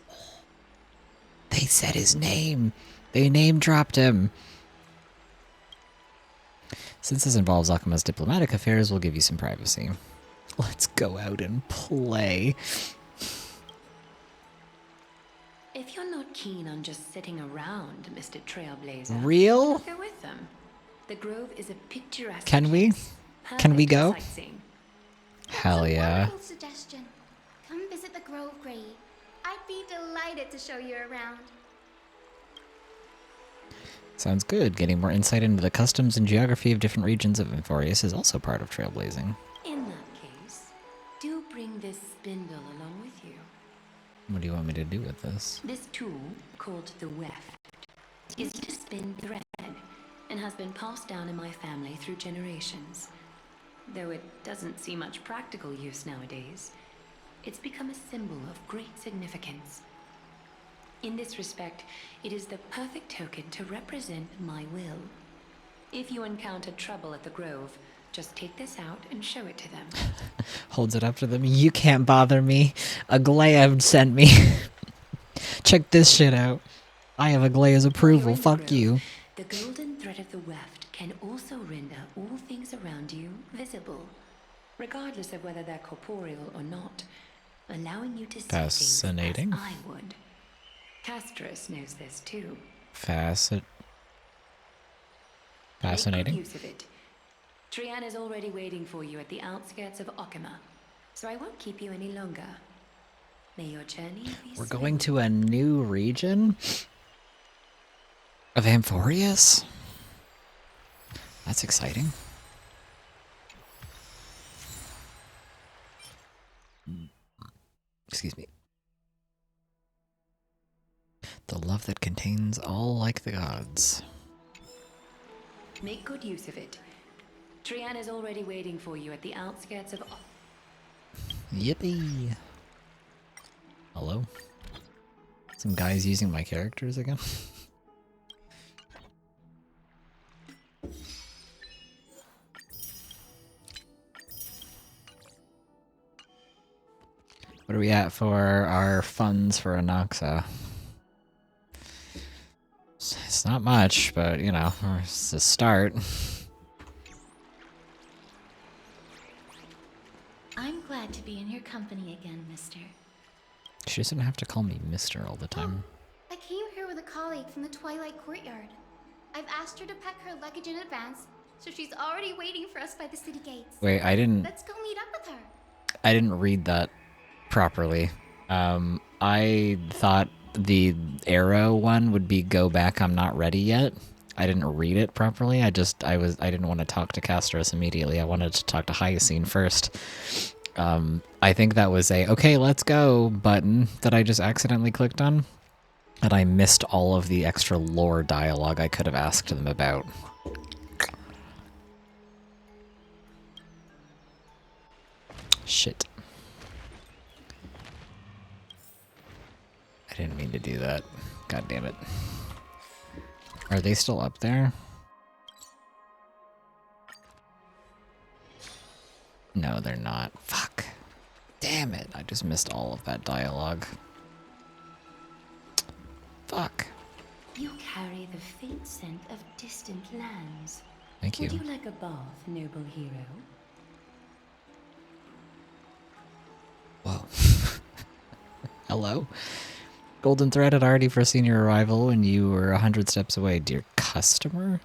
They said his name. They name dropped him. Since this involves Akama's diplomatic affairs, we'll give you some privacy. Let's go out and play. If you're not keen on just sitting around, Mr. Trailblazer, Real? go with them. The Grove is a picturesque Can we? place, Can we perfect go? for sightseeing. Hell yeah. Wonderful suggestion. Come visit the Grove, Grady. I'd be delighted to show you around. Sounds good. Getting more insight into the customs and geography of different regions of Amphoreus is also part of trailblazing. In that case, do bring this spindle along with you. What do you want me to do with this? This tool, called the weft, is to spin thread and has been passed down in my family through generations. Though it doesn't see much practical use nowadays, it's become a symbol of great significance. In this respect, it is the perfect token to represent my will. If you encounter trouble at the Grove, just take this out and show it to them. Holds it up to them. You can't bother me. Aglaya sent me. Check this shit out. I have Aglaya's approval. Fuck you. The golden thread of the weft can also render all things around you visible, regardless of whether they're corporeal or not, allowing you to see Fascinating. things as I would. Castros knows this too. Fascinating. Make good use of it. Trianne is already waiting for you at the outskirts of Akama, so I won't keep you any longer. May your journey be We're smooth. going to a new region of Amphoreus? That's exciting. Excuse me. The love that contains all like the gods. Make good use of it. Trianne is already waiting for you at the outskirts of... Yippee! Hello? Some guys using my characters again? What are we at for our funds for Anaxa? It's not much, but, you know, it's a start. I'm glad to be in your company again, mister. She doesn't have to call me Mister all the time. I came here with a colleague from the Twilight Courtyard. I've asked her to pack her luggage in advance, so she's already waiting for us by the city gates. Wait, I didn't Let's go meet up with her. read that properly. I thought the arrow one would be go back, I'm not ready yet. I didn't read it properly. I didn't want to talk to Castros immediately. I wanted to talk to Hyacine first. I think that was a okay, let's go button that I just accidentally clicked on. And I missed all of the extra lore dialogue I could have asked them about. Shit. I didn't mean to do that. God damn it. Are they still up there? No, they're not. Fuck. Damn it. I just missed all of that dialogue. Fuck. You carry the faint scent of distant lands. Thank you. Would you like a bath, noble hero? Whoa. Hello? Golden Thread had already foreseen your arrival when you were 100 steps away. Dear customer?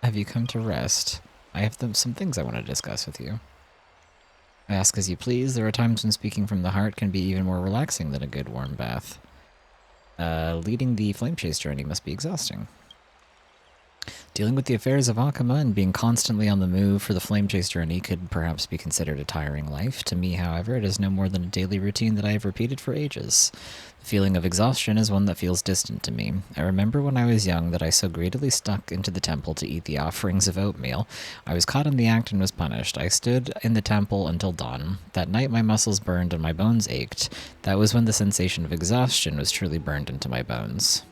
Have you come to rest? I have some things I want to discuss with you. Ask as you please. There are times when speaking from the heart can be even more relaxing than a good warm bath. Leading the flame chase journey must be exhausting. Dealing with the affairs of Akama and being constantly on the move for the flame chase journey could perhaps be considered a tiring life. To me, however, it is no more than a daily routine that I have repeated for ages. The feeling of exhaustion is one that feels distant to me. I remember when I was young that I so greedily stuck into the temple to eat the offerings of oatmeal. I was caught in the act and was punished. I stood in the temple until dawn. That night my muscles burned and my bones ached. That was when the sensation of exhaustion was truly burned into my bones.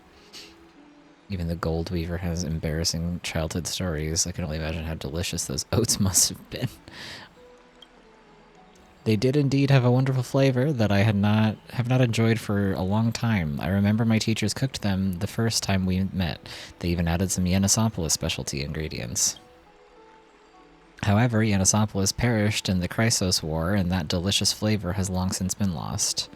Even the Gold Weaver has embarrassing childhood stories. I can only imagine how delicious those oats must have been. They did indeed have a wonderful flavor that I have not enjoyed for a long time. I remember my teachers cooked them the first time we met. They even added some Yanisopolis specialty ingredients. However, Yanisopolis perished in the Chrysos War, and that delicious flavor has long since been lost.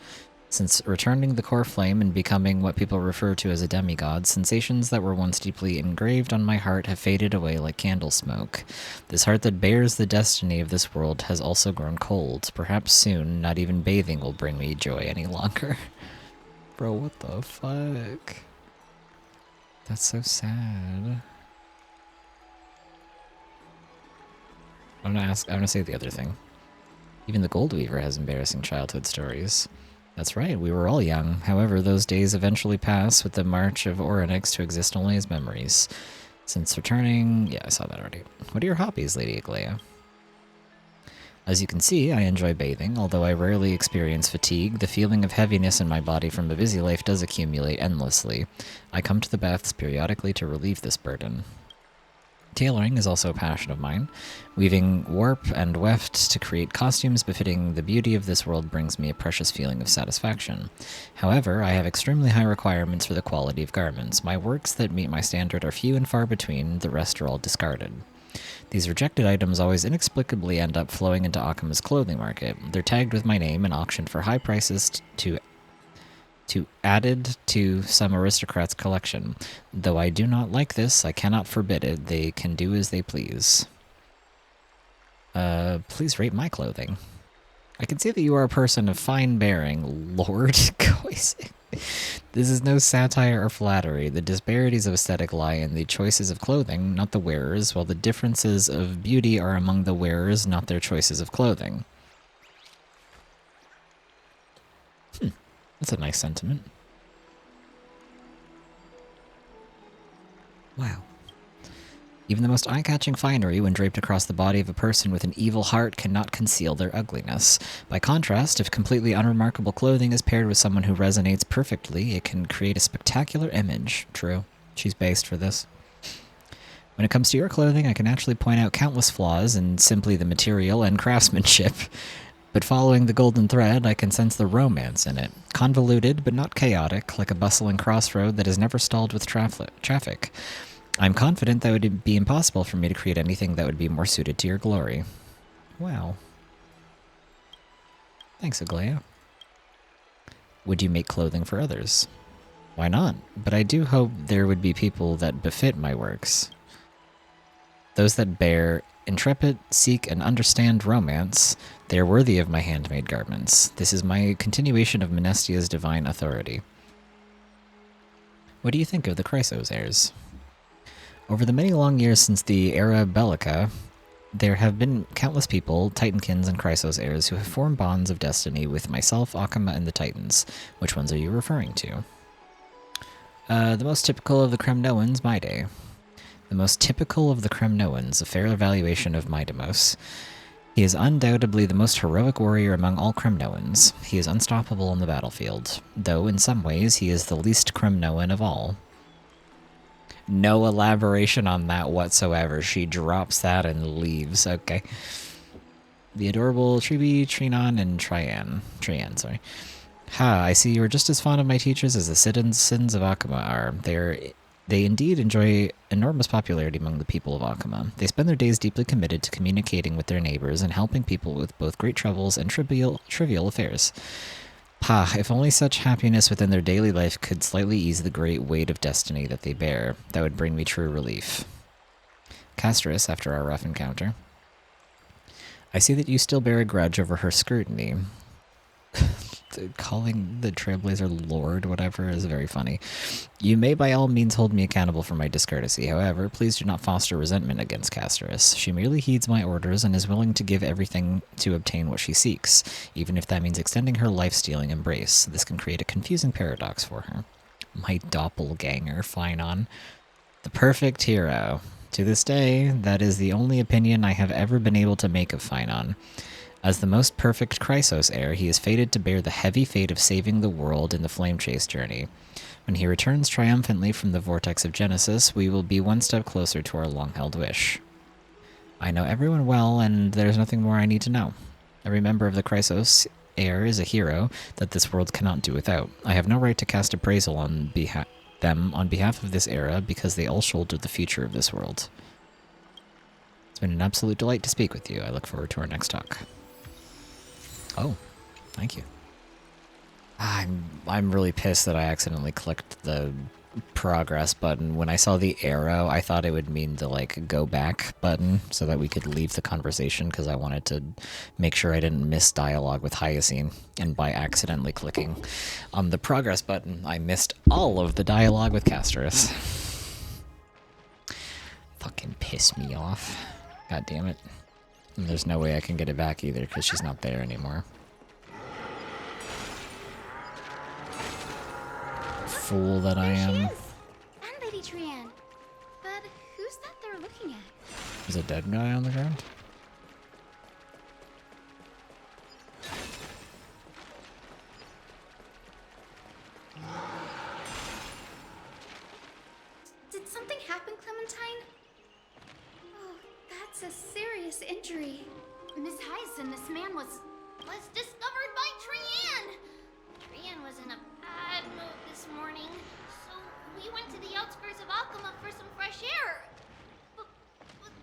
Since returning the core flame and becoming what people refer to as a demigod, sensations that were once deeply engraved on my heart have faded away like candle smoke. This heart that bears the destiny of this world has also grown cold. Perhaps soon, not even bathing will bring me joy any longer. Bro, what the fuck? That's so sad. I'm gonna say the other thing. Even the Gold Weaver has embarrassing childhood stories. That's right, we were all young. However, those days eventually pass with the march of Orynyx to exist only as memories. Since returning... Yeah, I saw that already. What are your hobbies, Lady Aglaya? As you can see, I enjoy bathing. Although I rarely experience fatigue, the feeling of heaviness in my body from a busy life does accumulate endlessly. I come to the baths periodically to relieve this burden. Tailoring is also a passion of mine. Weaving warp and weft to create costumes befitting the beauty of this world brings me a precious feeling of satisfaction. However, I have extremely high requirements for the quality of garments. My works that meet my standard are few and far between, the rest are all discarded. These rejected items always inexplicably end up flowing into Akama's clothing market. They're tagged with my name and auctioned for high prices to added to some aristocrat's collection. Though I do not like this, I cannot forbid it. They can do as they please. Please rate my clothing. I can see that you are a person of fine bearing, Lord koizik. This is no satire or flattery. The disparities of aesthetic lie in the choices of clothing, not the wearers, while the differences of beauty are among the wearers, not their choices of clothing. That's a nice sentiment. Wow. Even the most eye-catching finery, when draped across the body of a person with an evil heart, cannot conceal their ugliness. By contrast, if completely unremarkable clothing is paired with someone who resonates perfectly, it can create a spectacular image. True. She's based for this. When it comes to your clothing, I can actually point out countless flaws in simply the material and craftsmanship. But following the golden thread, I can sense the romance in it. Convoluted, but not chaotic, like a bustling crossroad that is never stalled with traffic. I'm confident that it would be impossible for me to create anything that would be more suited to your glory. Wow. Thanks, Aglaya. Would you make clothing for others? Why not? But I do hope there would be people that befit my works. Those that bear intrepid, seek, and understand romance, they are worthy of my handmade garments. This is my continuation of Menestia's divine authority. What do you think of the Chrysos heirs? Over the many long years since the Era Bellica, there have been countless people, Titankins and Chrysos heirs, who have formed bonds of destiny with myself, Akama, and the Titans. Which ones are you referring to? The most typical of the Kremnoans, Maide. The most typical of the Kremnoans, a fair evaluation of Maidemos. He is undoubtedly the most heroic warrior among all Kremnoans. He is unstoppable on the battlefield, though in some ways he is the least Kremnoan of all. No elaboration on that whatsoever. She drops that and leaves. Okay. The adorable Tribi, Trinon, and Trian, sorry. Ha, I see you are just as fond of my teachers as the citizens of Akama are. They indeed enjoy enormous popularity among the people of Akama. They spend their days deeply committed to communicating with their neighbors and helping people with both great troubles and trivial affairs. Pa, if only such happiness within their daily life could slightly ease the great weight of destiny that they bear, that would bring me true relief. Castris, after our rough encounter. I see that you still bear a grudge over her scrutiny. Calling the Trailblazer Lord, whatever, is very funny. You may by all means hold me accountable for my discourtesy. However, please do not foster resentment against Castris. She merely heeds my orders and is willing to give everything to obtain what she seeks, even if that means extending her life-stealing embrace. This can create a confusing paradox for her. My doppelganger, Phainon. The perfect hero. To this day, that is the only opinion I have ever been able to make of Phainon. As the most perfect Chrysos heir, he is fated to bear the heavy fate of saving the world in the Flame Chase journey. When he returns triumphantly from the Vortex of Genesis, we will be one step closer to our long-held wish. I know everyone well, and there's nothing more I need to know. Every member of the Chrysos heir is a hero that this world cannot do without. I have no right to cast appraisal on them on behalf of this era, because they all shoulder the future of this world. It's been an absolute delight to speak with you. I look forward to our next talk. Oh, thank you. I'm really pissed that I accidentally clicked the progress button. When I saw the arrow, I thought it would mean the, like, go back button so that we could leave the conversation, because I wanted to make sure I didn't miss dialogue with Hyacine. And by accidentally clicking on the progress button, I missed all of the dialogue with Castris. Fucking piss me off. God damn it. And there's no way I can get it back either, because she's not there anymore. Fool that I am. And Lady Trian. But who's that they're looking at? There's a dead guy on the ground? Did something happen, Clementine? Oh, that's a serious injury. Miss Hyacin, this man was discovered by Trian! Trian was in a bad mood this morning, so we went to the outskirts of Akama for some fresh air. But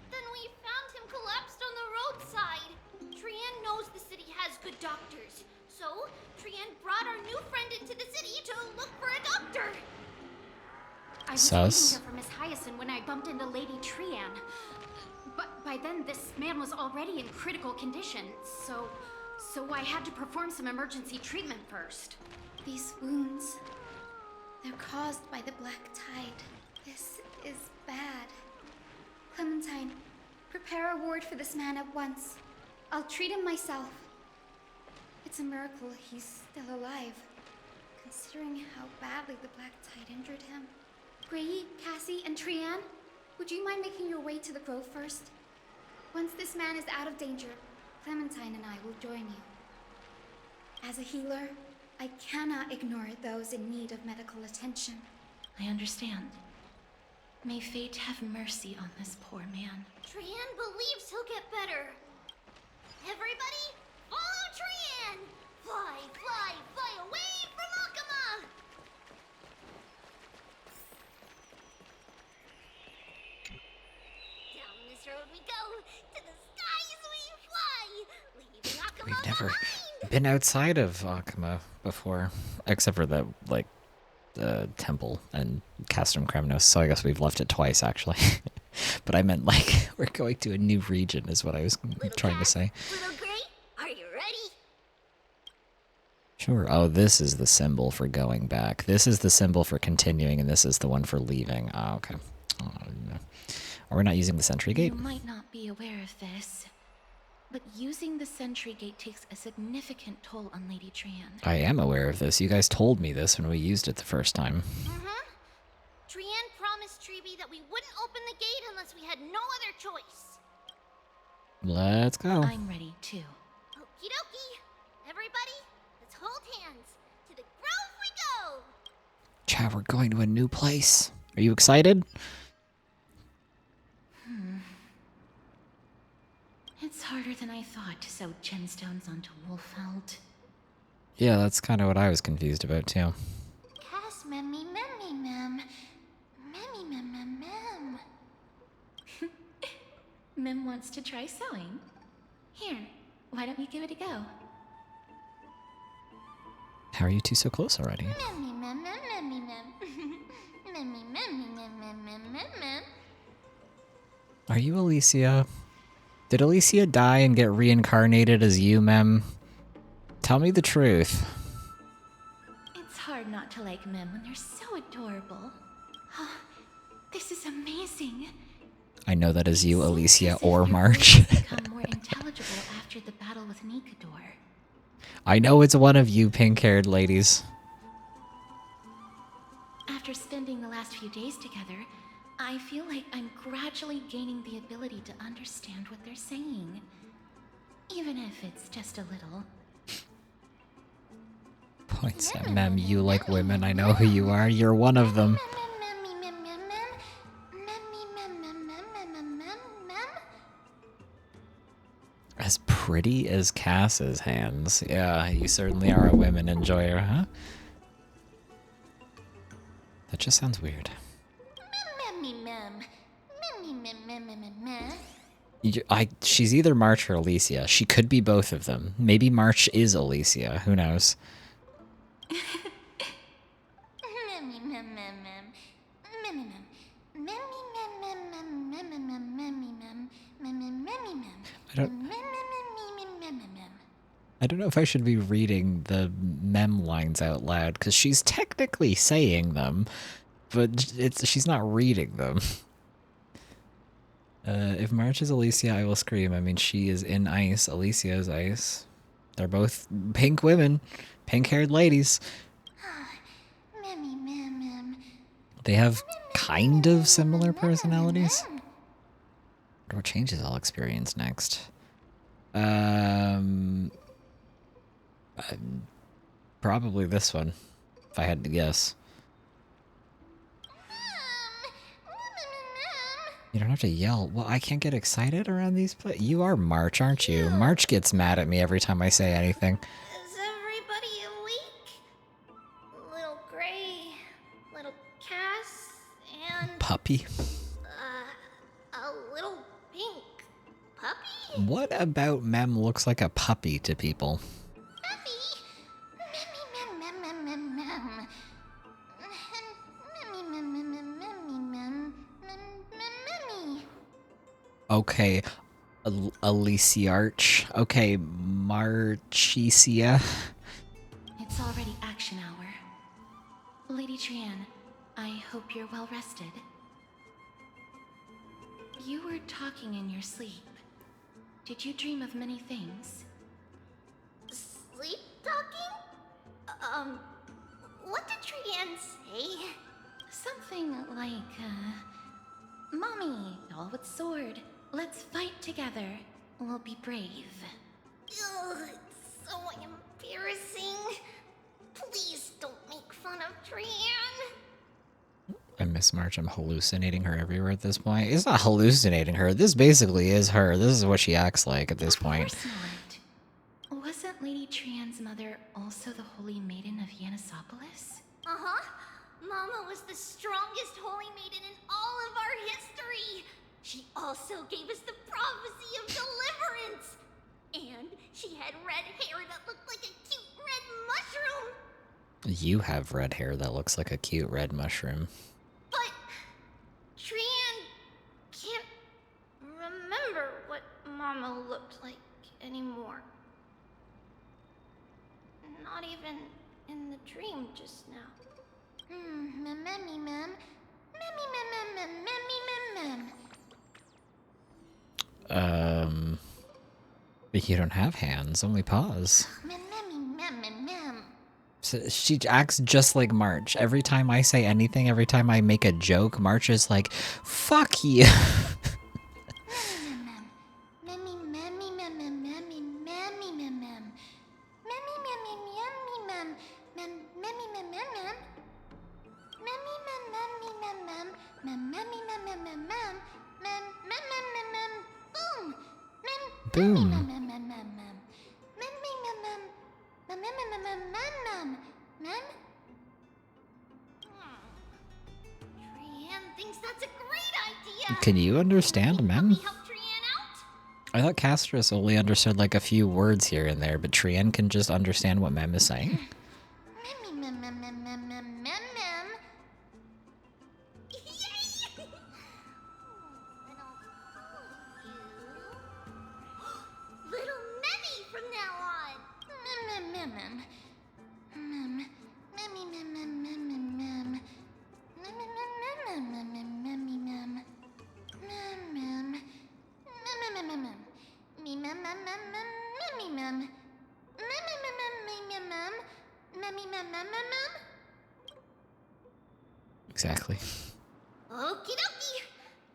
then we found him collapsed on the roadside. Trian knows the city has good doctors, so Trian brought our new friend into the city to look for a doctor. I was waiting here for Miss Hyacin when I bumped into Lady Trian. But by then, this man was already in critical condition, so I had to perform some emergency treatment first. These wounds, they're caused by the Black Tide. This is bad. Clementine, prepare a ward for this man at once. I'll treat him myself. It's a miracle he's still alive, considering how badly the Black Tide injured him. Gray, Cassie, and Trian, would you mind making your way to the grove first? Once this man is out of danger, Clementine and I will join you. As a healer, I cannot ignore those in need of medical attention. I understand. May fate have mercy on this poor man. Trian believes he'll get better. Everybody, follow Trian! Fly, fly, fly away from Akama! Down this road we go, to the skies we fly, leaving Akama We've never behind! been outside of Akama before, except for the, like, temple and Castrum Kremnos, so I guess we've left it twice, actually. But I meant, like, we're going to a new region is what I was trying to say. Little Gray, are you ready? Sure. Oh, this is the symbol for going back. This is the symbol for continuing, and this is the one for leaving. Ah, okay. Oh, no. Are we not using the sentry gate? You might not be aware of this, but using the sentry gate takes a significant toll on Lady Trian. I am aware of this. You guys told me this when we used it the first time. Trian promised Treeby that we wouldn't open the gate unless we had no other choice. Let's go. I'm ready too. Okie dokie. Everybody, let's hold hands. To the grove we go. Chad, we're going to a new place. Are you excited? It's harder than I thought to sew gemstones onto Wolfeld. Yeah, that's kind of what I was confused about too. Cass memmy memmy mem. Memmy mem mem mem. Mem wants to try sewing. Here, why don't we give it a go? How are you two so close already? Memmy mem mem memmy mem. Memmy memmy mem mem mem mem mem. Are you Alicia? Did Alicia die and get reincarnated as you, Mem? Tell me the truth. It's hard not to like Mem when they're so adorable. This is amazing. I know that is you, Alicia, or March. Become more intelligible after the battle with Nikador. I know it's one of you pink-haired ladies. After spending the last few days together, I feel like I'm gradually gaining the ability to understand what they're saying. Even if it's just a little. Points at Mem, you like women, I know who you are, you're one of them. As pretty as Cass's hands. Yeah, you certainly are a women enjoyer, huh? That just sounds weird. She's either March or Alicia. She could be both of them. Maybe March is Alicia. Who knows? I don't know if I should be reading the mem lines out loud, because she's technically saying them, but she's not reading them. If March is Alicia, I will scream. I mean, she is in ice. Alicia is ice. They're both pink women. Pink-haired ladies. They have kind of similar personalities. What changes I'll experience next? Probably this one, if I had to guess. You don't have to yell. Well, I can't get excited around these places. You are March, aren't you? March gets mad at me every time I say anything. Is everybody awake? Little Gray, little Cass, and... Puppy? A little pink puppy? What about Mem looks like a puppy to people? Okay, Aliciarch. Okay, Marchicia. It's already action hour. Lady Trian, I hope you're well rested. You were talking in your sleep. Did you dream of many things? Sleep talking? What did Trian say? Something like, Mommy, doll with sword. Let's fight together. We'll be brave. Ugh, it's so embarrassing. Please don't make fun of Trian. I miss March. I'm hallucinating her everywhere at this point. It's not hallucinating her. This basically is her. This is what she acts like at this point. Of course not. Wasn't Lady Trian's mother also the Holy Maiden of Yanisopolis? Uh-huh. Mama was the strongest Holy Maiden in all of our history. She also gave us the prophecy of deliverance. And she had red hair that looked like a cute red mushroom. You have red hair that looks like a cute red mushroom. But Trian can't remember what Mama looked like anymore. Not even a dream just now. Mem, mem. But you don't have hands, only paws. Mem. So she acts just like March. Every time I say anything, every time I make a joke, March is like, fuck you. Boom. Trian thinks that's a great idea. Can you understand Mem? Help Trian out? I thought Castris only understood like a few words here and there, but Trian can just understand what Mem is saying. Little Memmy from now on. Exactly. Okie dokie.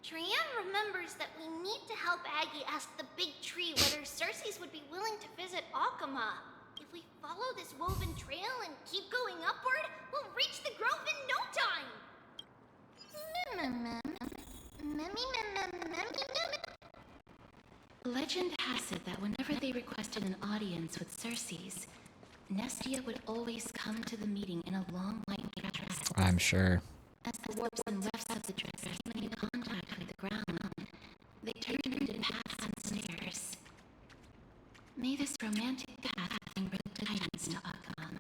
Trian remembers that we need to help Aggie ask the big tree whether Circes would be willing to visit Akama. If we follow this woven trail and keep going upward, we'll reach the grove in no time. Legend has it that whenever they requested an audience with Circes, Nestia would always come to the meeting in a long white dress. I'm sure. As the warps and wefts of the dress came into contact with the ground, they turned into paths and snares. May this romantic path bring tidings to Akam.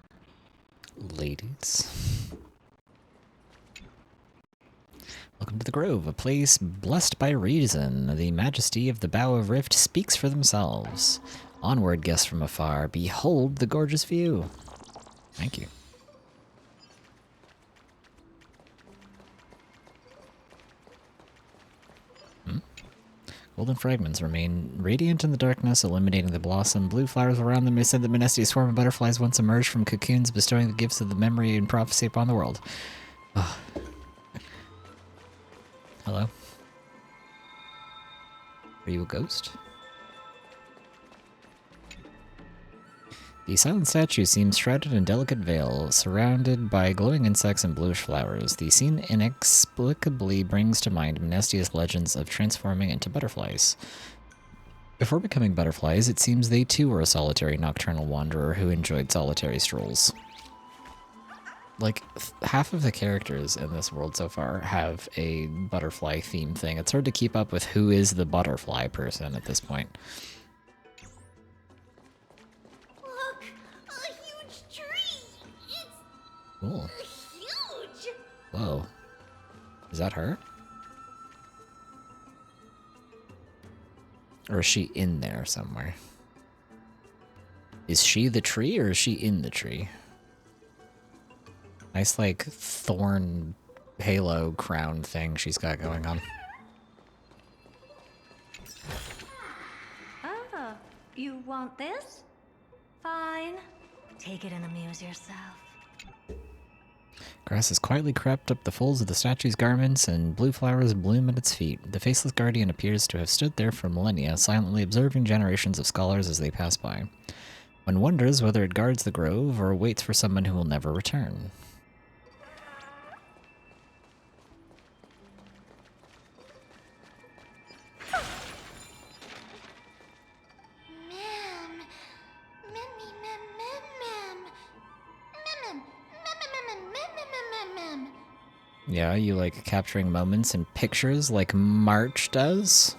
Ladies. Welcome to the Grove, a place blessed by reason. The majesty of the Bow of Rift speaks for themselves. Onward, guests from afar, behold the gorgeous view. Thank you. Golden fragments remain radiant in the darkness, illuminating the blossom. Blue flowers around them may send the Menestia's swarm of butterflies once emerged from cocoons, bestowing the gifts of the memory and prophecy upon the world. Oh. Hello? Are you a ghost? The silent statue seems shrouded in delicate veil, surrounded by glowing insects and bluish flowers. The scene inexplicably brings to mind Menestia's legends of transforming into butterflies. Before becoming butterflies, it seems they too were a solitary nocturnal wanderer who enjoyed solitary strolls. Like, half of the characters in this world so far have a butterfly theme thing. It's hard to keep up with who is the butterfly person at this point. Look, a huge tree. It's Cool. huge. Whoa. Is that her? Or is she in there somewhere? Is she the tree or is she in the tree? Nice, like, thorn halo crown thing she's got going on. Oh, you want this? Fine. Take it and amuse yourself. Grass has quietly crept up the folds of the statue's garments, and blue flowers bloom at its feet. The faceless guardian appears to have stood there for millennia, silently observing generations of scholars as they pass by. One wonders whether it guards the grove or waits for someone who will never return. Yeah, you like capturing moments and pictures like March does?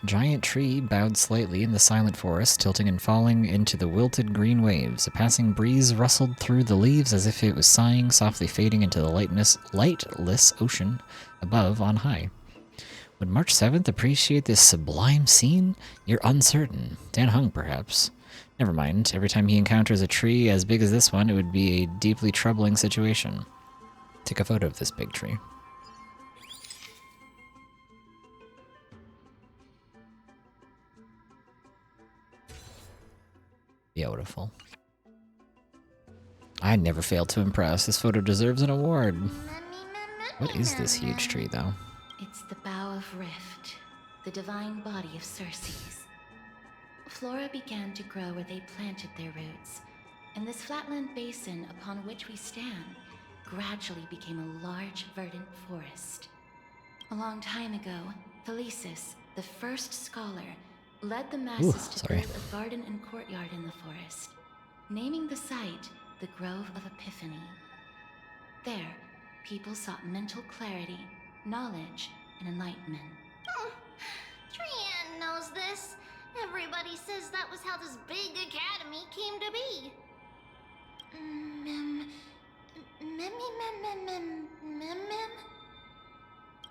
Giant tree bowed slightly in the silent forest, tilting and falling into the wilted green waves. A passing breeze rustled through the leaves as if it was sighing, softly fading into the lightless ocean above on high. Would March 7th appreciate this sublime scene? You're uncertain. Dan Hung, perhaps. Never mind. Every time he encounters a tree as big as this one, it would be a deeply troubling situation. Take a photo of this big tree. Beautiful. I never failed to impress. This photo deserves an award. What is this huge tree, though? It's the Bough of Rift, the divine body of Circe's. Flora began to grow where they planted their roots, and this flatland basin upon which we stand gradually became a large, verdant forest. A long time ago, Felicis, the first scholar, led the masses to build a garden and courtyard in the forest, naming the site the Grove of Epiphany. There, people sought mental clarity, knowledge, and enlightenment. Oh, Trianne knows this. Everybody says that was how this big academy came to be.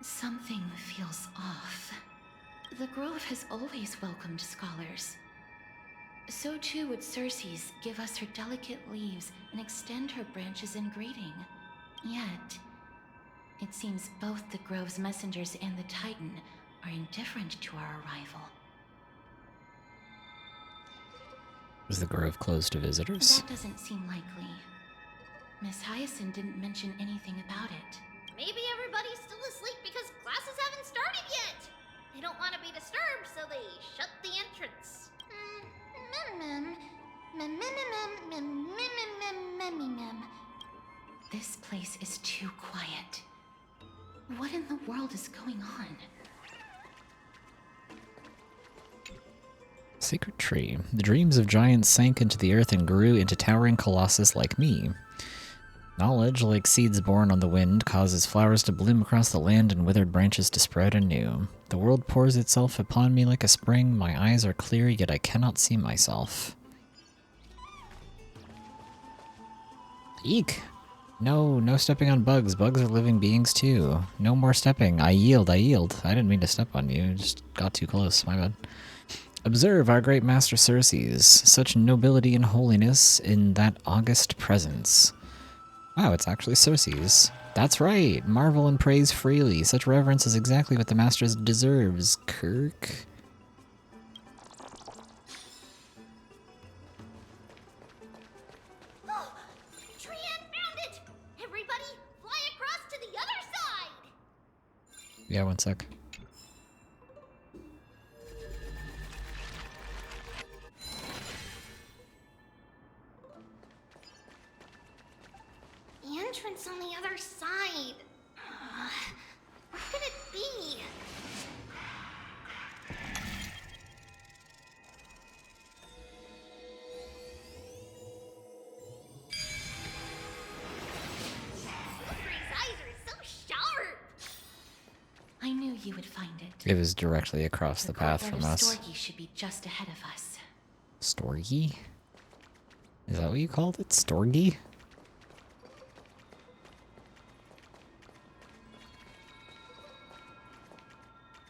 Something feels off. The Grove has always welcomed scholars. So too would Circe's give us her delicate leaves and extend her branches in greeting. Yet, it seems both the Grove's messengers and the Titan are indifferent to our arrival. Was the Grove closed to visitors? That doesn't seem likely. Miss Hyacinth didn't mention anything about it. Maybe everybody's still asleep because classes haven't started yet. They don't want to be disturbed, so they shut the entrance. This place is too quiet. What in the world is going on? Sacred tree. The dreams of giants sank into the earth and grew into towering colossus like me. Knowledge, like seeds born on the wind, causes flowers to bloom across the land and withered branches to sprout anew. The world pours itself upon me like a spring. My eyes are clear, yet I cannot see myself. Eek! No, no stepping on bugs. Bugs are living beings too. No more stepping. I yield, I yield. I didn't mean to step on you. Just got too close. My bad. Observe our great master Circe's. Such nobility and holiness in that august presence. Wow, it's actually Circe's. That's right. Marvel and praise freely. Such reverence is exactly what the master deserves, Kirk. Oh, Trianne found it! Everybody, fly across to the other side! Yeah, one sec. The entrance on the other side. Where could it be? Aubrey's eyes are so sharp. I knew you would find it. It was directly across the path from us. Storgy should be just ahead of us. Storgy? Is that what you called it? Storgy?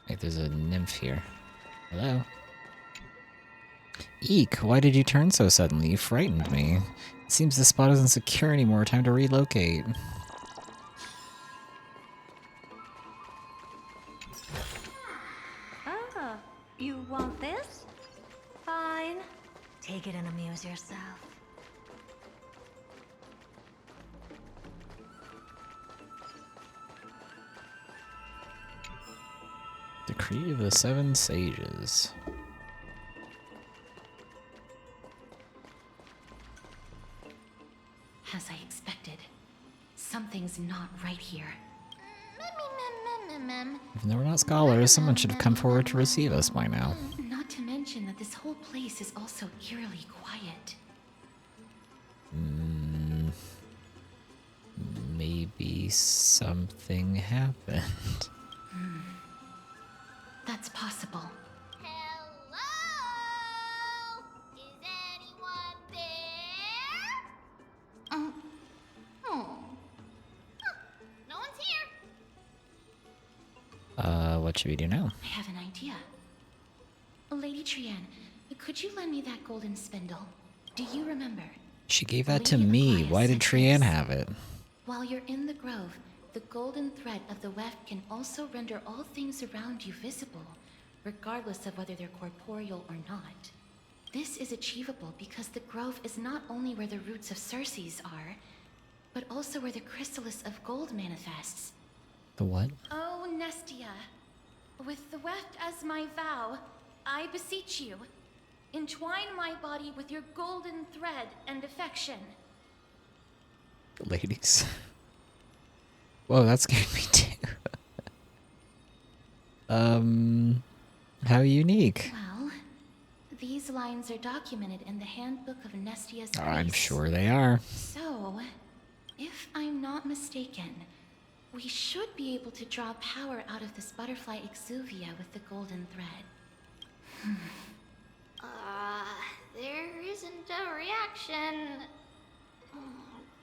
Wait, there's a nymph here. Hello? Eek, why did you turn so suddenly? You frightened me. It seems this spot isn't secure anymore. Time to relocate. Ah, you want this? Fine. Take it and amuse yourself. Decree of the Seven Sages. As I expected, something's not right here. If they were not scholars, someone should have come forward to receive us by now. Not to mention that this whole place is also eerily quiet. Maybe something happened. That's possible. Hello? Is anyone there? Oh. Huh, no one's here. What should we do now? I have an idea. Lady Trianne, Could you lend me that golden spindle? Do you remember? She gave that to Lady me. Amaya Why did said Trianne this. have it? While you're in the grove, the golden thread of the weft can also render all things around you visible, regardless of whether they're corporeal or not. This is achievable because the grove is not only where the roots of Circes are, but also where the chrysalis of gold manifests. The what? Oh, Nestia, with the weft as my vow, I beseech you, entwine my body with your golden thread and affection. Ladies. Whoa, that scared me too. How unique. Well, these lines are documented in the handbook of Nestia's grace. I'm sure they are. So, if I'm not mistaken, we should be able to draw power out of this butterfly exuvia with the golden thread. There isn't a reaction.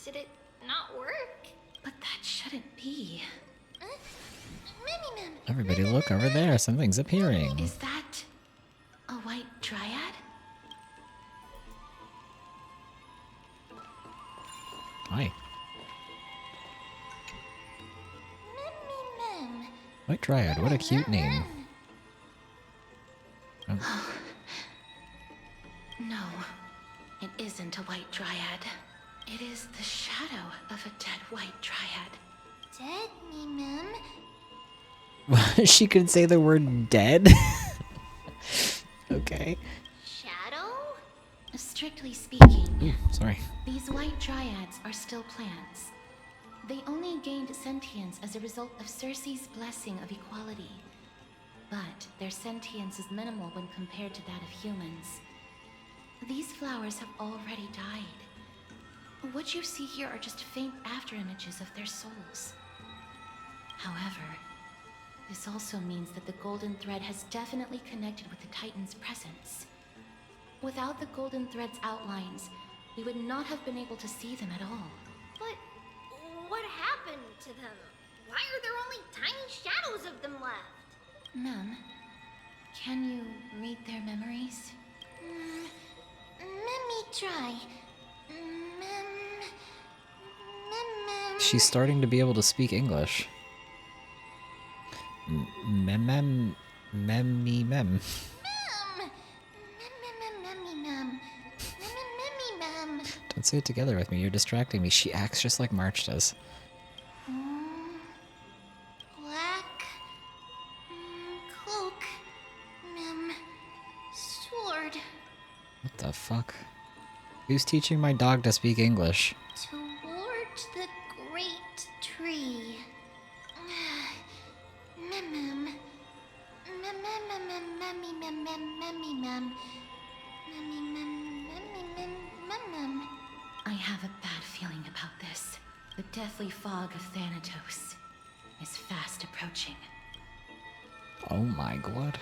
Did it not work? But that shouldn't be. Everybody look over there. Something's appearing. Is that a white dryad? Hi. Mem. White Dryad, what a cute name. Oh. No, it isn't a white dryad. It is the shadow of a dead white dryad. Dead me, Mem. She could say the word dead? Okay. Shadow? Strictly speaking, Ooh, sorry. these white dryads are still plants. They only gained sentience as a result of Circe's blessing of equality. But their sentience is minimal when compared to that of humans. These flowers have already died. What you see here are just faint afterimages of their souls. However, this also means that the golden thread has definitely connected with the Titan's presence. Without the golden thread's outlines, we would not have been able to see them at all. But what happened to them? Why are there only tiny shadows of them left? Mem, can you read their memories? Let me try. She's starting to be able to speak English. Mem. Don't say it together with me, you're distracting me. She acts just like March does. Black cloak, sword. What the fuck? Who's teaching my dog to speak English? Towards the great tree. I have a bad feeling about this. The deathly fog of Thanatos is fast approaching. Oh my god.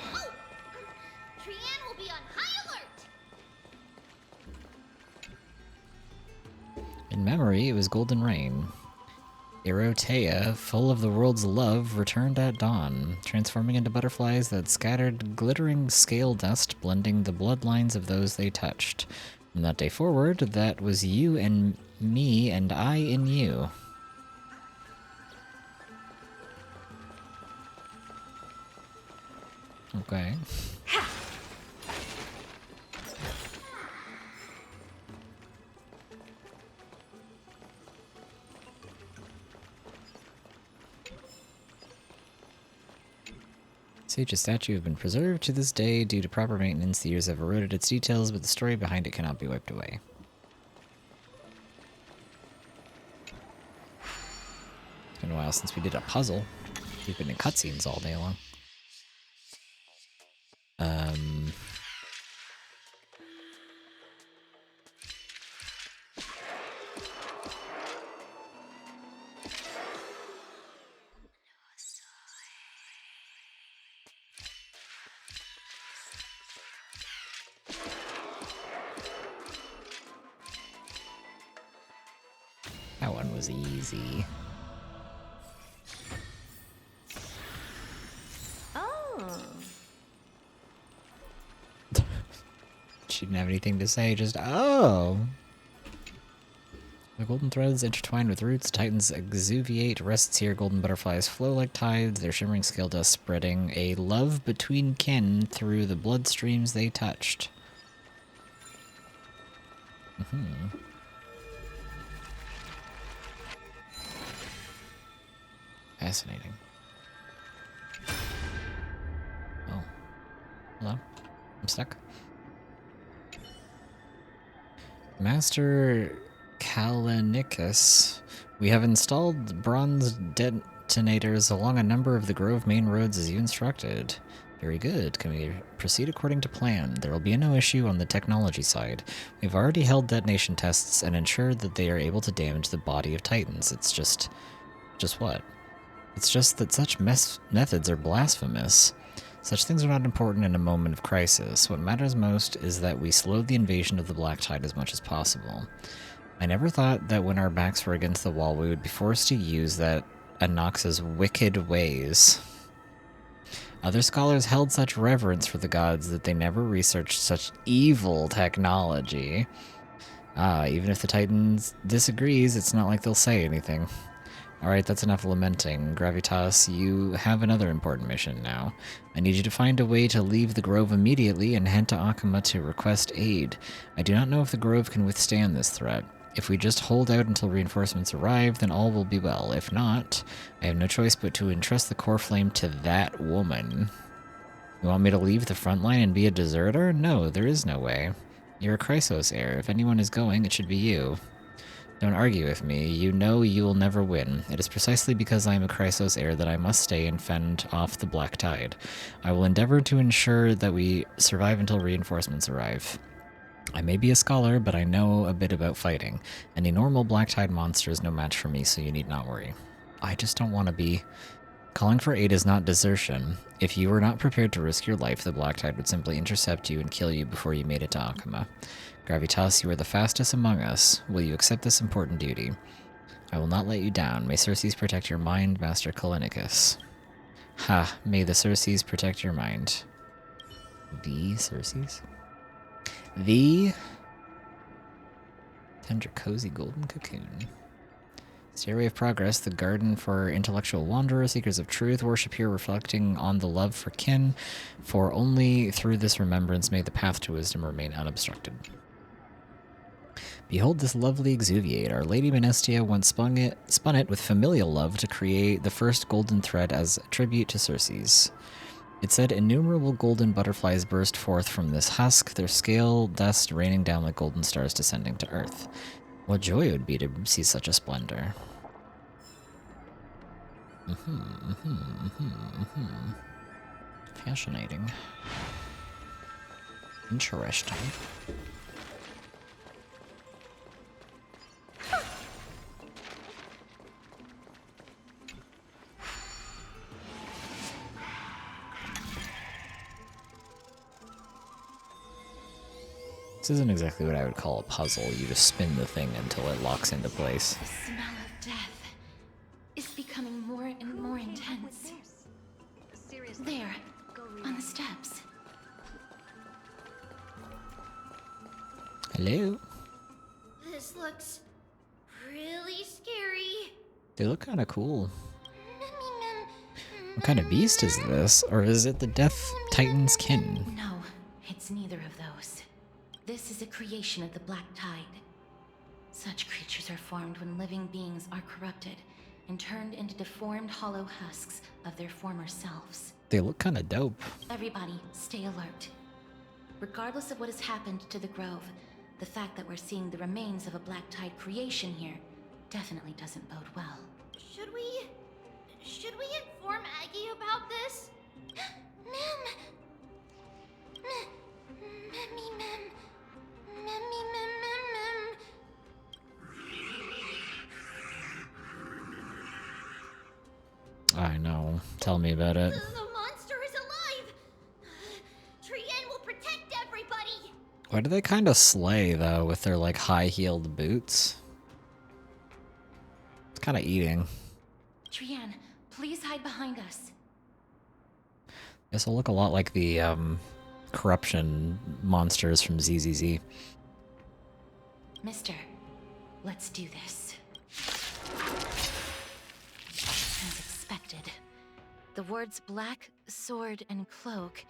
Trianne will be on high alert! In memory, it was Golden Rain. Erotea, full of the world's love, returned at dawn, transforming into butterflies that scattered glittering scale dust, blending the bloodlines of those they touched. From that day forward, that was you and me and I in you. Okay. Sage's statue have been preserved to this day due to proper maintenance. The years have eroded its details, but the story behind it cannot be wiped away. It's been a while since we did a puzzle. We've been in cutscenes all day long. That one was easy. Oh. didn't have anything to say, just oh. The golden threads intertwine with roots, titans exuviate, rests here, golden butterflies flow like tides, their shimmering scale dust spreading a love between kin through the bloodstreams they touched. Fascinating. Oh. Hello? I'm stuck. Master Kalanicus, we have installed bronze detonators along a number of the Grove main roads as you instructed. Very good. Can we proceed according to plan? There will be no issue on the technology side. We've already held detonation tests and ensured that they are able to damage the body of Titans. It's just what? It's just that such methods are blasphemous. Such things are not important in a moment of crisis. What matters most is that we slow the invasion of the Black Tide as much as possible. I never thought that when our backs were against the wall we would be forced to use that Anox's wicked ways. Other scholars held such reverence for the gods that they never researched such evil technology. Even if the Titans disagrees, it's not like they'll say anything. Alright, that's enough lamenting. Gravitas, you have another important mission now. I need you to find a way to leave the Grove immediately and head to Akama to request aid. I do not know if the Grove can withstand this threat. If we just hold out until reinforcements arrive, then all will be well. If not, I have no choice but to entrust the core flame to that woman. You want me to leave the front line and be a deserter? No, there is no way. You're a Chrysos heir. If anyone is going, it should be you. Don't argue with me. You know you will never win. It is precisely because I am a Chrysos heir that I must stay and fend off the Black Tide. I will endeavor to ensure that we survive until reinforcements arrive. I may be a scholar, but I know a bit about fighting. Any normal Black Tide monster is no match for me, so you need not worry. I just don't want to be... Calling for aid is not desertion. If you were not prepared to risk your life, the Black Tide would simply intercept you and kill you before you made it to Akama. Gravitas, you are the fastest among us. Will you accept this important duty? I will not let you down. May Circes protect your mind, Master Kalanicus. Ha, may the Circes protect your mind. The Circes? The tender cozy golden cocoon. Stairway of Progress, the garden for intellectual wanderers, seekers of truth, worship here reflecting on the love for kin, for only through this remembrance may the path to wisdom remain unobstructed. Behold this lovely exuviate. Our Lady Menestia once spun it with familial love to create the first golden thread as a tribute to Circes. It said innumerable golden butterflies burst forth from this husk, their scale dust raining down like golden stars descending to earth. What joy it would be to see such a splendor. Fascinating. Interesting. This isn't exactly what I would call a puzzle. You just spin the thing until it locks into place. The smell of death is becoming more and more intense. There, on the steps. Hello? This looks really scary. They look kind of cool. What kind of beast is this? Or is it the Death Titan's kin? No, it's neither of those. This is a creation of the Black Tide. Such creatures are formed when living beings are corrupted and turned into deformed hollow husks of their former selves. They look kind of dope. Everybody, stay alert. Regardless of what has happened to the Grove, the fact that we're seeing the remains of a Black Tide creation here definitely doesn't bode well. Should we inform Aggie about this? Mem! Memmy Mem. Memmy Mem Mem Mem. I know. Tell me about it. The monster is alive! Trien will protect everybody! Why do they kind of slay, though, with their, like, high-heeled boots? It's kind of eating. Trien, please hide behind us. This will look a lot like the corruption monsters from ZZZ. Mister, let's do this. As expected, the words black, sword, and cloak.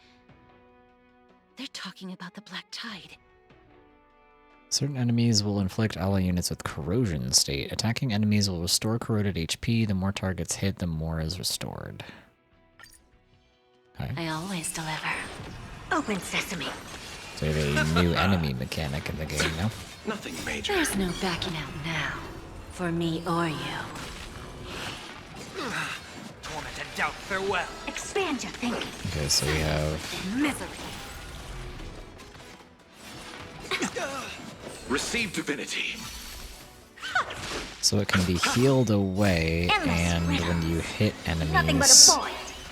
They're talking about the Black Tide. Certain enemies will inflict ally units with corrosion state. Attacking enemies will restore corroded HP. The more targets hit, the more is restored. Okay. I always deliver. Open sesame. So we have a new enemy mechanic in the game now. Nothing major. There's no backing out now. For me or you. Torment and doubt, farewell. Expand your thinking. Okay, so we have... Misery. Receive divinity. So it can be healed away, and when you hit enemies,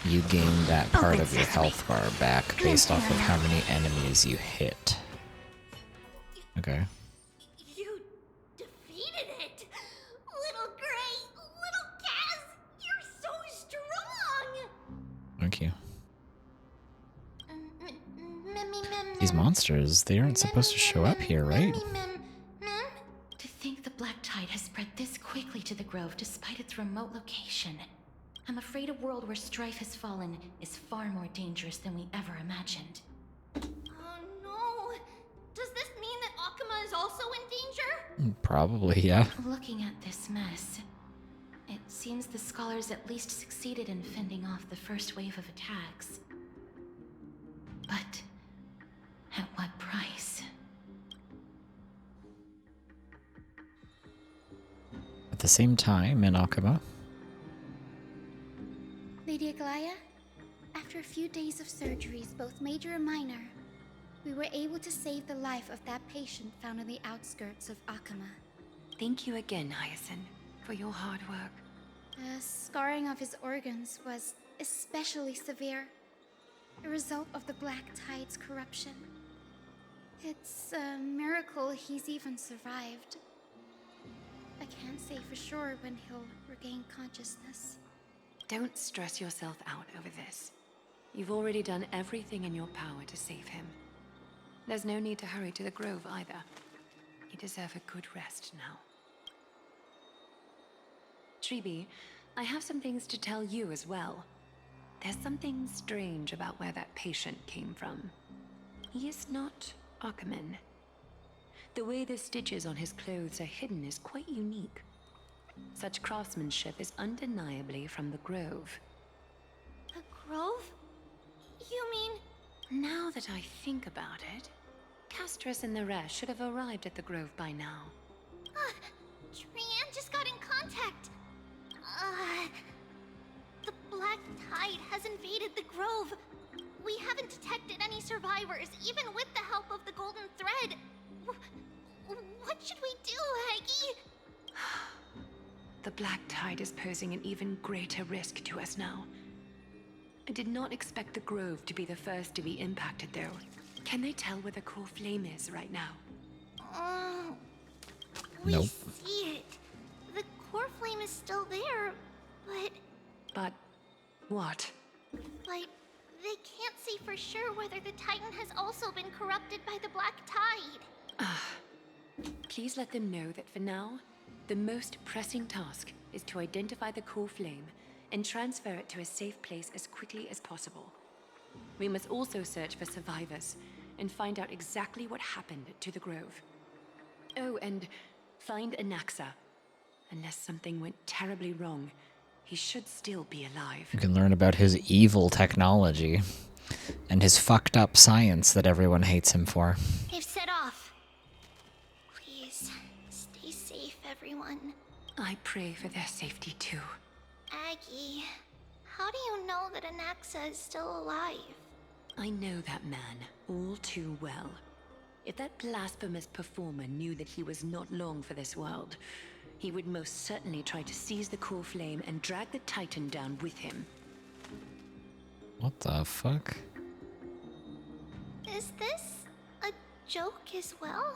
you gain that part of your health bar back based off of how many enemies you hit. Okay. You defeated it! Little Gray, little Kaz, you're so strong! Thank you. These monsters, they aren't supposed to show up here, right? To think the Black Tide has spread this quickly to the Grove despite its remote location. I'm afraid a world where strife has fallen is far more dangerous than we ever imagined. Oh no! Does this mean that Akuma is also in danger? Probably, yeah. Looking at this mess, it seems the scholars at least succeeded in fending off the first wave of attacks. But at what price? At the same time, in Akuma, Lady Aglaya, after a few days of surgeries, both major and minor, we were able to save the life of that patient found on the outskirts of Akuma. Thank you again, Hyacinth, for your hard work. The scarring of his organs was especially severe, a result of the Black Tide's corruption. It's a miracle he's even survived. I can't say for sure when he'll regain consciousness. Don't stress yourself out over this. You've already done everything in your power to save him. There's no need to hurry to the Grove either. You deserve a good rest now. Tribi, I have some things to tell you as well. There's something strange about where that patient came from. He is not Akuman. The way the stitches on his clothes are hidden is quite unique. Such craftsmanship is undeniably from the Grove. The Grove? You mean... Now that I think about it, Castris and the rest should have arrived at the Grove by now. Trianne just got in contact. The Black Tide has invaded the Grove. We haven't detected any survivors, even with the help of the Golden Thread. What should we do, Aggie? The Black Tide is posing an even greater risk to us now. I did not expect the Grove to be the first to be impacted, though. Can they tell where the core flame is right now? We Nope. see it. The core flame is still there, but... But what? But they can't see for sure whether the Titan has also been corrupted by the Black Tide. Please let them know that for now, the most pressing task is to identify the core flame and transfer it to a safe place as quickly as possible. We must also search for survivors and find out exactly what happened to the Grove. Oh, and find Anaxa. Unless something went terribly wrong, he should still be alive. you can learn about his evil technology and his fucked up science that everyone hates him for. They've set off. Please, stay safe, everyone. I pray for their safety too. Aggie, how do you know that Anaxa is still alive? I know that man all too well. If that blasphemous performer knew that he was not long for this world, he would most certainly try to seize the core flame and drag the Titan down with him. What the fuck? Is this a joke as well?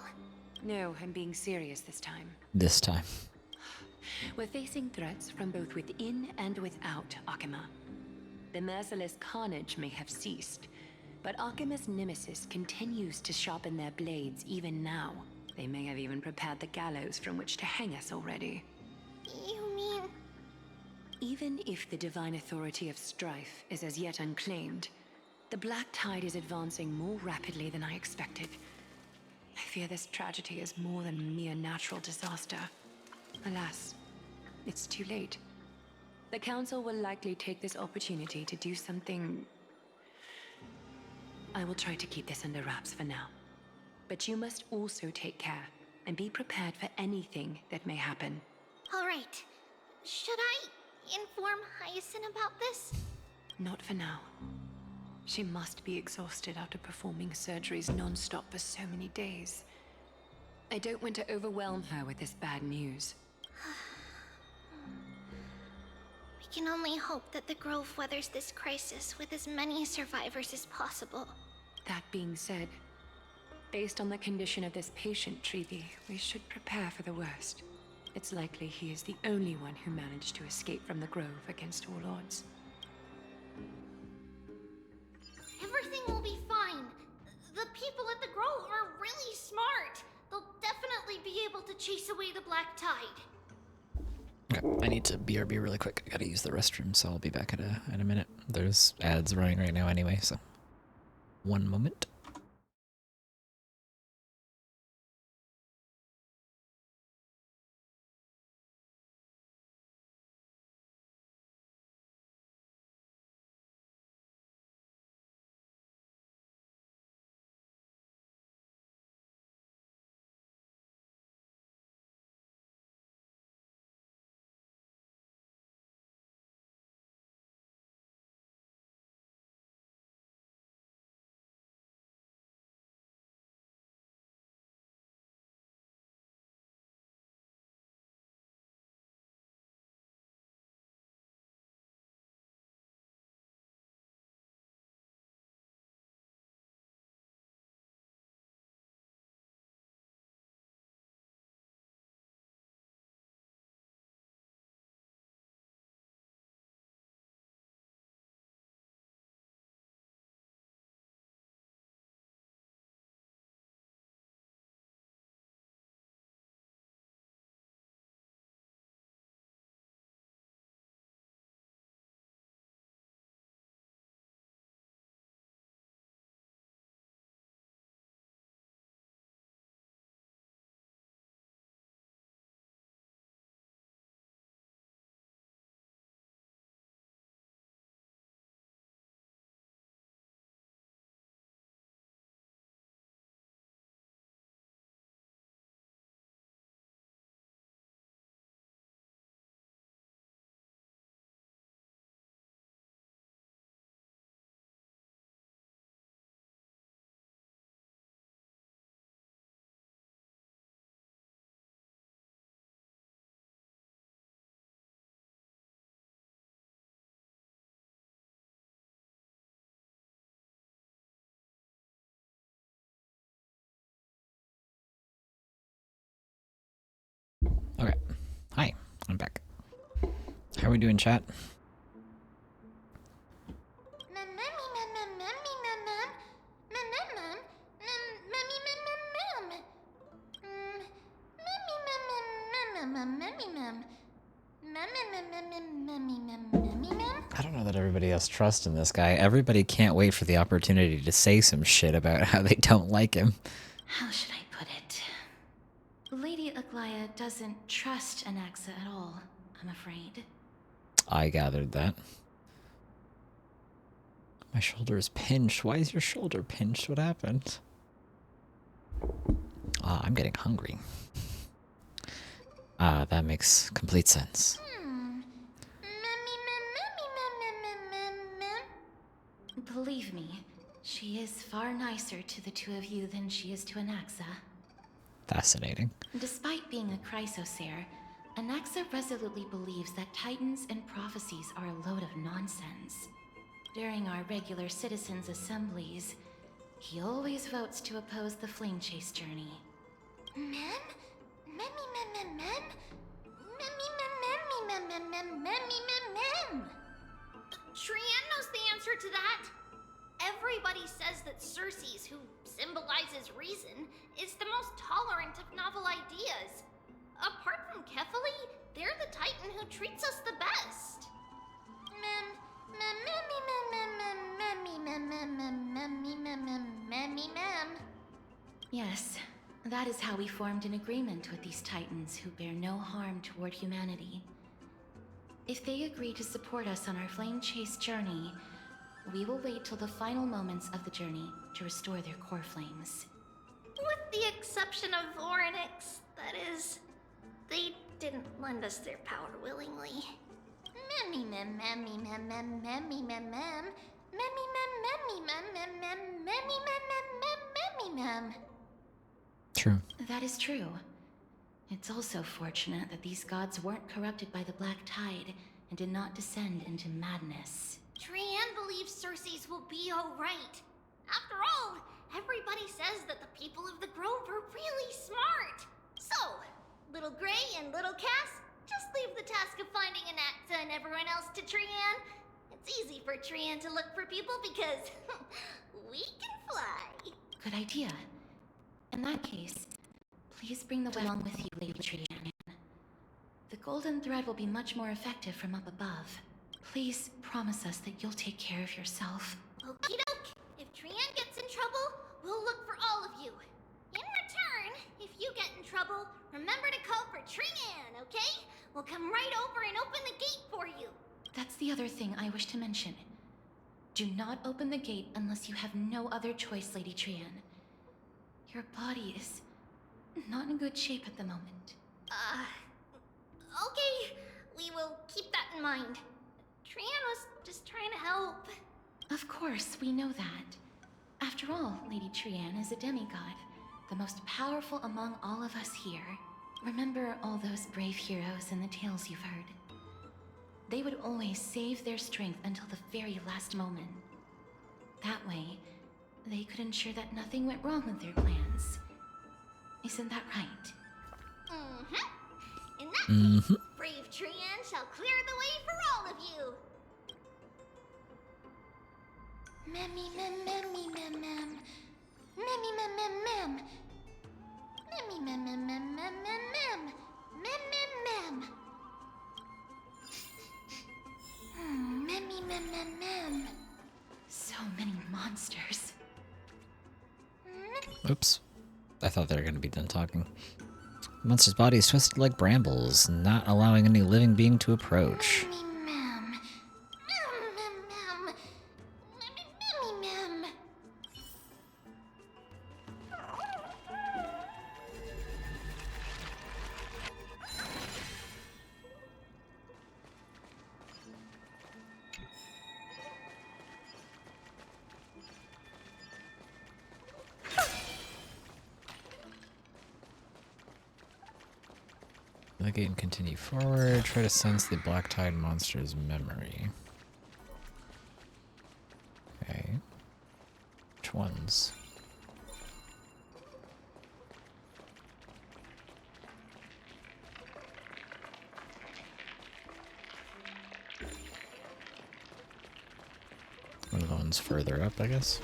No, I'm being serious this time. This time. We're facing threats from both within and without Akuma. The merciless carnage may have ceased, But Archimedes' nemesis continues to sharpen their blades even now. They may have even prepared the gallows from which to hang us already. You mean... Even if the divine authority of strife is as yet unclaimed, the Black Tide is advancing more rapidly than I expected. I fear this tragedy is more than a mere natural disaster. Alas, it's too late. The Council will likely take this opportunity to do something... I will try to keep this under wraps for now. But you must also take care and be prepared for anything that may happen. All right. Should I inform Hyacinth about this? Not for now. She must be exhausted after performing surgeries non-stop for so many days. I don't want to overwhelm her with this bad news. We can only hope that the Grove weathers this crisis with as many survivors as possible. That being said, based on the condition of this patient, Trevi, we should prepare for the worst. It's likely he is the only one who managed to escape from the Grove against all odds. Everything will be fine. The people at the Grove are really smart. They'll definitely be able to chase away the Black Tide. Okay, I need to BRB really quick. I gotta use the restroom, so I'll be back in a minute. There's ads running right now anyway, so 1 moment. Okay. Hi, I'm back. How are we doing, chat? I don't know that everybody has trust in this guy. Everybody can't wait for the opportunity to say some shit about how they don't like him. How should I put it? Lady Aglaya doesn't trust Anaxa at all, I'm afraid. I gathered that. My shoulder is pinched. Why is your shoulder pinched? What happened? I'm getting hungry. That makes complete sense. Believe me, she is far nicer to the two of you than she is to Anaxa. Fascinating. Despite being a Chrysosaur, Anaxa resolutely believes that Titans and prophecies are a load of nonsense. During our regular citizens' assemblies, he always votes to oppose the Flame Chase journey. Trian knows the answer to that. Everybody says that Circes, who symbolizes reason, is the most tolerant of novel ideas. Apart from Kefali, they're the Titan who treats us the best. Yes, that is how we formed an agreement with these Titans who bear no harm toward humanity. If they agree to support us on our flame chase journey, we will wait till the final moments of the journey to restore their core flames. With the exception of Orynyx, that is. They didn't lend us their power willingly. True. That is true. It's also fortunate that these gods weren't corrupted by the Black Tide and did not descend into madness. Trianne believes Circes will be alright. After all, everybody says that the people of the Grove are really smart. So, Little Gray and Little Cass, just leave the task of finding Anaxa and everyone else to Trianne. It's easy for Trianne to look for people because we can fly. Good idea. In that case, please bring the web along with you, Lady Trianne. The golden thread will be much more effective from up above. Please promise us that you'll take care of yourself. Okie doke. If Trianne gets in trouble, we'll look for all of you. In return, if you get in trouble, remember to call for Trianne, okay? We'll come right over and open the gate for you. That's the other thing I wish to mention. Do not open the gate unless you have no other choice, Lady Trianne. Your body is not in good shape at the moment. Okay. We will keep that in mind. Trianne was just trying to help. Of course, we know that. After all, Lady Trianne is a demigod, the most powerful among all of us here. Remember all those brave heroes in the tales you've heard. They would always save their strength until the very last moment. That way, they could ensure that nothing went wrong with their plans. Isn't that right? In that case, brave Trianne shall clear the way for all of you. Memmy mem memmy mem mem. Memmy mem mem mem. Memmy mem mem mem mem mem mem. Mem mem mem. Memmy mem mem mem. So many monsters. Oops. I thought they were going to be done talking. The monster's body is twisted like brambles, not allowing any living being to approach. Navigate and continue forward. Try to sense the Black Tide monster's memory. Okay. Which ones? One of the ones further up, I guess.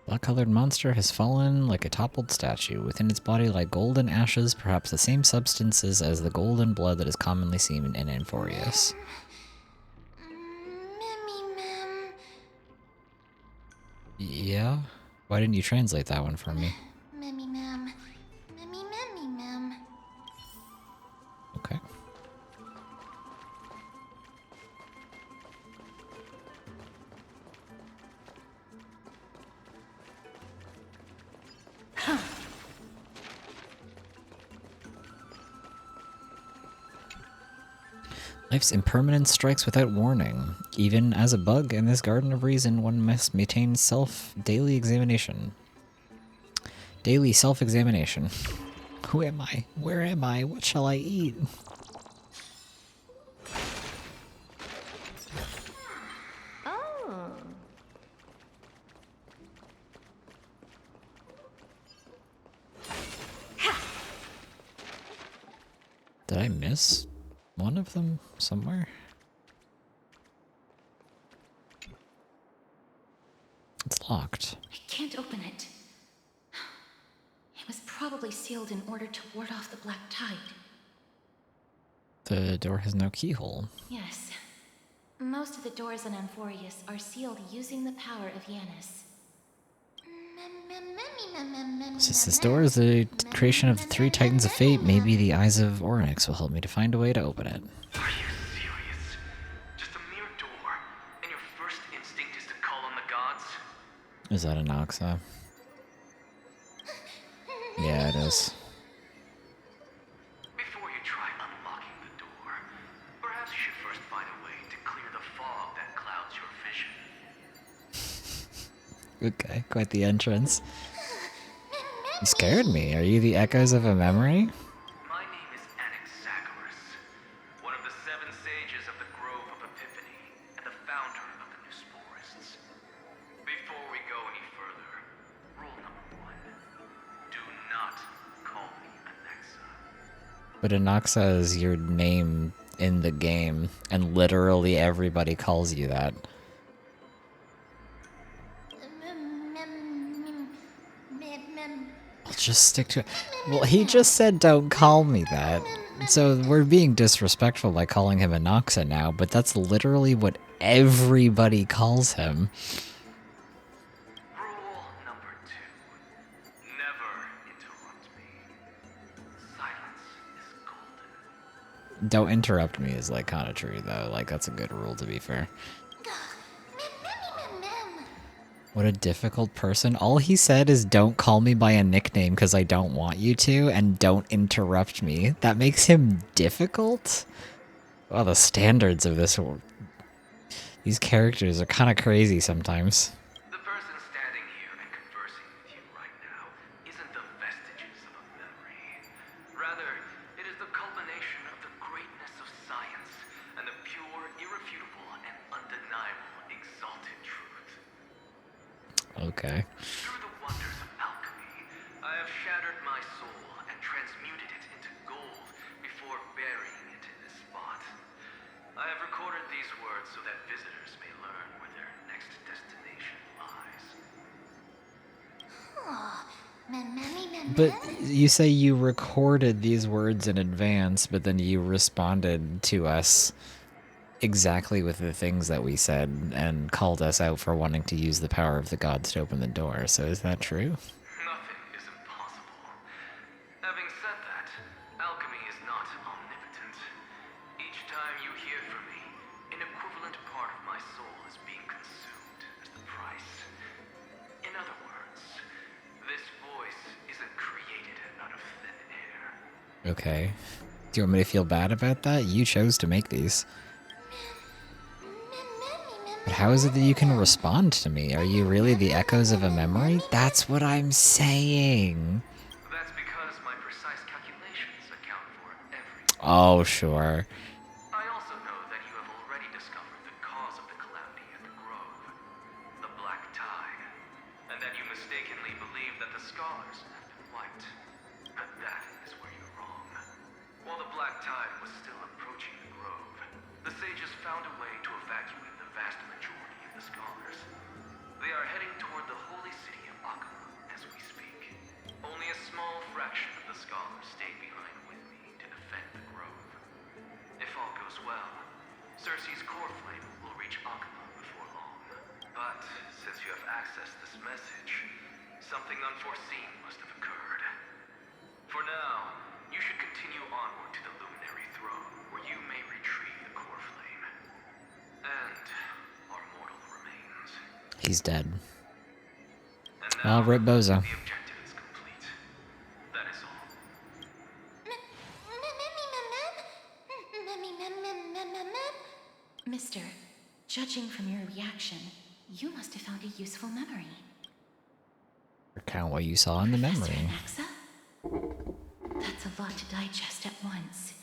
Black-colored monster has fallen like a toppled statue. Within its body lie golden ashes, perhaps the same substances as the golden blood that is commonly seen in amphoreus. Yeah? Why didn't you translate that one for me? Memmy mem. Memmy memmy mem. Okay. Life's impermanence strikes without warning. Even as a bug in this garden of reason, one must maintain daily examination. Daily self-examination. Who am I? Where am I? What shall I eat? Oh. miss one of them somewhere? It's locked. I can't open it. It was probably sealed in order to ward off the black tide. The door has no keyhole. Yes. Most of the doors in Amphoreus are sealed using the power of Yanis. Since this door is the creation of the 3 Titans of Fate, maybe the Eyes of Oryx will help me to find a way to open it. Are you serious? Just a mere door, and your first instinct is to call on the gods? Is that an Oxa? Yeah, it is. Before you try unlocking the door, perhaps you should first find a way to clear the fog that clouds your vision. Okay, quite the entrance. You scared me. Are you the echoes of a memory? My name is Anaxagoras, one of the 7 sages of the Grove of Epiphany, and the founder of the New Sporists. Before we go any further, rule number 1, do not call me Anaxa. But Anaxa is your name in the game, and literally everybody calls you that. I'll just stick to it. Well, he just said don't call me that. So we're being disrespectful by calling him Anaxa now, but that's literally what everybody calls him. Rule number 2, never interrupt me. Silence is golden. Don't interrupt me is like kind of true though. Like that's a good rule to be fair. What a difficult person. All he said is don't call me by a nickname because I don't want you to, and don't interrupt me. That makes him difficult? Well, the standards of this... These characters are kind of crazy sometimes. The person standing here and conversing with you right now isn't the vestiges of a memory. Rather, it is the culmination of the greatness of science and the pure, irrefutable, and undeniable exalted truth. Okay. Through the wonders of alchemy, I have shattered my soul and transmuted it into gold before burying it in this spot. I have recorded these words so that visitors may learn where their next destination lies. But you say you recorded these words in advance, but then you responded to us exactly with the things that we said and called us out for wanting to use the power of the gods to open the door. So is that true? Nothing is impossible. Having said that, alchemy is not omnipotent. Each time you hear from me, an equivalent part of my soul is being consumed as the price. In other words, this voice isn't created out of thin air. Okay. Do you want me to feel bad about that? You chose to make these. But how is it that you can respond to me? Are you really the echoes of a memory? That's what I'm saying. That's because my precise calculations account for everything. Oh, sure. I also know that you have already discovered the cause of the calamity at the Grove, the Black Tide, and that you mistakenly believe that the scholars have been wiped. But that is where you're wrong. While the Black Tide was still approaching the Grove, the sages found a way to evacuate the vast majority of the scholars. They are heading toward the holy city of Akama as we speak. Only a small fraction of the scholars stayed behind with me to defend the Grove. If all goes well, Cersei's core flame will reach Akama before long. But since you have accessed this message, something unforeseen must have occurred. For now, you should continue onward to the Luminary Throne, where you may retrieve the core flame. And our mortal remains. He's dead. I'll rip Bozo. The objective is complete. That is all. Mister, judging from your reaction, you must have found a useful memory. Recount what you saw in the memory. That's a lot to digest at once.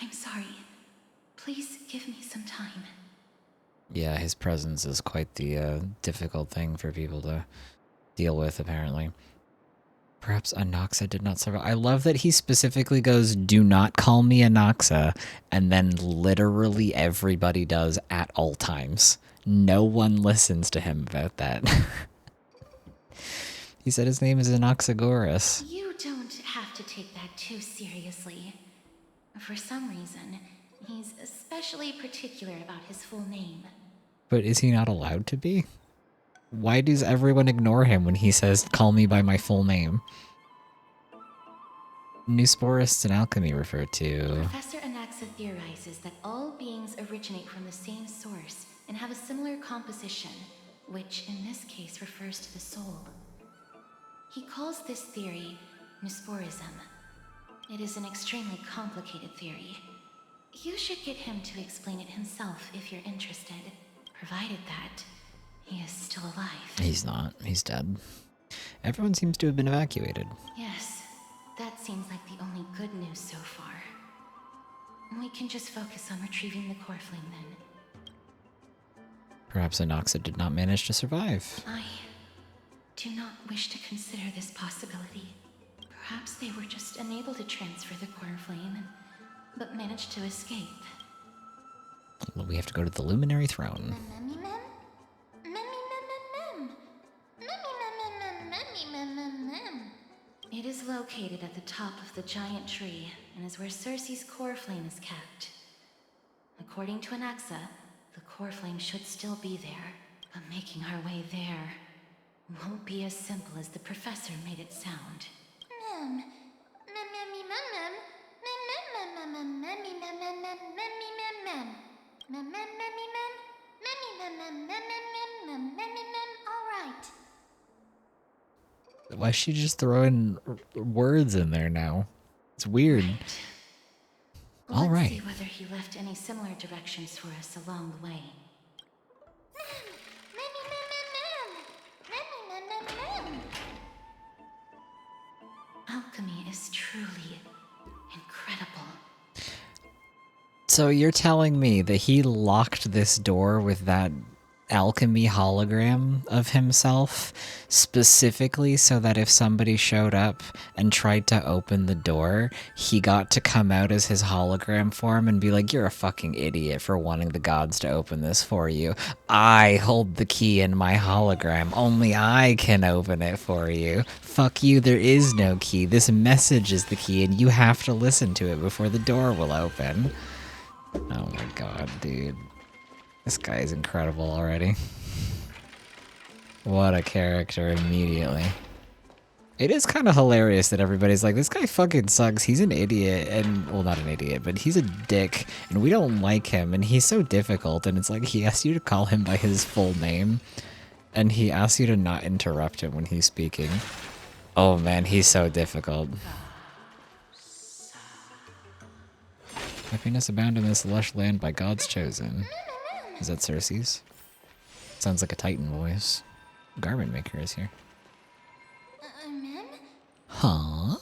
I'm sorry. Please give me some time. Yeah, his presence is quite the difficult thing for people to deal with, apparently. Perhaps Anaxa did not survive. I love that he specifically goes, do not call me Anaxa, and then literally everybody does at all times. No one listens to him about that. He said his name is Anaxagoras. You don't have to take that too seriously. For some reason, he's especially particular about his full name. But is he not allowed to be? Why does everyone ignore him when he says, call me by my full name? Newsporists in alchemy refer to... Professor Anaxa theorizes that all beings originate from the same source and have a similar composition, which in this case refers to the soul. He calls this theory Newsporism. It is an extremely complicated theory. You should get him to explain it himself if you're interested, provided that he is still alive. He's not. He's dead. Everyone seems to have been evacuated. Yes, that seems like the only good news so far. We can just focus on retrieving the core flame then. Perhaps Anaxa did not manage to survive. I do not wish to consider this possibility. Perhaps they were just unable to transfer the core flame, but managed to escape. Well, we have to go to the Luminary Throne. It is located at the top of the giant tree and is where Circe's core flame is kept. According to Anaxa, the core flame should still be there, but making our way there won't be as simple as the professor made it sound. Alright. Why is she just throwing words in there now? It's weird. All right. Let's see whether he left any similar directions for us along the way. Alchemy is truly incredible. So you're telling me that he locked this door with that alchemy hologram of himself specifically so that if somebody showed up and tried to open the door, he got to come out as his hologram form and be like, you're a fucking idiot for wanting the gods to open this for you. I hold the key in my hologram. Only I can open it for you. Fuck you, there is no key. This message is the key and you have to listen to it before the door will open. Oh my god, dude. This guy is incredible already. What a character immediately. It is kind of hilarious that everybody's like, this guy fucking sucks. He's an idiot. And, well, not an idiot, but he's a dick. And we don't like him. And he's so difficult. And it's like, he asks you to call him by his full name. And he asks you to not interrupt him when he's speaking. Oh man, he's so difficult. Happiness abound in this lush land by God's chosen. Is that Circe's? Sounds like a Titan voice. Garment maker is here. Huh?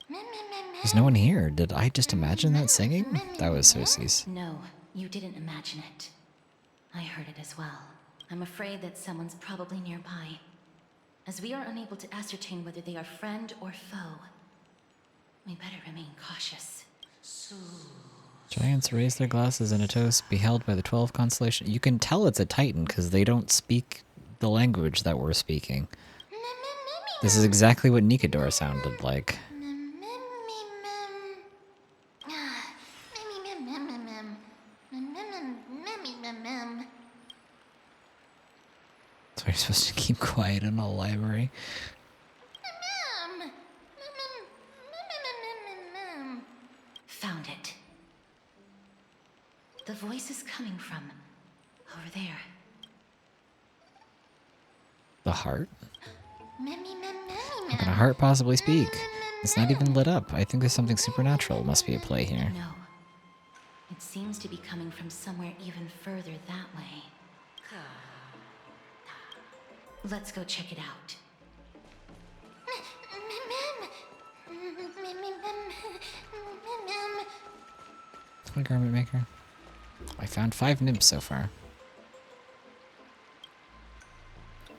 There's no one here. Did I just imagine that singing? That was Circe's. No, you didn't imagine it. I heard it as well. I'm afraid that someone's probably nearby. As we are unable to ascertain whether they are friend or foe, we better remain cautious. Giants raise their glasses in a toast beheld by the 12 constellations. You can tell it's a Titan because they don't speak the language that we're speaking. This is exactly what Nikador sounded like. So you're supposed to keep quiet in a library. Found it. The voice is coming from over there. The heart? How can a heart possibly speak? It's not even lit up. I think there's something supernatural must be at play here. No. It seems to be coming from somewhere even further that way. Let's go check it out. Hi, garment maker. I found 5 nymphs so far.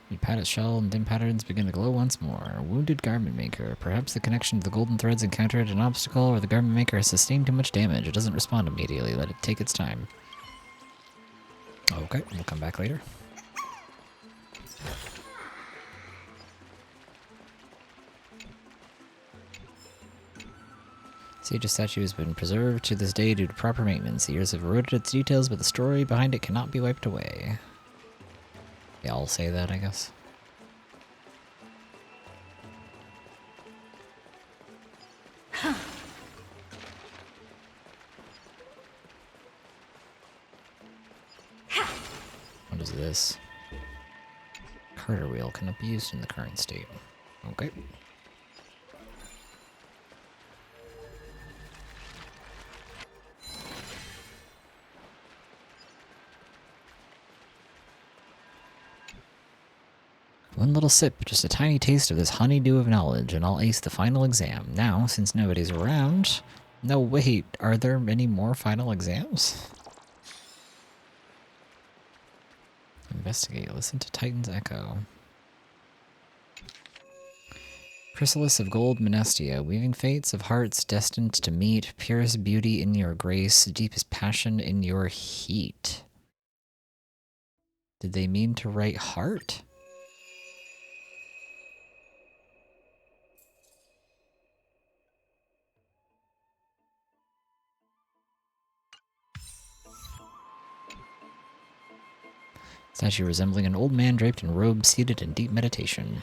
You pat its shell and dim patterns begin to glow once more. Wounded garment maker. Perhaps the connection to the golden threads encountered an obstacle, or the garment maker has sustained too much damage. It doesn't respond immediately. Let it take its time. Okay, we'll come back later. Sage's statue has been preserved to this day due to proper maintenance. The years have eroded its details, but the story behind it cannot be wiped away. They all say that, I guess. What is this? Carter wheel cannot be used in the current state. Okay. One little sip, just a tiny taste of this honeydew of knowledge, and I'll ace the final exam. Now, since nobody's around... No, wait, are there any more final exams? Investigate, listen to Titan's Echo. Chrysalis of gold Monestia, weaving fates of hearts destined to meet, purest beauty in your grace, deepest passion in your heat. Did they mean to write heart? Statue resembling an old man draped in robes, seated in deep meditation.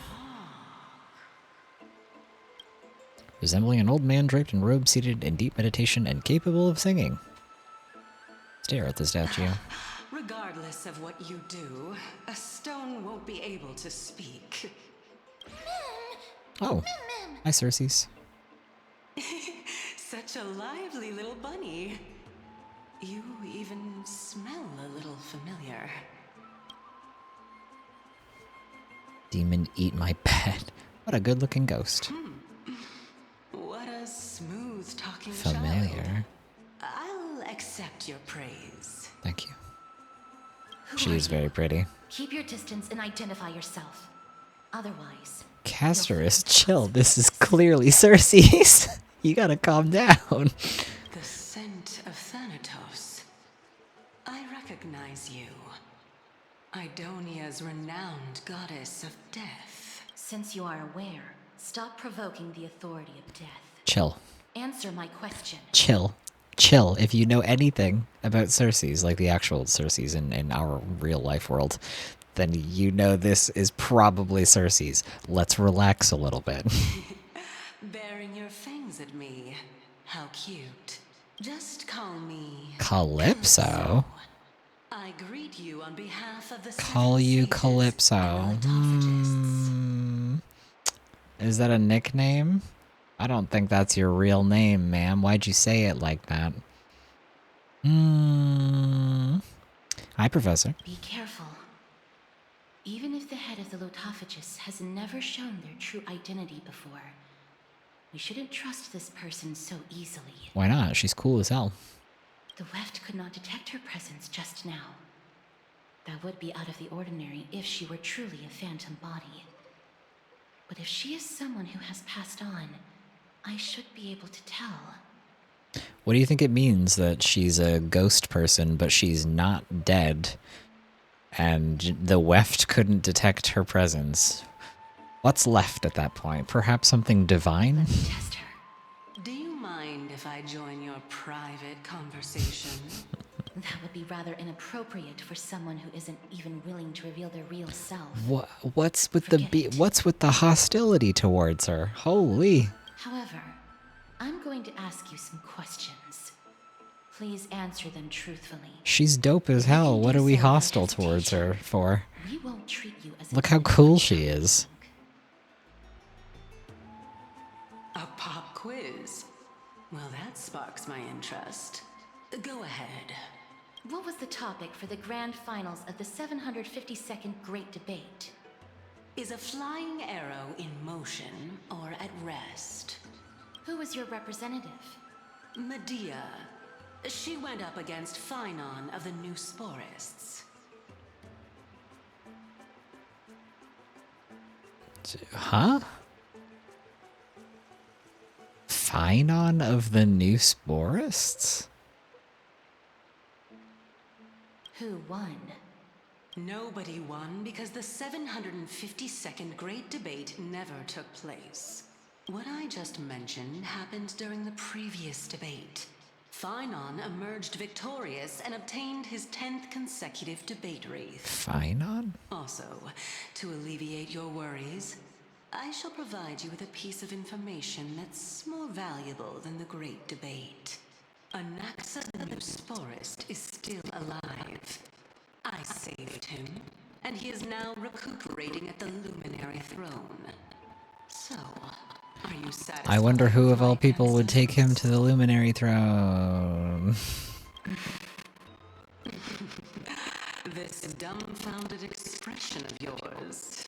Resembling an old man draped in robes, seated in deep meditation, and capable of singing. Stare at the statue. Regardless of what you do, a stone won't be able to speak. Oh, hi, Cersei's. Such a lively little bunny. You even smell a little familiar. Demon eat my pet. What a good-looking ghost. What a smooth talking Familiar. child. I'll accept your praise. Thank you. She is very pretty. Keep your distance and identify yourself. Otherwise... Casterus, chill. This is clearly Cersei's. You gotta calm down. The scent of Thanatos. I recognize you. Idonia's renowned goddess of death. Since you are aware, stop provoking the authority of death. Chill. Answer my question. Chill. Chill. If you know anything about Cersei's, like the actual Cersei's in our real life world, then you know this is probably Cersei's. Let's relax a little bit. Baring your fangs at me. How cute. Just call me... Calypso? I greet you on behalf of the... Call you Calypso. Is that a nickname? I don't think that's your real name, ma'am. Why'd you say it like that? Hi, Professor. Be careful. Even if the head of the Lotophagus has never shown their true identity before, we shouldn't trust this person so easily. Why not? She's cool as hell. The Weft could not detect her presence just now. That would be out of the ordinary if she were truly a phantom body. But if she is someone who has passed on, I should be able to tell. What do you think it means that she's a ghost person, but she's not dead, and the Weft couldn't detect her presence? What's left at that point? Perhaps something divine? Test her. Do you mind if I join your private conversation? That would be rather inappropriate for someone who isn't even willing to reveal their real self. What's with what's with the hostility towards her? Holy. However, I'm going to ask you some questions. Please answer them truthfully. She's dope as hell. What are we hostile towards her for? We won't treat you as Look how cool she is. A pop quiz? Well, that sparks my interest. Go ahead. What was the topic for the grand finals of the 752nd Great Debate? Is a flying arrow in motion or at rest? Who was your representative? Medea. She went up against Phynon of the New Sporists. Huh? Phynon of the New Sporists? Who won? Nobody won because the 752nd Great Debate never took place. What I just mentioned happened during the previous debate. Phynon emerged victorious and obtained his 10th consecutive debate wreath. Phynon? Also, to alleviate your worries, I shall provide you with a piece of information that's more valuable than the Great Debate. Anaxa the New Sporist is still alive. I saved him, and he is now recuperating at the Luminary Throne. So, are you satisfied? I wonder who of all people would take him to the Luminary Throne. This dumbfounded expression of yours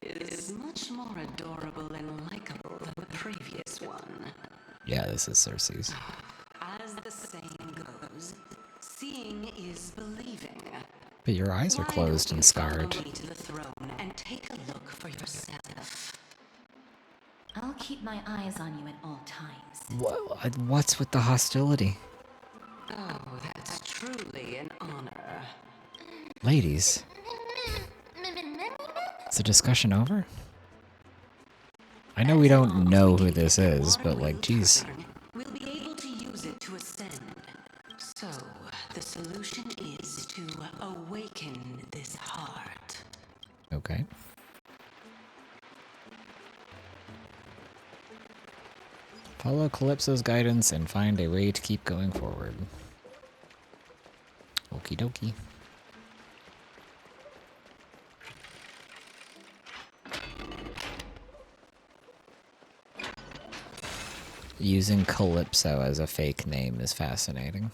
is much more adorable and likable than the previous one. Yeah, this is Cersei's. As the saying goes, seeing is believing. But your eyes are closed and scarred. Follow me to the throne and take a look for yourself. I'll keep my eyes on you at all times. What's with the hostility? Oh, that's truly an honor. Ladies. Is the discussion over? I know we don't know who this is, but like, geez. We'll be able to use it to ascend. So, the solution is to awaken this heart. Okay. Follow Calypso's guidance and find a way to keep going forward. Okie dokie. Using Calypso as a fake name is fascinating.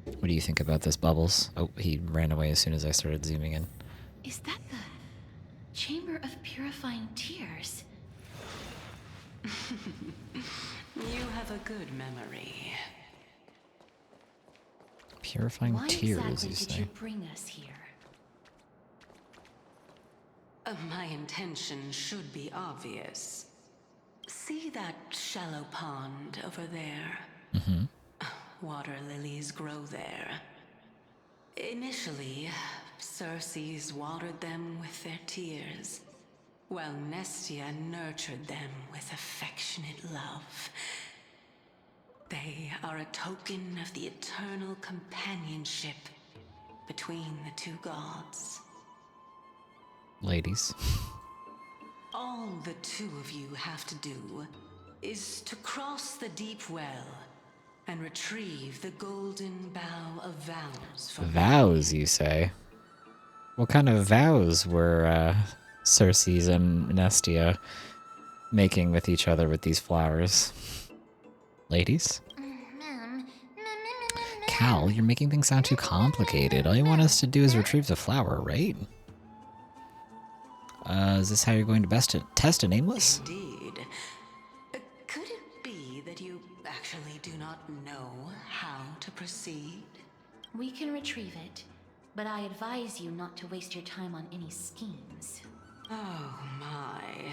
What do you think about this, Bubbles? Oh, he ran away as soon as I started zooming in. Is that the Chamber of Purifying Tears? You have a good memory. Purifying Why tears, exactly you did say? you bring us here? My intention should be obvious. See that shallow pond over there? Mm-hmm. Water lilies grow there. Initially, Circes watered them with their tears, while Nestia nurtured them with affectionate love. They are a token of the eternal companionship between the two gods. Ladies. All the two of you have to do is to cross the deep well and retrieve the golden bough of vows from Vows, you say? What kind of vows were Circes and Nestia making with each other with these flowers? Ladies? Cal, you're making things sound too complicated. All you want us to do is retrieve the flower, right? Is this how you're going to best test a nameless? Indeed. Could it be that you actually do not know how to proceed? We can retrieve it, but I advise you not to waste your time on any schemes. Oh my.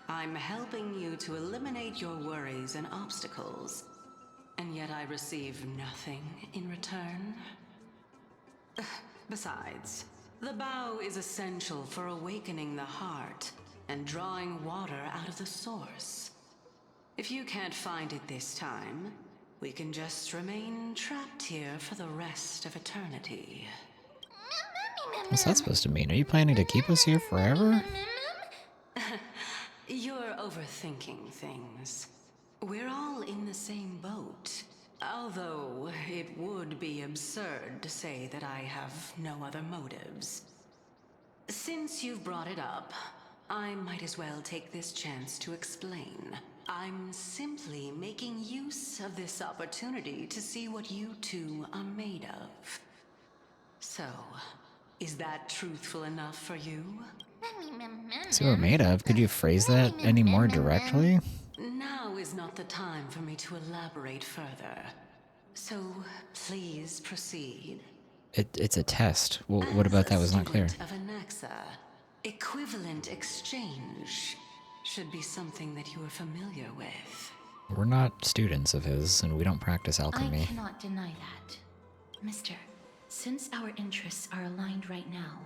I'm helping you to eliminate your worries and obstacles, and yet I receive nothing in return. Besides, the bow is essential for awakening the heart and drawing water out of the source. If you can't find it this time, we can just remain trapped here for the rest of eternity. What's that supposed to mean? Are you planning to keep us here forever? You're overthinking things. We're all in the same boat. Although it would be absurd to say that I have no other motives. Since you've brought it up, I might as well take this chance to explain. I'm simply making use of this opportunity to see what you two are made of. So, is that truthful enough for you? See what we're made of? Could you phrase that any more directly? Now is not the time for me to elaborate further. So, please proceed. It's a test. Well, what about that was not clear? Of Anaxa, equivalent exchange should be something that you are familiar with. We're not students of his, and we don't practice I alchemy. cannot deny that. Mister, since our interests are aligned right now,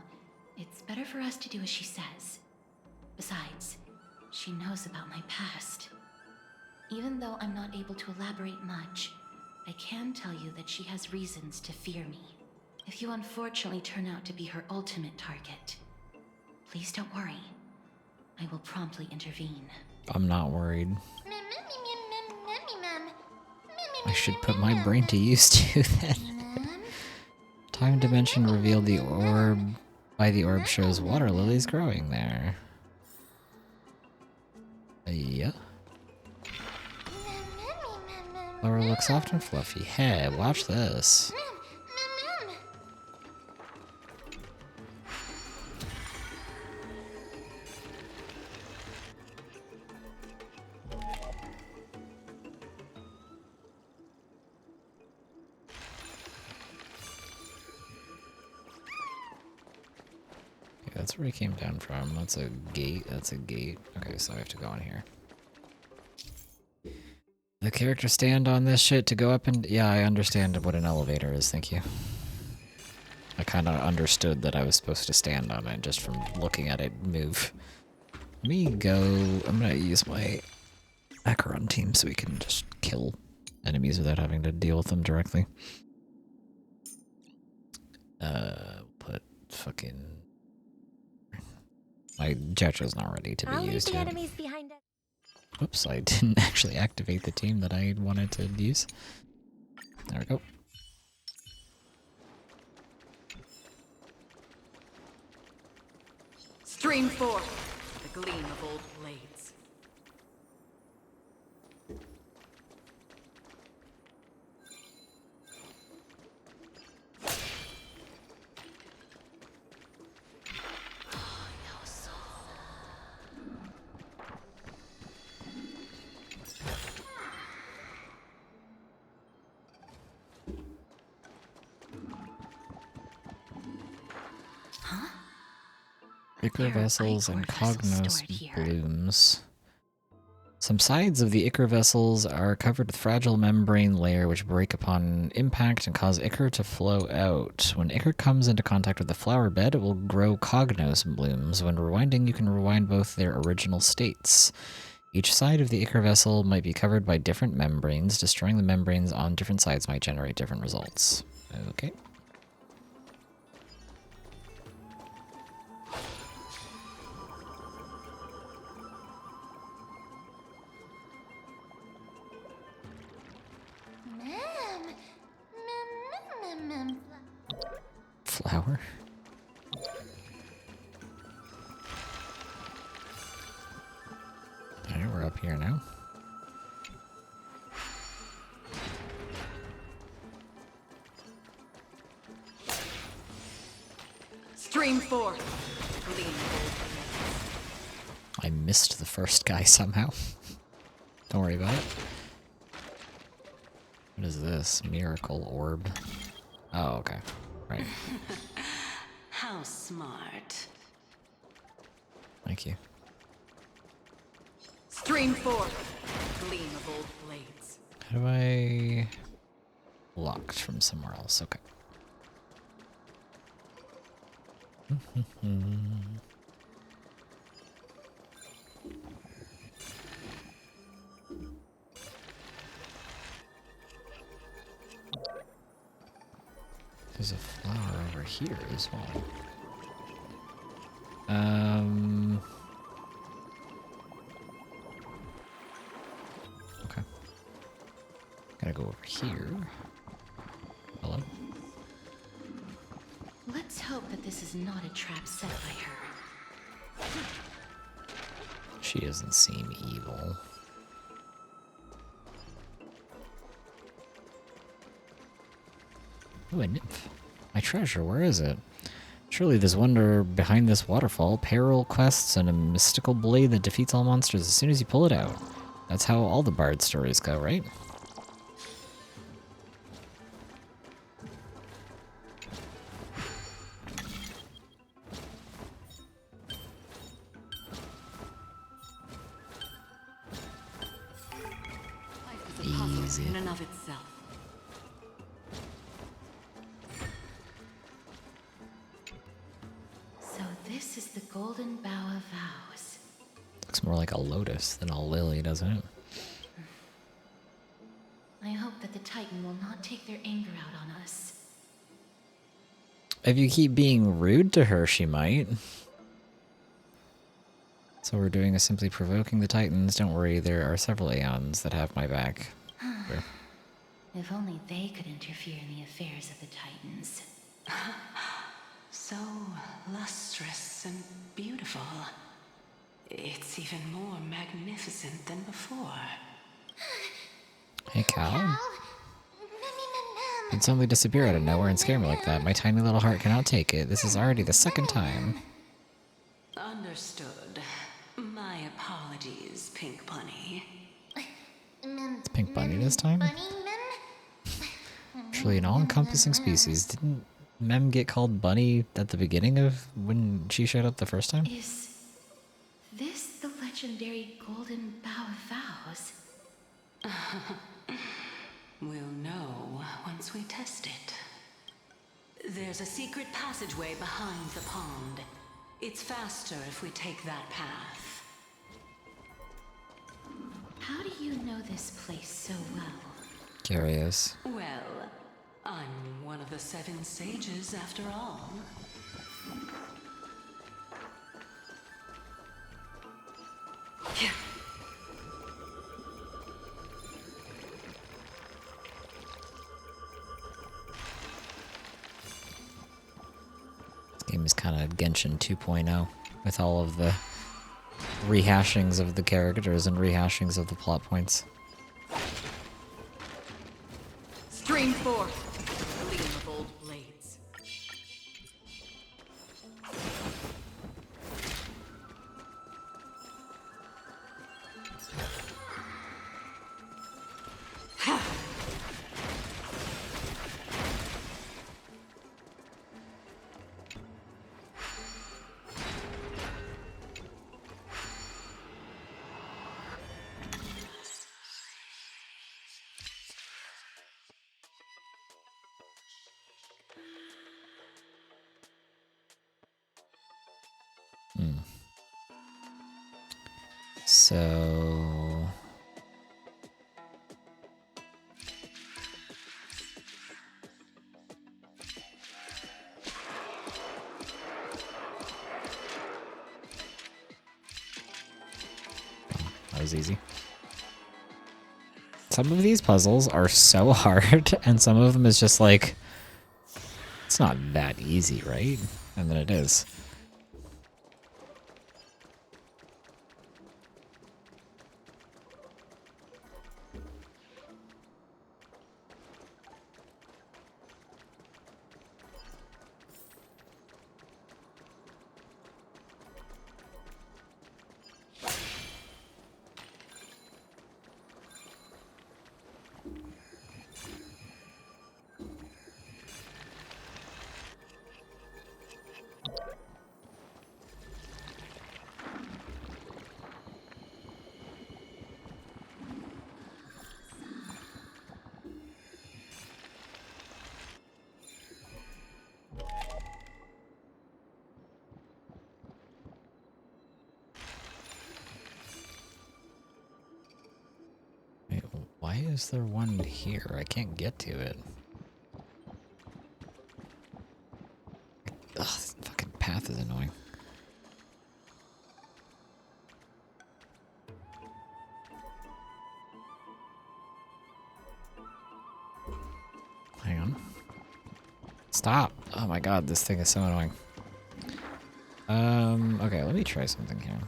it's better for us to do as she says. Besides, she knows about my past. Even though I'm not able to elaborate much, I can tell you that she has reasons to fear me. If you unfortunately turn out to be her ultimate target, please don't worry. I will promptly intervene. I'm not worried. I should put my brain to use too then. Time dimension revealed the orb. By the orb shows water lilies growing there. Yeah. Laura looks soft and fluffy. Hey, watch this. That's where he came down from. That's a gate. That's a gate. Okay, so I have to go in here. The character stand on this shit to go up and... Yeah, I understand what an elevator is. Thank you. I kind of understood that I was supposed to stand on it just from looking at it move. Let me go... I'm gonna use my Acheron team so we can just kill enemies without having to deal with them directly. Put fucking... My Jetcho's not ready to be used yet. Oops, I didn't actually activate the team that I wanted to use. There we go. Stream forth the gleam of old blades. Ichor vessels and Cognos blooms. Some sides of the Ichor vessels are covered with fragile membrane layer which break upon impact and cause Ichor to flow out. When Ichor comes into contact with the flower bed, it will grow Cognos blooms. When rewinding, you can rewind both their original states. Each side of the Ichor vessel might be covered by different membranes. Destroying the membranes on different sides might generate different results. Okay. Flower? Alright, we're up here now. Stream forth. I missed the first guy somehow. Don't worry about it. What is this? Miracle orb. Oh, okay. Right. How smart. Thank you. Stream forth. Gleam of old blades. How do I... Locked from somewhere else. Okay. There's a flower over here as well. Okay. Gotta go over here. Hello? Let's hope that this is not a trap set by her. She doesn't seem evil. Ooh, a nymph. My treasure, where is it? Surely there's wonder behind this waterfall, peril, quests, and a mystical blade that defeats all monsters as soon as you pull it out. That's how all the bard stories go, right? easy. in and of itself. So this is the Golden Bough of Vows. Looks more like a lotus than a lily, doesn't it? I hope that the Titan will not take their anger out on us. If you keep being rude to her, she might. So we're doing is simply provoking the Titans. Don't worry, there are several Aeons that have my back. Sure. If only they could interfere in the affairs of the Titans. So lustrous and beautiful. It's even more magnificent than before. Hey, Cal. You'd suddenly disappear out of nowhere and scare me like that. My tiny little heart cannot take it. This is already the second time. Understood. My apologies, Pink Bunny. It's Pink Bunny this time? Truly an all-encompassing species. Didn't Mem get called Bunny at the beginning of when she showed up the first time? Is this the legendary Golden Bough of Vows? We'll know once we test it. There's a secret passageway behind the pond. It's faster if we take that path. How do you know this place so well? Curious. Well, I'm one of the 7 sages after all. This game is kind of Genshin 2.0 with all of the rehashings of the characters and rehashings of the plot points. Stream forth, the gleam of old blades. So... that was easy. Some of these puzzles are so hard, and some of them is just like, it's not that easy, right? And then it is. Wait, why is there one here? I can't get to it. Ugh, this fucking path is annoying. Hang on. Stop! Oh my god, this thing is so annoying. Okay, let me try something here.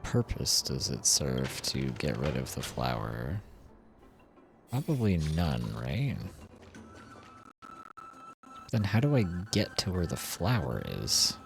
Purpose does it serve to get rid of the flower? Probably none, right? Then how do I get to where the flower is?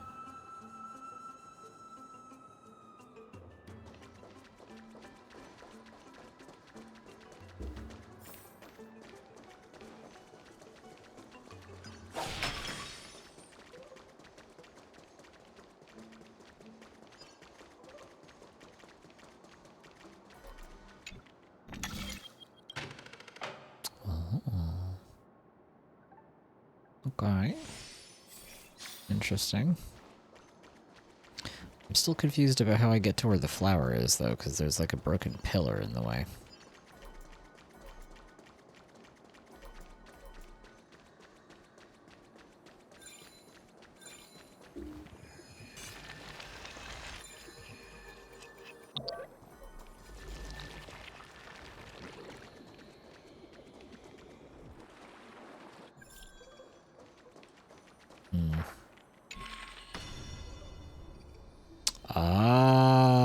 Okay. Interesting. I'm still confused about how I get to where the flower is, though, because there's like a broken pillar in the way. Oh,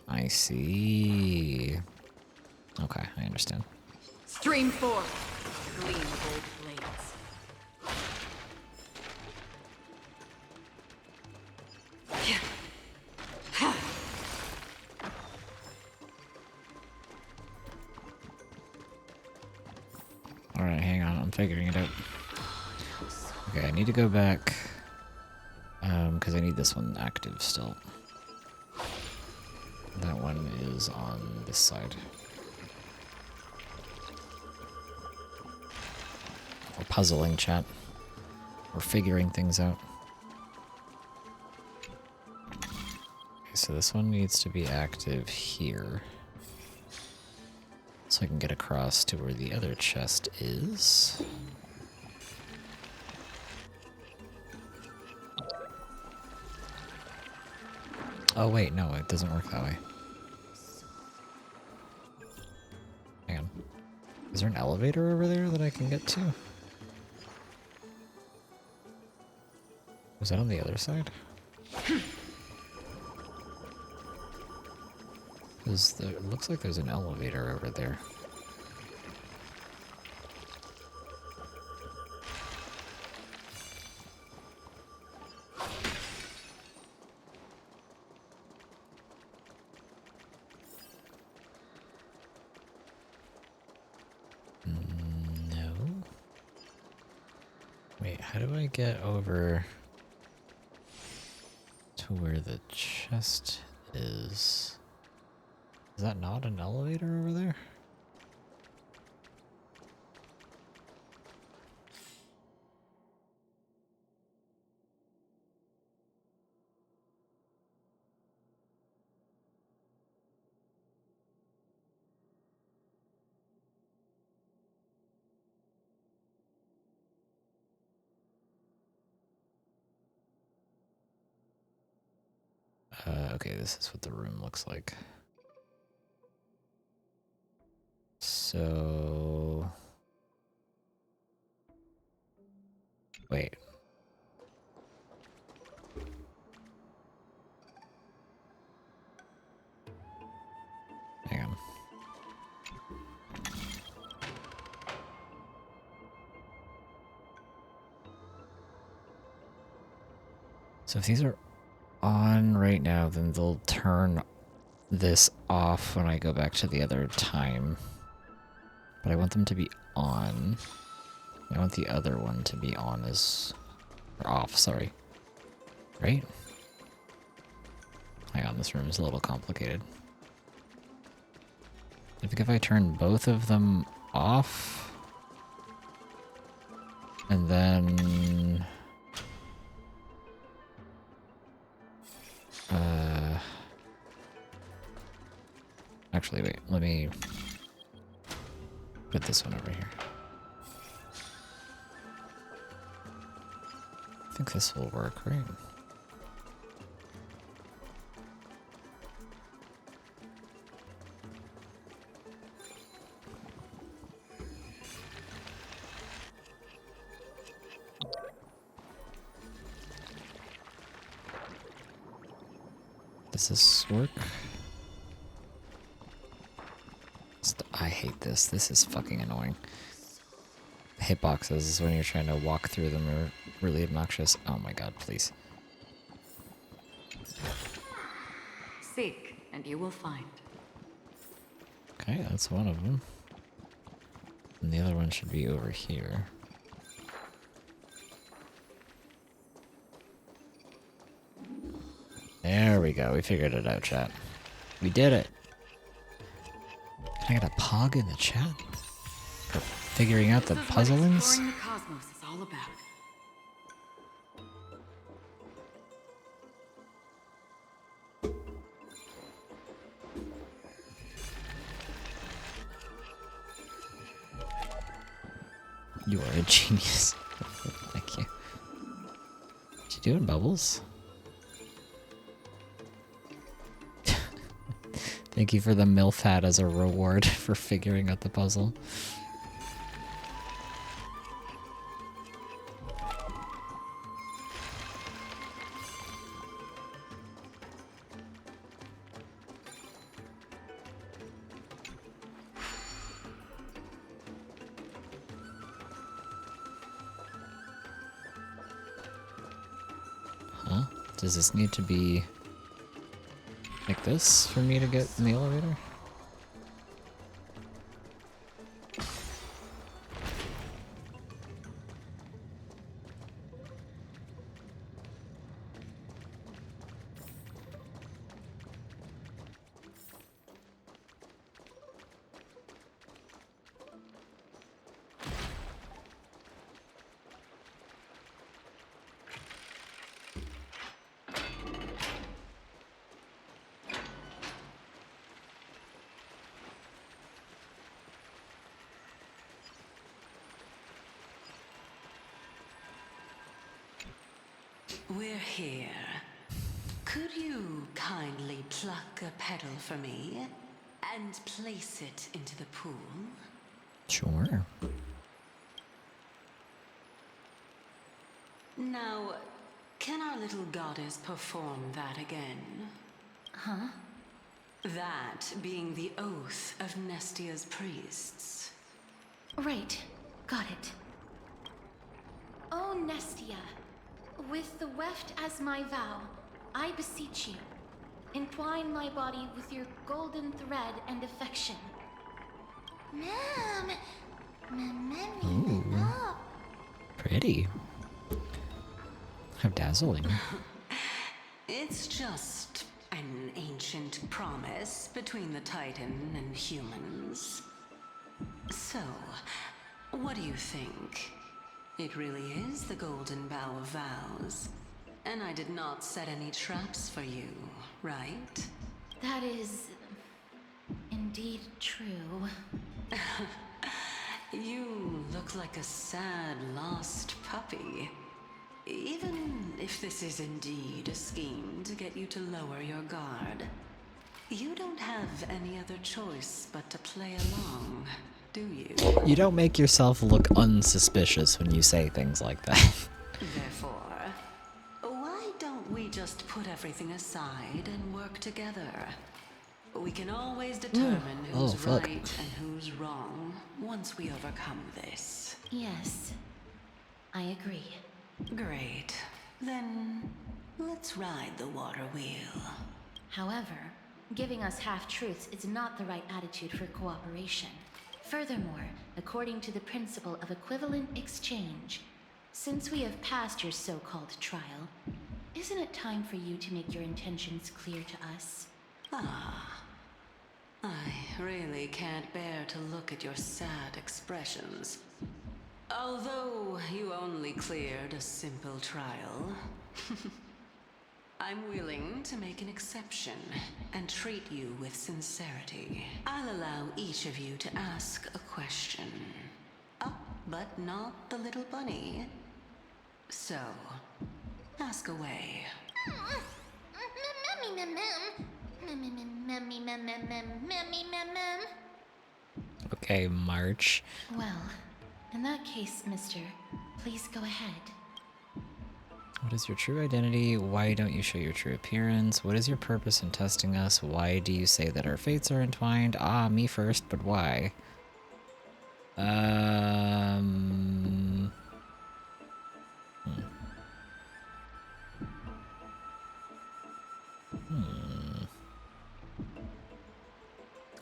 I see. Okay, I understand. Stream forth, gleam gold blades. Alright, hang on, I'm figuring it out. Okay, I need to go back, because I need this one active still. That one is on this side. We're puzzling, chat. We're figuring things out. Okay, so this one needs to be active here. So I can get across to where the other chest is. Oh wait, no, it doesn't work that way. Hang on. Is there an elevator over there that I can get to? Was that on the other side? It looks like there's an elevator over there. No. Wait, how do I get over to where the chest is? Is that not an elevator over there? Okay, this is what the room looks like. So... Wait. Hang on. So if these are on right now, then they'll turn this off when I go back to the other time. But I want them to be on. I want the other one to be on as... or off, sorry. Right? Hang on, this room is a little complicated. I think if I turn both of them off... and then... Actually, wait, let me put this one over here. I think this will work, right? Does this work? I hate this. This is fucking annoying. Hitboxes is when you're trying to walk through them are really obnoxious. Oh my god, please. Seek, and you will find. Okay, that's one of them. And the other one should be over here. There we go. We figured it out, chat. We did it. Can I get a pog in the chat? For figuring out the puzzlings? Exploring the cosmos is all about. You are a genius. Thank you. What you doing, Bubbles? Thank you for the MILF hat as a reward for figuring out the puzzle. Huh? Does this need to be like this for me to get in the elevator? We're here. Could you kindly pluck a petal for me and place it into the pool? Sure. Now, can our little goddess perform that again? Huh? That being the oath of Nestia's priests. Right. Got it. Oh, Nestia. With the weft as my vow, I beseech you, entwine my body with your golden thread and affection. Mom! Ooh. Pretty. How dazzling. It's just an ancient promise between the Titan and humans. So, what do you think? It really is the Golden Bough of Vows. And I did not set any traps for you, right? That is indeed true. You look like a sad, lost puppy. Even if this is indeed a scheme to get you to lower your guard, you don't have any other choice but to play along, do you? You don't make yourself look unsuspicious when you say things like that. Therefore, why don't we just put everything aside and work together? We can always determine who's right and who's wrong once we overcome this. Yes, I agree. Great. Then, let's ride the water wheel. However, giving us half-truths is not the right attitude for cooperation. Furthermore, according to the principle of equivalent exchange, since we have passed your so-called trial, isn't it time for you to make your intentions clear to us? Ah. I really can't bear to look at your sad expressions. Although you only cleared a simple trial, I'm willing to make an exception and treat you with sincerity. I'll allow each of you to ask a question. But not the little bunny. So, ask away. Okay, March. Well, in that case, mister, please go ahead. What is your true identity? Why don't you show your true appearance? What is your purpose in testing us? Why do you say that our fates are entwined? Ah, me first, but why?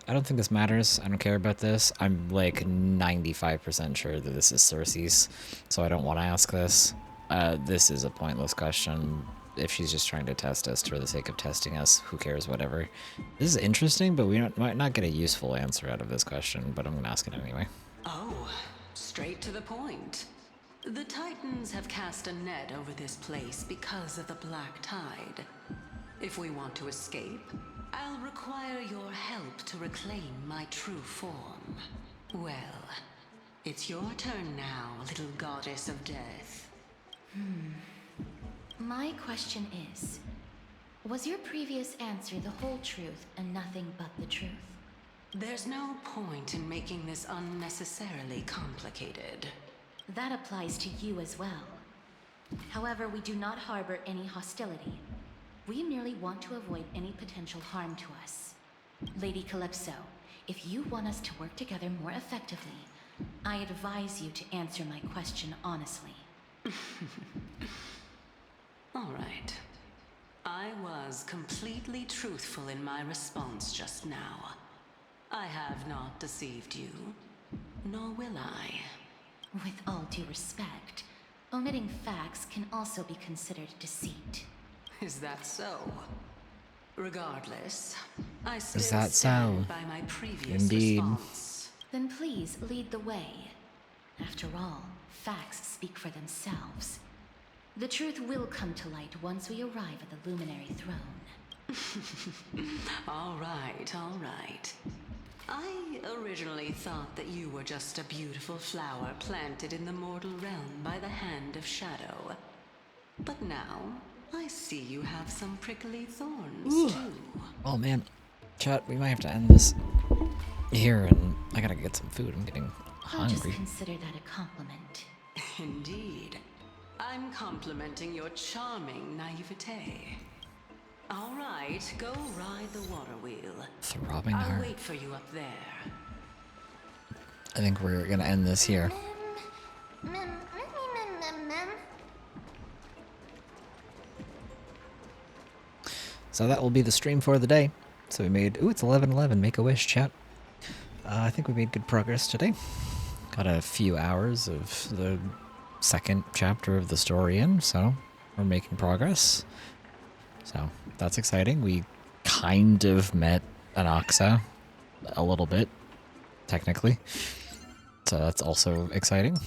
I don't think this matters. I don't care about this. I'm like 95% sure that this is Cersei's, so I don't want to ask this. This is a pointless question. If she's just trying to test us for the sake of testing us, who cares, whatever. This is interesting, but we might not get a useful answer out of this question, but I'm going to ask it anyway. Oh, straight to the point. The Titans have cast a net over this place because of the Black Tide. If we want to escape, I'll require your help to reclaim my true form. Well, it's your turn now, little goddess of death. My question is, was your previous answer the whole truth and nothing but the truth? There's no point in making this unnecessarily complicated. That applies to you as well. However, we do not harbor any hostility. We merely want to avoid any potential harm to us. Lady Calypso, if you want us to work together more effectively, I advise you to answer my question honestly. All right. I was completely truthful in my response just now. I have not deceived you, nor will I. With all due respect, omitting facts can also be considered deceit. Is that so? Regardless, I still Is that stand so? by my previous Indeed. response. Then please lead the way. After all, facts speak for themselves. The truth will come to light once we arrive at the Luminary Throne. All right, all right. I originally thought that you were just a beautiful flower planted in the mortal realm by the hand of Shadow. But now, I see you have some prickly thorns, too. Oh man, chat, we might have to end this here, and I gotta get some food. I'm getting I'll just hungry. consider that a compliment. Indeed. I'm complimenting your charming naivete. All right, go ride the water wheel. Throbbing I'll heart. wait for you up there. I think we're gonna end this here. So that will be the stream for the day. So we made, ooh, it's 11:11. Make a wish, chat. I think we made good progress today. Got a few hours of the second chapter of the story in, so we're making progress. So that's exciting. We kind of met Anaxa a little bit, technically. So that's also exciting.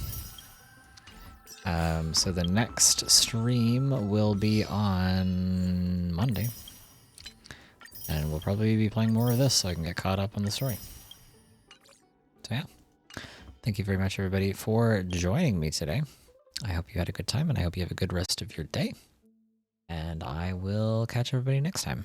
So the next stream will be on Monday. And we'll probably be playing more of this so I can get caught up on the story. So yeah. Thank you very much, everybody, for joining me today. I hope you had a good time, and I hope you have a good rest of your day. And I will catch everybody next time.